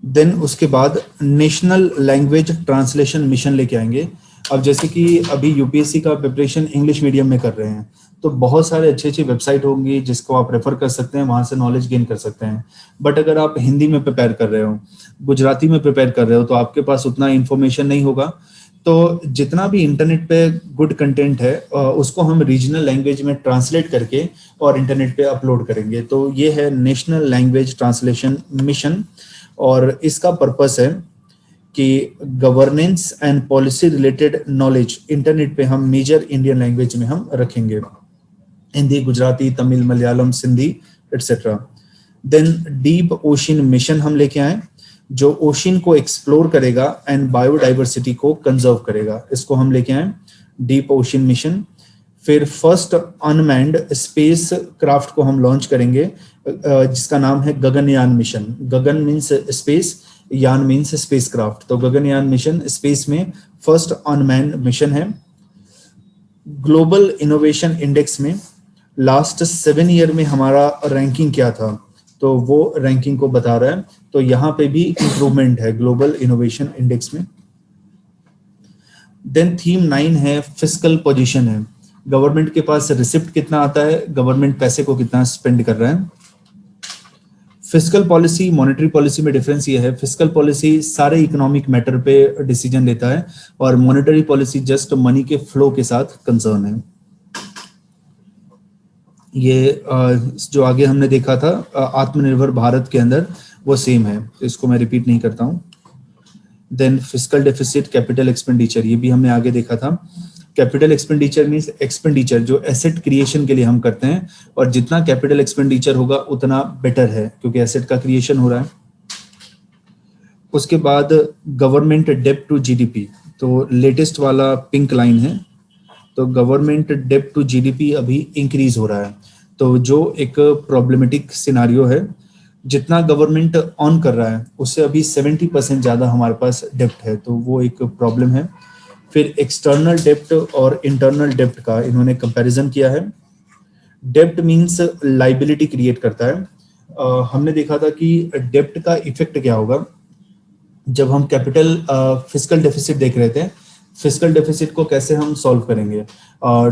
देन उसके बाद नेशनल लैंग्वेज ट्रांसलेशन मिशन लेके आएंगे। अब जैसे कि अभी UPSC का प्रिपरेशन इंग्लिश मीडियम में कर रहे हैं, तो बहुत सारे अच्छी अच्छी वेबसाइट होंगी जिसको आप रेफर कर सकते हैं, वहां से नॉलेज गेन कर सकते हैं। बट अगर आप हिंदी में प्रिपेयर कर रहे हो, गुजराती में प्रिपेयर कर रहे हो, तो आपके पास उतना इंफॉर्मेशन नहीं होगा। तो जितना भी इंटरनेट पे गुड कंटेंट है उसको हम रीजनल लैंग्वेज में ट्रांसलेट करके और इंटरनेट पे अपलोड करेंगे। तो ये है नेशनल लैंग्वेज ट्रांसलेशन मिशन, और इसका पर्पस है कि governance and policy related knowledge internet पे हम मेजर इंडियन लैंग्वेज में हम रखेंगे, Hindi, Gujarati, Tamil, Malayalam, Sindhi etcetera. Then deep ocean mission हम लेके आए, जो ओशन को एक्सप्लोर करेगा एंड बायोडाइवर्सिटी को कंजर्व करेगा, इसको हम लेके आए, डीप ओशन मिशन। फिर फर्स्ट अनमैन्ड स्पेस क्राफ्ट को हम लॉन्च करेंगे, जिसका नाम है गगनयान मिशन। गगन मीन्स स्पेस, यान मीन्स स्पेस क्राफ्ट। तो गगनयान मिशन स्पेस में फर्स्ट अनमैन्ड मिशन है। ग्लोबल इनोवेशन इंडेक्स में लास्ट 7 ईयर में हमारा रैंकिंग क्या था, तो वो रैंकिंग को बता रहा है। तो यहाँ पे भी इंप्रूवमेंट है ग्लोबल इनोवेशन इंडेक्स में। देन थीम 9 है फिस्कल पोजीशन है, गवर्नमेंट के पास रिसिप्ट कितना आता है, गवर्नमेंट पैसे को कितना स्पेंड कर रहा है। फिस्कल पॉलिसी, मॉनेटरी पॉलिसी में डिफरेंस ये है, फिस्कल पॉलिसी सारे इकोनॉमिक मैटर पे डिसीजन लेता है और मॉनेटरी पॉलिसी जस्ट मनी के फ्लो के साथ कंसर्न है। ये जो आगे हमने देखा था आत्मनिर्भर भारत के अंदर, वो सेम है, तो इसको मैं रिपीट नहीं करता हूँ। Then fiscal deficit, capital expenditure, ये भी हमने आगे देखा था। कैपिटल एक्सपेंडिचर मीन्स एक्सपेंडिचर जो एसेट क्रिएशन के लिए हम करते हैं, और जितना कैपिटल एक्सपेंडिचर होगा उतना बेटर है क्योंकि एसेट का क्रिएशन हो रहा है। उसके बाद गवर्नमेंट डेब्ट टू जीडीपी, तो लेटेस्ट वाला पिंक लाइन है, तो गवर्नमेंट डेब्ट टू जीडीपी अभी इंक्रीज हो रहा है, तो जो एक प्रॉब्लमेटिक सिनारियो है, जितना गवर्नमेंट ऑन कर रहा है उससे अभी 70% ज़्यादा हमारे पास डेब्ट है, तो वो एक प्रॉब्लम है। फिर एक्सटर्नल डेब्ट और इंटरनल डेब्ट का इन्होंने कंपैरिजन किया है। डेब्ट मींस लाइबिलिटी क्रिएट करता है। हमने देखा था कि डेब्ट का इफेक्ट क्या होगा जब हम कैपिटल फिस्कल डेफिसिट देख रहे थे। फिस्कल डेफिसिट को कैसे हम सॉल्व करेंगे,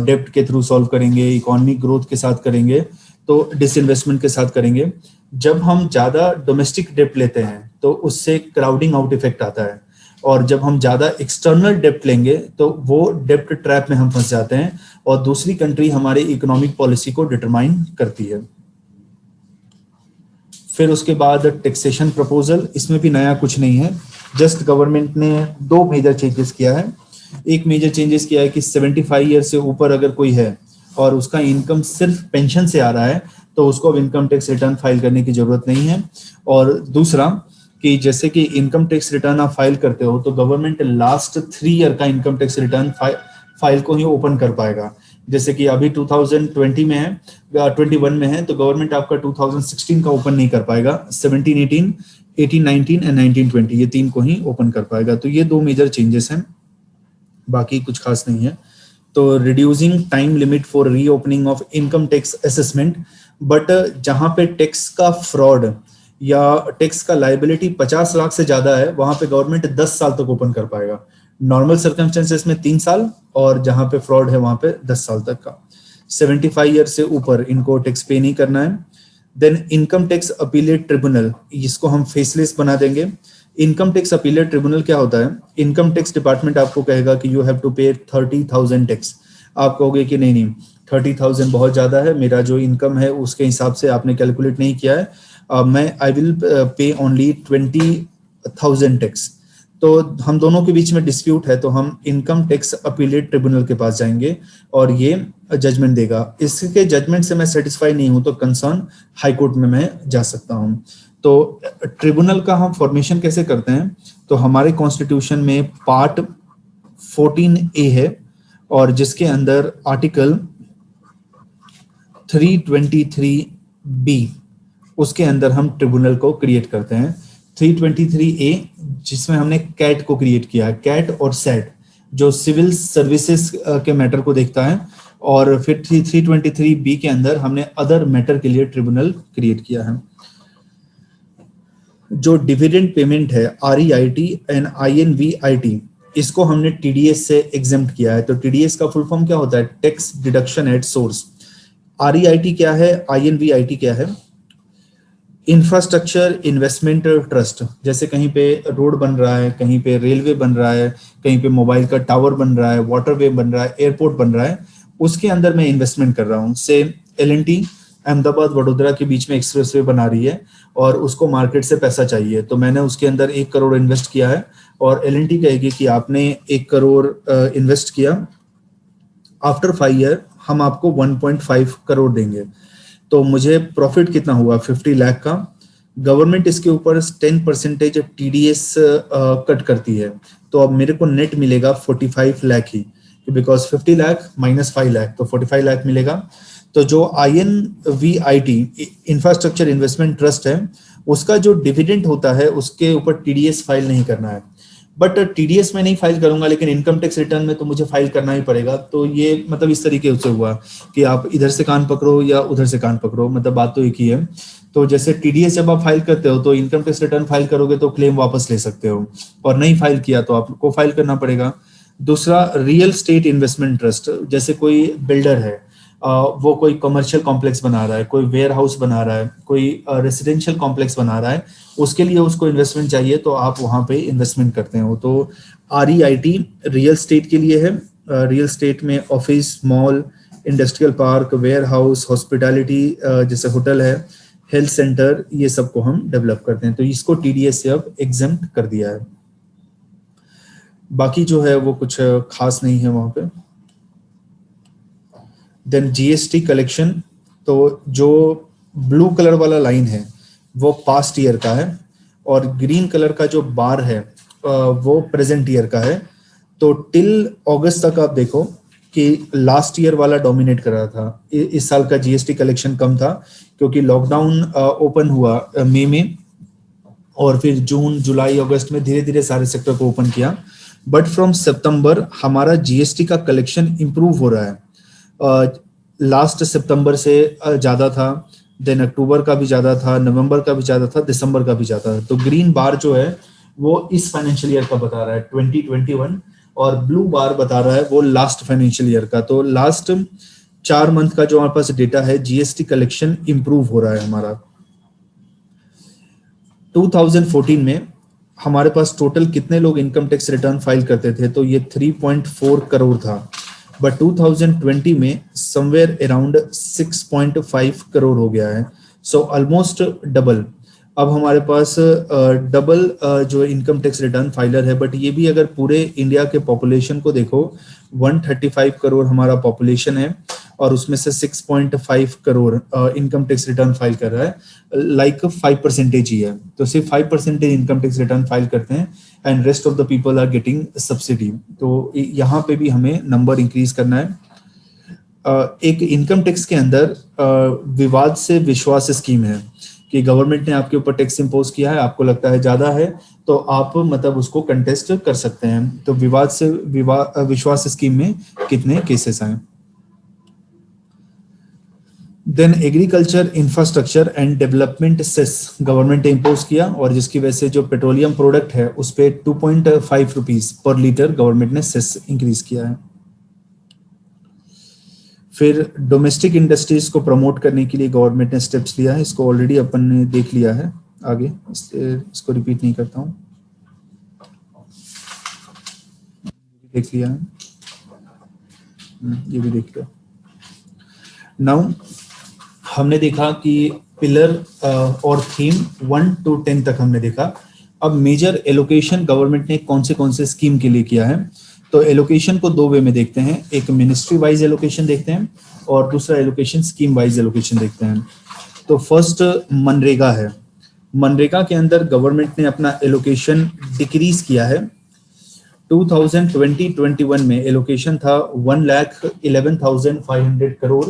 डेब्ट के थ्रू सॉल्व करेंगे, इकोनॉमिक ग्रोथ के साथ करेंगे, तो डिसइन्वेस्टमेंट के साथ करेंगे। जब हम ज़्यादा डोमेस्टिक डेब्ट लेते हैं तो उससे क्राउडिंग आउट इफेक्ट आता है, और जब हम ज़्यादा एक्सटर्नल डेब्ट लेंगे तो वो डेब्ट ट्रैप में हम फंस जाते हैं और दूसरी कंट्री हमारे इकोनॉमिक पॉलिसी को डिटरमाइन करती है। फिर उसके बाद टैक्सेशन प्रपोजल, इसमें भी नया कुछ नहीं है, जस्ट गवर्नमेंट ने 2 मेजर चेंजेस किया है। एक मेजर चेंजेस किया है कि 75 ईयर से ऊपर अगर कोई है और उसका इनकम सिर्फ पेंशन से आ रहा है तो उसको अब इनकम टैक्स रिटर्न फाइल करने की जरूरत नहीं है। और दूसरा कि जैसे कि इनकम टैक्स रिटर्न आप फाइल करते हो तो गवर्नमेंट लास्ट 3 ईयर का इनकम टैक्स रिटर्न फाइल को ही ओपन कर पाएगा। जैसे कि अभी 2020 में है, 21 में है, तो गवर्नमेंट आपका 2016 का ओपन नहीं कर पाएगा, 17, 18, 18, 19 एंड 19, 20 ये 3 को ही ओपन कर पाएगा। तो ये 2 मेजर चेंजेस हैं, बाकी कुछ खास नहीं है। तो reducing time limit for reopening of income tax assessment, but जहां पे टैक्स का फ्रॉड या टैक्स का लाइबिलिटी 50 लाख से ज्यादा है वहां पे गवर्नमेंट 10 साल तक ओपन कर पाएगा। नॉर्मल सर्कमस्टेंसेस में 3 साल, और जहां पे फ्रॉड है वहां पे 10 साल तक का। 75 ईयर से ऊपर इनको टैक्स पे नहीं करना है। Then income tax appellate tribunal, इसको हम फेसलेस बना देंगे। इनकम टैक्स अपीलेट ट्रिब्यूनल क्या होता है, इनकम टैक्स डिपार्टमेंट आपको कहेगा कि यू हैव टू पे 30,000 टैक्स, आप कहोगे कि नहीं नहीं 30,000 बहुत ज्यादा है, मेरा जो इनकम है उसके हिसाब से आपने कैलकुलेट नहीं किया है, मैं I will pay only 20,000 tax. तो हम दोनों के बीच में डिस्प्यूट है तो हम इनकम टैक्स अपीलेट ट्रिब्यूनल के पास जाएंगे और ये जजमेंट देगा। इसके जजमेंट से मैं सेटिस्फाई नहीं हूं तो कंसर्न हाई कोर्ट में मैं जा सकता हूं। तो ट्रिब्यूनल का हम फॉर्मेशन कैसे करते हैं, तो हमारे कॉन्स्टिट्यूशन में पार्ट 14A है और जिसके अंदर आर्टिकल 323B उसके अंदर हम ट्रिब्यूनल को क्रिएट करते हैं। 323A जिसमें हमने कैट को क्रिएट किया है, कैट और सेट जो सिविल सर्विसेज के मैटर को देखता है, और फिर 323B के अंदर हमने अदर मैटर के लिए ट्रिब्यूनल क्रिएट किया है। जो डिविडेंड पेमेंट है REIT एंड INVIT, इसको हमने TDS से एग्जेम्प्ट किया है। तो TDS का फुल फॉर्म क्या होता है, tax deduction at source. REIT क्या है, INVIT क्या है, इंफ्रास्ट्रक्चर इन्वेस्टमेंट ट्रस्ट। जैसे कहीं पे रोड बन रहा है, कहीं पे रेलवे बन रहा है, कहीं पे मोबाइल का टावर बन रहा है, वाटरवे बन रहा है, एयरपोर्ट बन रहा है, उसके अंदर मैं इन्वेस्टमेंट कर रहा हूँ। से L&T अहमदाबाद वडोदरा के बीच में एक्सप्रेसवे बना रही है और उसको मार्केट से पैसा चाहिए, तो मैंने उसके अंदर 1 करोड़ इन्वेस्ट किया है और L&T कहेगी कि आपने 1 करोड़ इन्वेस्ट किया, आफ्टर 5 ईयर हम आपको 1.5 करोड़ देंगे। तो मुझे प्रॉफिट कितना हुआ, 50 लाख का। गवर्नमेंट इसके ऊपर 10% TDS कट करती है, तो अब मेरे को नेट मिलेगा 45 लाख ही, बिकॉज 50 लाख माइनस 5 लाख तो 45 लाख मिलेगा। तो जो INVIT इंफ्रास्ट्रक्चर इन्वेस्टमेंट ट्रस्ट है उसका जो डिविडेंड होता है उसके ऊपर TDS फाइल नहीं करना है, बट TDS में नहीं फाइल करूंगा लेकिन इनकम टैक्स रिटर्न में तो मुझे फाइल करना ही पड़ेगा। तो ये मतलब इस तरीके से हुआ कि आप इधर से कान पकड़ो या उधर से कान पकड़ो, मतलब बात तो एक ही है। तो जैसे TDS जब आप फाइल करते हो तो इनकम टैक्स रिटर्न फाइल करोगे तो क्लेम वापस ले सकते हो, और नहीं फाइल किया तो आपको फाइल करना पड़ेगा। दूसरा रियल स्टेट इन्वेस्टमेंट ट्रस्ट, जैसे कोई बिल्डर है, वो कोई कमर्शियल कॉम्प्लेक्स बना रहा है, कोई वेयर हाउस बना रहा है, कोई रेसिडेंशियल कॉम्प्लेक्स बना रहा है, उसके लिए उसको इन्वेस्टमेंट चाहिए तो आप वहां पे इन्वेस्टमेंट करते हो। तो REIT रियल स्टेट के लिए है। रियल स्टेट में office, mall, industrial park, warehouse, hospitality जैसे होटल है, हेल्थ सेंटर, ये सबको हम डेवलप करते हैं। तो इसको TDS से अब एग्जेम्प्ट कर दिया है। बाकी जो है वो कुछ खास नहीं है वहां पे। देन जीएसटी कलेक्शन, तो जो ब्लू कलर वाला लाइन है वो पास्ट ईयर का है और ग्रीन कलर का जो बार है वो प्रेजेंट ईयर का है। तो टिल अगस्त तक आप देखो कि लास्ट ईयर वाला डोमिनेट कर रहा था। इस साल का जीएसटी कलेक्शन कम था क्योंकि लॉकडाउन ओपन हुआ मई में और फिर जून जुलाई अगस्त में धीरे धीरे सारे सेक्टर को ओपन किया। बट फ्रॉम सितंबर हमारा जीएसटी का कलेक्शन इंप्रूव हो रहा है। लास्ट सितंबर से ज्यादा था, देन अक्टूबर का भी ज्यादा था, नवंबर का भी ज्यादा था, दिसंबर का भी ज्यादा था। तो ग्रीन बार जो है वो इस फाइनेंशियल ईयर का बता रहा है 2021 और ब्लू बार बता रहा है वो लास्ट फाइनेंशियल ईयर का। तो लास्ट 4 मंथ का जो हमारे पास डेटा है जीएसटी कलेक्शन इंप्रूव हो रहा है हमारा। 2014 में हमारे पास टोटल कितने लोग इनकम टैक्स रिटर्न फाइल करते थे, तो ये 3.4 करोड़ था। बट 2020 में समवेयर अराउंड 6.5 करोड़ हो गया है। So almost double. अब हमारे पास डबल जो इनकम टैक्स रिटर्न फाइलर है। बट ये भी अगर पूरे इंडिया के पॉपुलेशन को देखो 135 करोड़ हमारा पॉपुलेशन है और उसमें से 6.5 crore income tax return file कर रहा है, लाइक 5% ही है। तो सिर्फ 5% इनकम टैक्स रिटर्न फाइल करते हैं and rest of the people are getting subsidy. तो यहाँ पे भी हमें नंबर इंक्रीज करना है। एक इनकम टैक्स के अंदर विवाद से विश्वास स्कीम है कि गवर्नमेंट ने आपके ऊपर टैक्स इंपोज किया है, आपको लगता है ज्यादा है तो आप मतलब उसको कंटेस्ट कर सकते हैं। तो विवाद से विश्वास स्कीम में कितने केसेस आए। Then agriculture infrastructure and development cess government ने इम्पोज किया और जिसकी वजह से जो पेट्रोलियम प्रोडक्ट है उस पे 2.5 रुपीज पर लीटर गवर्नमेंट ने सेस इंक्रीज किया है। फिर डोमेस्टिक इंडस्ट्रीज को प्रमोट करने के लिए गवर्नमेंट ने स्टेप्स लिया है, इसको ऑलरेडी अपन ने देख लिया है, आगे इसको रिपीट नहीं करता हूँ, देख लिया है, ये भी देख लिया। नाउ हमने देखा कि पिलर और थीम 1 to 10 तक हमने देखा। अब मेजर एलोकेशन गवर्नमेंट ने कौन से स्कीम के लिए किया है, तो एलोकेशन को 2 वे में देखते हैं, एक मिनिस्ट्री वाइज एलोकेशन देखते हैं और दूसरा एलोकेशन स्कीम वाइज एलोकेशन देखते हैं। तो फर्स्ट मनरेगा है। मनरेगा के अंदर गवर्नमेंट ने अपना एलोकेशन डिक्रीज किया है। 2020-21 में एलोकेशन था 1,11,500 करोड़,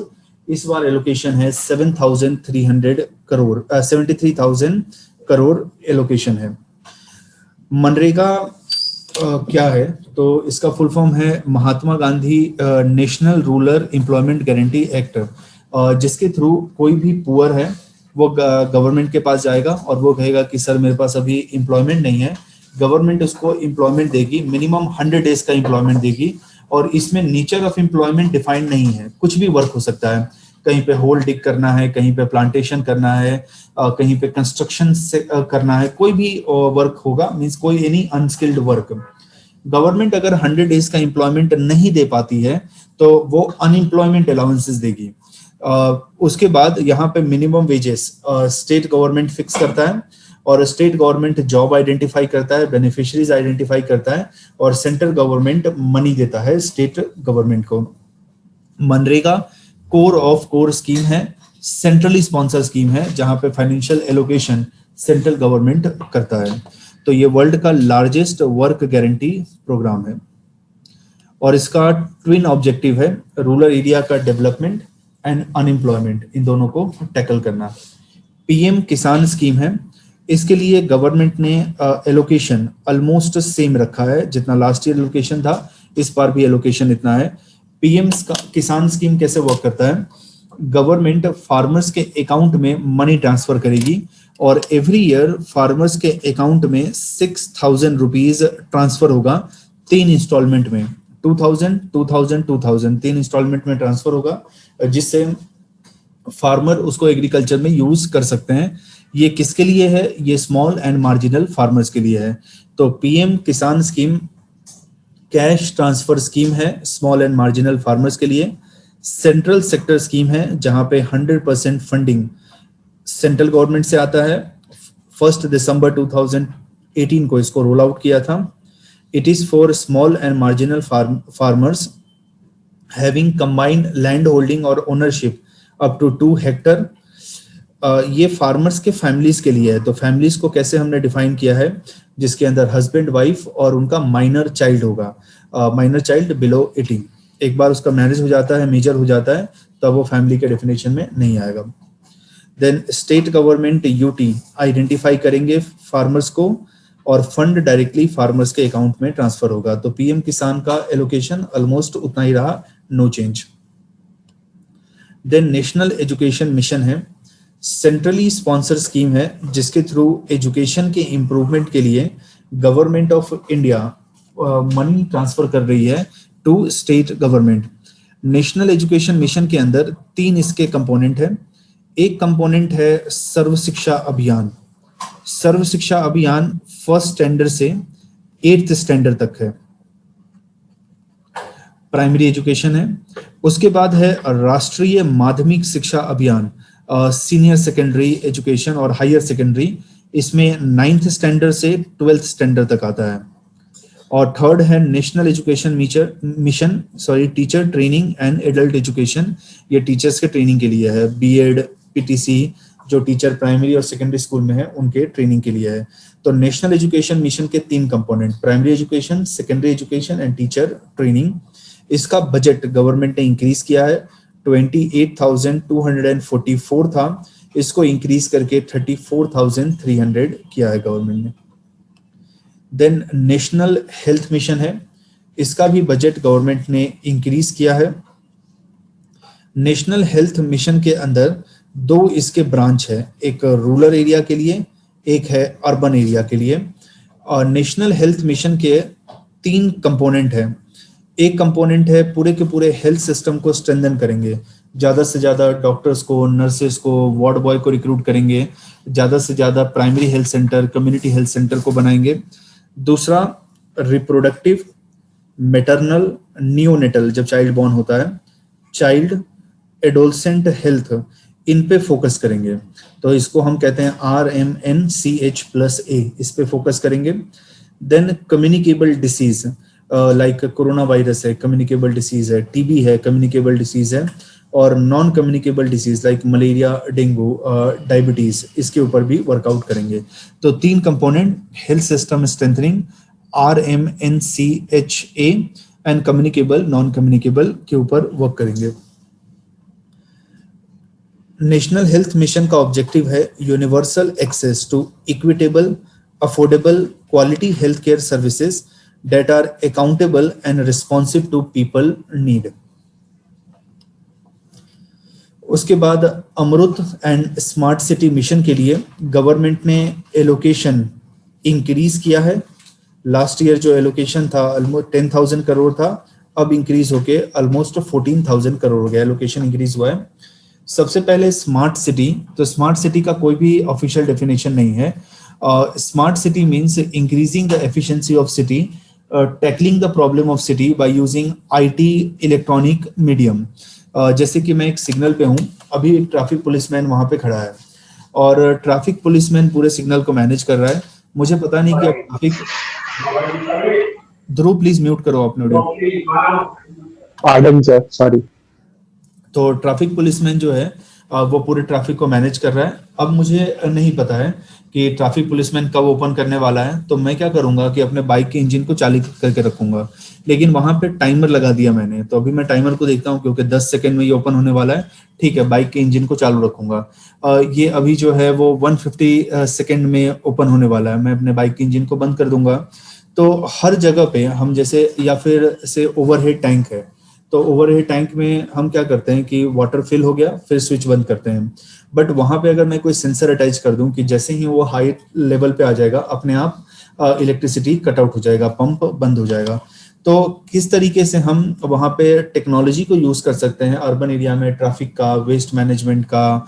इस बार एलोकेशन है 7,300 करोड़, 73,000 करोड़ एलोकेशन है। मनरेगा क्या है, तो इसका फुल फॉर्म है Mahatma Gandhi national rural employment guarantee act, जिसके थ्रू कोई भी पुअर है वो गवर्नमेंट के पास जाएगा और वो कहेगा कि सर मेरे पास अभी एम्प्लॉयमेंट नहीं है। गवर्नमेंट उसको एम्प्लॉयमेंट देगी, मिनिमम 100 डेज का एम्प्लॉयमेंट देगी और इसमें नेचर ऑफ एम्प्लॉयमेंट डिफाइंड नहीं है, कुछ भी वर्क हो सकता है। कहीं पे होल डिग करना है, कहीं पे प्लांटेशन करना है, कहीं पे कंस्ट्रक्शन से करना है, कोई भी वर्क होगा, मींस कोई एनी अनस्किल्ड वर्क। गवर्नमेंट अगर 100 डेज का एम्प्लॉयमेंट नहीं दे पाती है तो वो अनएम्प्लॉयमेंट अलाउंसेस देगी। उसके बाद यहाँ पे minimum wages state government fix करता है और स्टेट गवर्नमेंट जॉब आइडेंटिफाई करता है, बेनिफिशियरीज आइडेंटिफाई करता है और सेंट्रल गवर्नमेंट मनी देता है स्टेट गवर्नमेंट को। MNREGA core of core scheme है, सेंट्रली स्पॉन्सर स्कीम है जहां पे फाइनेंशियल एलोकेशन सेंट्रल गवर्नमेंट करता है। तो ये वर्ल्ड का लार्जेस्ट वर्क गारंटी प्रोग्राम है और इसका ट्विन ऑब्जेक्टिव है रूरल एरिया का डेवलपमेंट एंड अनएम्प्लॉयमेंट, इन दोनों को टैकल करना। पीएम किसान स्कीम है, इसके लिए गवर्नमेंट ने एलोकेशन ऑलमोस्ट सेम रखा है, जितना लास्ट ईयर एलोकेशन था इस बार भी एलोकेशन इतना है। पीएम किसान स्कीम कैसे वर्क करता है, गवर्नमेंट फार्मर्स के अकाउंट में मनी ट्रांसफर करेगी और एवरी ईयर फार्मर्स के अकाउंट में 6,000 रुपीज ट्रांसफर होगा 3 इंस्टॉलमेंट में, 2,000, 2,000, 2,000 3 इंस्टॉलमेंट में ट्रांसफर होगा, जिससे फार्मर उसको एग्रीकल्चर में यूज कर सकते हैं। ये किसके लिए है, ये स्मॉल एंड मार्जिनल फार्मर्स के लिए है। तो पीएम किसान स्कीम कैश ट्रांसफर स्कीम है स्मॉल एंड मार्जिनल फार्मर्स के लिए। सेंट्रल सेक्टर स्कीम है जहां पे 100% फंडिंग सेंट्रल गवर्नमेंट से आता है। 1 दिसंबर 2018 को इसको रोल आउट किया था। It is for small and marginal farmers having combined land holding और ओनरशिप अप टू 2 हेक्टर। ये फार्मर्स के फैमिलीज के लिए है। तो फैमिलीज को कैसे हमने डिफाइन किया है, जिसके अंदर हस्बैंड वाइफ और उनका माइनर चाइल्ड होगा, माइनर चाइल्ड बिलो 18। एक बार उसका मैरिज हो जाता है, मेजर हो जाता है, तब वो फैमिली के डेफिनेशन में नहीं आएगा। Then state government UT identify करेंगे फार्मर्स को और फंड डायरेक्टली फार्मर्स के अकाउंट में ट्रांसफर होगा। तो पीएम किसान का एलोकेशन ऑलमोस्ट उतना ही रहा, no change. Then national education mission है, सेंट्रली स्पॉन्सर स्कीम है, जिसके थ्रू एजुकेशन के इम्प्रूवमेंट के लिए government of India money transfer कर रही है to state government. National education mission के अंदर 3 इसके कंपोनेंट है। एक कंपोनेंट है सर्व शिक्षा अभियान। सर्व शिक्षा अभियान फर्स्ट स्टैंडर्ड से 8th स्टैंडर्ड तक है, प्राइमरी एजुकेशन है। उसके बाद है राष्ट्रीय माध्यमिक शिक्षा अभियान, सीनियर सेकेंडरी एजुकेशन और हायर सेकेंडरी, इसमें 9th स्टैंडर्ड से 12th स्टैंडर्ड तक आता है। और थर्ड है national education mission teacher training and adult education, ये टीचर्स के ट्रेनिंग के लिए है। बीएड, पीटीसी जो टीचर प्राइमरी और सेकेंडरी स्कूल में है उनके ट्रेनिंग के लिए है। तो नेशनल एजुकेशन मिशन के 3 component, primary education, secondary education and teacher training. इसका बजट गवर्नमेंट ने इंक्रीज किया है, 28,244 था, इसको इंक्रीज करके 34,300 किया है गवर्नमेंट ने। देन नेशनल हेल्थ मिशन है, इसका भी बजट गवर्नमेंट ने इंक्रीज किया है। नेशनल हेल्थ मिशन के अंदर 2 इसके ब्रांच है, एक रूरल एरिया के लिए, एक है अर्बन एरिया के लिए। और नेशनल हेल्थ मिशन के 3 कंपोनेंट है। एक कंपोनेंट है पूरे के पूरे हेल्थ सिस्टम को स्ट्रेंथन करेंगे, ज़्यादा से ज़्यादा डॉक्टर्स को, नर्सेस को, वार्ड बॉय को रिक्रूट करेंगे, ज़्यादा से ज़्यादा primary health centre, community health centre को बनाएंगे। दूसरा रिप्रोडक्टिव, मैटरनल, नियोनेटल जब चाइल्ड बॉर्न होता है, चाइल्ड एडोलसेंट हेल्थ, इन पे फोकस करेंगे। तो इसको हम कहते हैं RMNCH+A, इस पे फोकस करेंगे। Then communicable disease like corona virus है, कम्युनिकेबल डिसीज है, टीबी है, कम्युनिकेबल डिसीज है, और non communicable disease like malaria, dengue, diabetes, इसके ऊपर भी वर्कआउट करेंगे। तो 3 component, health system strengthening, RMNCHA and communicable, non communicable के ऊपर वर्क करेंगे। नेशनल हेल्थ मिशन का ऑब्जेक्टिव है universal access to equitable, affordable, quality health care services that are accountable and responsive to people need। उसके बाद अमृत and smart city mission के लिए government ने एलोकेशन इंक्रीज किया है। लास्ट ईयर जो एलोकेशन था ऑलमोस्ट 10,000 करोड़ था, अब इंक्रीज होके ऑलमोस्ट 14,000 करोड़ हो गया, एलोकेशन इंक्रीज हुआ है। सबसे पहले स्मार्ट सिटी, तो स्मार्ट सिटी का कोई भी ऑफिशियल डेफिनेशन नहीं है। Smart city means increasing the efficiency of city, tackling the problem of city by using IT electronic medium. जैसे कि मैं एक सिग्नल पे हूँ, अभी एक ट्रैफिक पुलिसमैन वहां पे खड़ा है और ट्रैफिक पुलिसमैन पूरे सिग्नल को मैनेज कर रहा है। मुझे पता नहीं कि ट्रैफिक, ध्रुव प्लीज म्यूट करो अपने ऑडियो। Pardon sir, sorry. तो ट्रैफिक पुलिसमैन जो है वो पूरे ट्रैफिक को मैनेज कर रहा है। अब मुझे नहीं पता है कि ट्रैफिक पुलिसमैन कब ओपन करने वाला है, तो मैं क्या करूंगा कि अपने बाइक के इंजन को चालू करके रखूंगा, लेकिन वहां पे टाइमर लगा दिया मैंने। तो अभी मैं टाइमर को देखता हूँ क्योंकि 10 सेकंड में ये ओपन होने वाला है, ठीक है, बाइक के इंजन को चालू रखूंगा। ये अभी जो है वो 150 सेकंड में ओपन होने वाला है, मैं अपने बाइक के इंजन को बंद कर दूंगा। तो हर जगह पे हम जैसे, या फिर से ओवरहेड टैंक है, तो ओवरहेड टैंक में हम क्या करते हैं कि वाटर फिल हो गया फिर स्विच बंद करते हैं। बट वहां पे अगर मैं कोई सेंसर अटैच कर दूं कि जैसे ही वो हाई लेवल पे आ जाएगा अपने आप इलेक्ट्रिसिटी कट आउट हो जाएगा, पंप बंद हो जाएगा। तो किस तरीके से हम वहां पे टेक्नोलॉजी को यूज कर सकते हैं अर्बन एरिया में ट्रैफिक का, वेस्ट मैनेजमेंट का,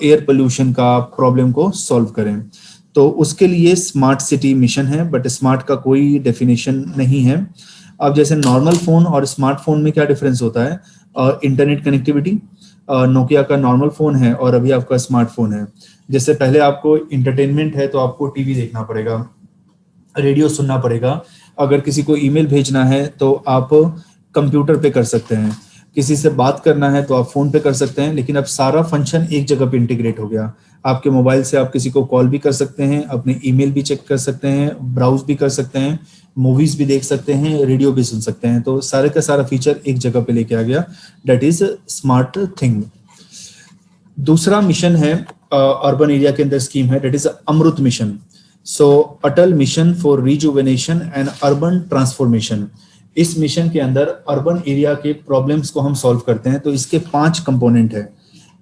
एयर पोल्यूशन का प्रॉब्लम को सॉल्व करें। तो उसके लिए स्मार्ट सिटी मिशन है, बट स्मार्ट का कोई डेफिनेशन नहीं है। अब जैसे नॉर्मल फोन और स्मार्टफोन में क्या डिफरेंस होता है, इंटरनेट कनेक्टिविटी। नोकिया का नॉर्मल फोन है और अभी आपका स्मार्टफोन है। जैसे पहले आपको इंटरटेनमेंट है तो आपको टीवी देखना पड़ेगा, रेडियो सुनना पड़ेगा, अगर किसी को ईमेल भेजना है तो आप कंप्यूटर पे कर सकते हैं, किसी से बात करना है तो आप फोन पे कर सकते हैं, लेकिन अब सारा फंक्शन एक जगह पे इंटीग्रेट हो गया। आपके मोबाइल से आप किसी को कॉल भी कर सकते हैं, अपने ईमेल भी चेक कर सकते हैं, ब्राउज भी कर सकते हैं, मूवीज भी देख सकते हैं, रेडियो भी सुन सकते हैं। तो सारे का सारा फीचर एक जगह पे लेके आ गया, दैट इज स्मार्ट थिंग। दूसरा मिशन है अर्बन एरिया के अंदर स्कीम है, that is AMRUT mission. So Atal mission for rejuvenation and urban transformation. इस मिशन के अंदर अर्बन एरिया के प्रॉब्लम्स को हम सॉल्व करते हैं। तो इसके 5 कंपोनेंट है।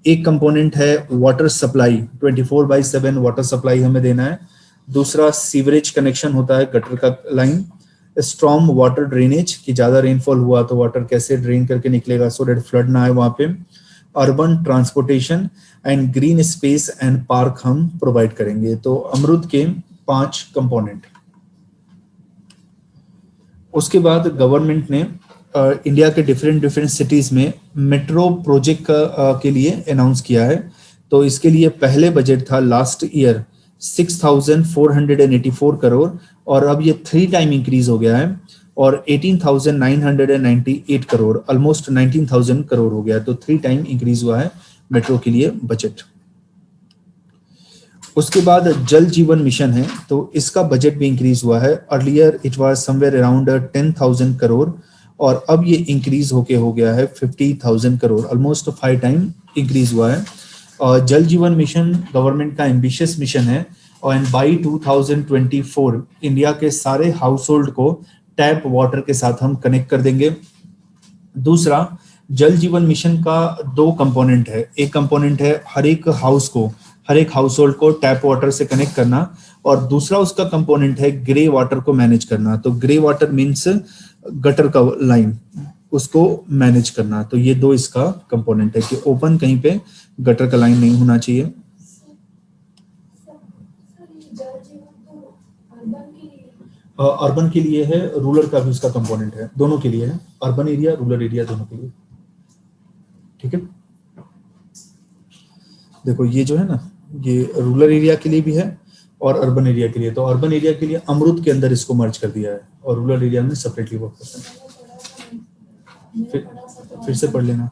एक कंपोनेंट है वाटर सप्लाई, 24/7 वाटर सप्लाई हमें देना है। दूसरा सीवरेज कनेक्शन होता है, गटर का लाइन। स्ट्रॉम वाटर ड्रेनेज, कि ज्यादा रेनफॉल हुआ तो वाटर कैसे ड्रेन करके निकलेगा सो दैट फ्लड ना आए वहां पे। Urban transportation and green space and park हम प्रोवाइड करेंगे। तो अमृत के 5 कंपोनेंट। उसके बाद गवर्नमेंट ने इंडिया के डिफरेंट सिटीज में मेट्रो प्रोजेक्ट के लिए अनाउंस किया है। तो इसके लिए पहले बजट था लास्ट ईयर 6,484 करोड़, और अब ये 3 टाइम इंक्रीज हो गया है और 18,998 करोड़, ऑलमोस्ट 19,000 करोड़ हो गया। तो 3 टाइम इंक्रीज हुआ है मेट्रो के लिए बजट। उसके बाद जल जीवन मिशन है, तो इसका बजट भी इंक्रीज हुआ है। Earlier it was somewhere around 10,000 crore और अब ये इंक्रीज होके हो गया है 50,000 करोड़, ऑलमोस्ट 5 टाइम इंक्रीज हुआ है। और जल जीवन मिशन गवर्नमेंट का एम्बिशियस मिशन है और बाई 2024 इंडिया के सारे हाउस होल्ड को टैप वाटर के साथ हम कनेक्ट कर देंगे। दूसरा, जल जीवन मिशन का 2 कंपोनेंट है। एक कंपोनेंट है हर एक हाउस होल्ड को टैप वाटर से कनेक्ट करना, और दूसरा उसका कंपोनेंट है ग्रे वाटर को मैनेज करना। तो ग्रे वाटर मीन्स गटर का लाइन, उसको मैनेज करना। तो ये 2 इसका कंपोनेंट है कि ओपन कहीं पे गटर का लाइन नहीं होना चाहिए। अर्बन के लिए है, रूरल का भी उसका कंपोनेंट है, दोनों के लिए है, अर्बन एरिया रूरल एरिया दोनों के लिए। ठीक है, देखो ये जो है ना, ये रूरल एरिया के लिए भी है और अर्बन एरिया के लिए। तो अर्बन एरिया के लिए अमृत के अंदर इसको मर्ज कर दिया है और रूरल एरिया में सेपरेटली वर्क करता है। फिर से पढ़ लेना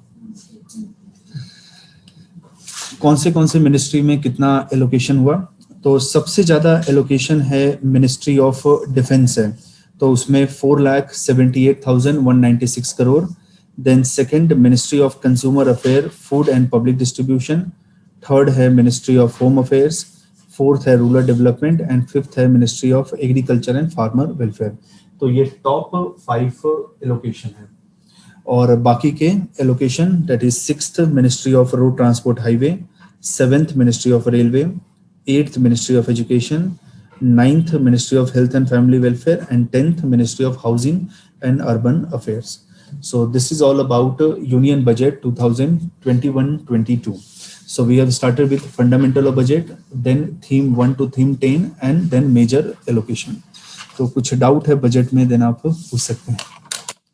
कौन से मिनिस्ट्री में कितना एलोकेशन हुआ। तो सबसे ज्यादा एलोकेशन है मिनिस्ट्री ऑफ डिफेंस है, तो उसमें 4,78,196 crore. Then second ministry of consumer affair, food and public distribution. Third है ministry of home affairs. Fourth है रूरल डेवलपमेंट एंड फिफ्थ है ministry of agriculture and farmer welfare. तो ये टॉप 5 एलोकेशन है। और बाकी के allocation that is 6th ministry of road transport highway, 7th ministry of railway, 8th ministry of education, 9th ministry of health and family welfare and 10th ministry of housing and urban affairs. So this is all about Union Budget 2021-22. So we have started with fundamental of budget, then theme 1 to theme 10 and then major allocation. तो कुछ doubt है budget में then आप पूछ सकते हैं।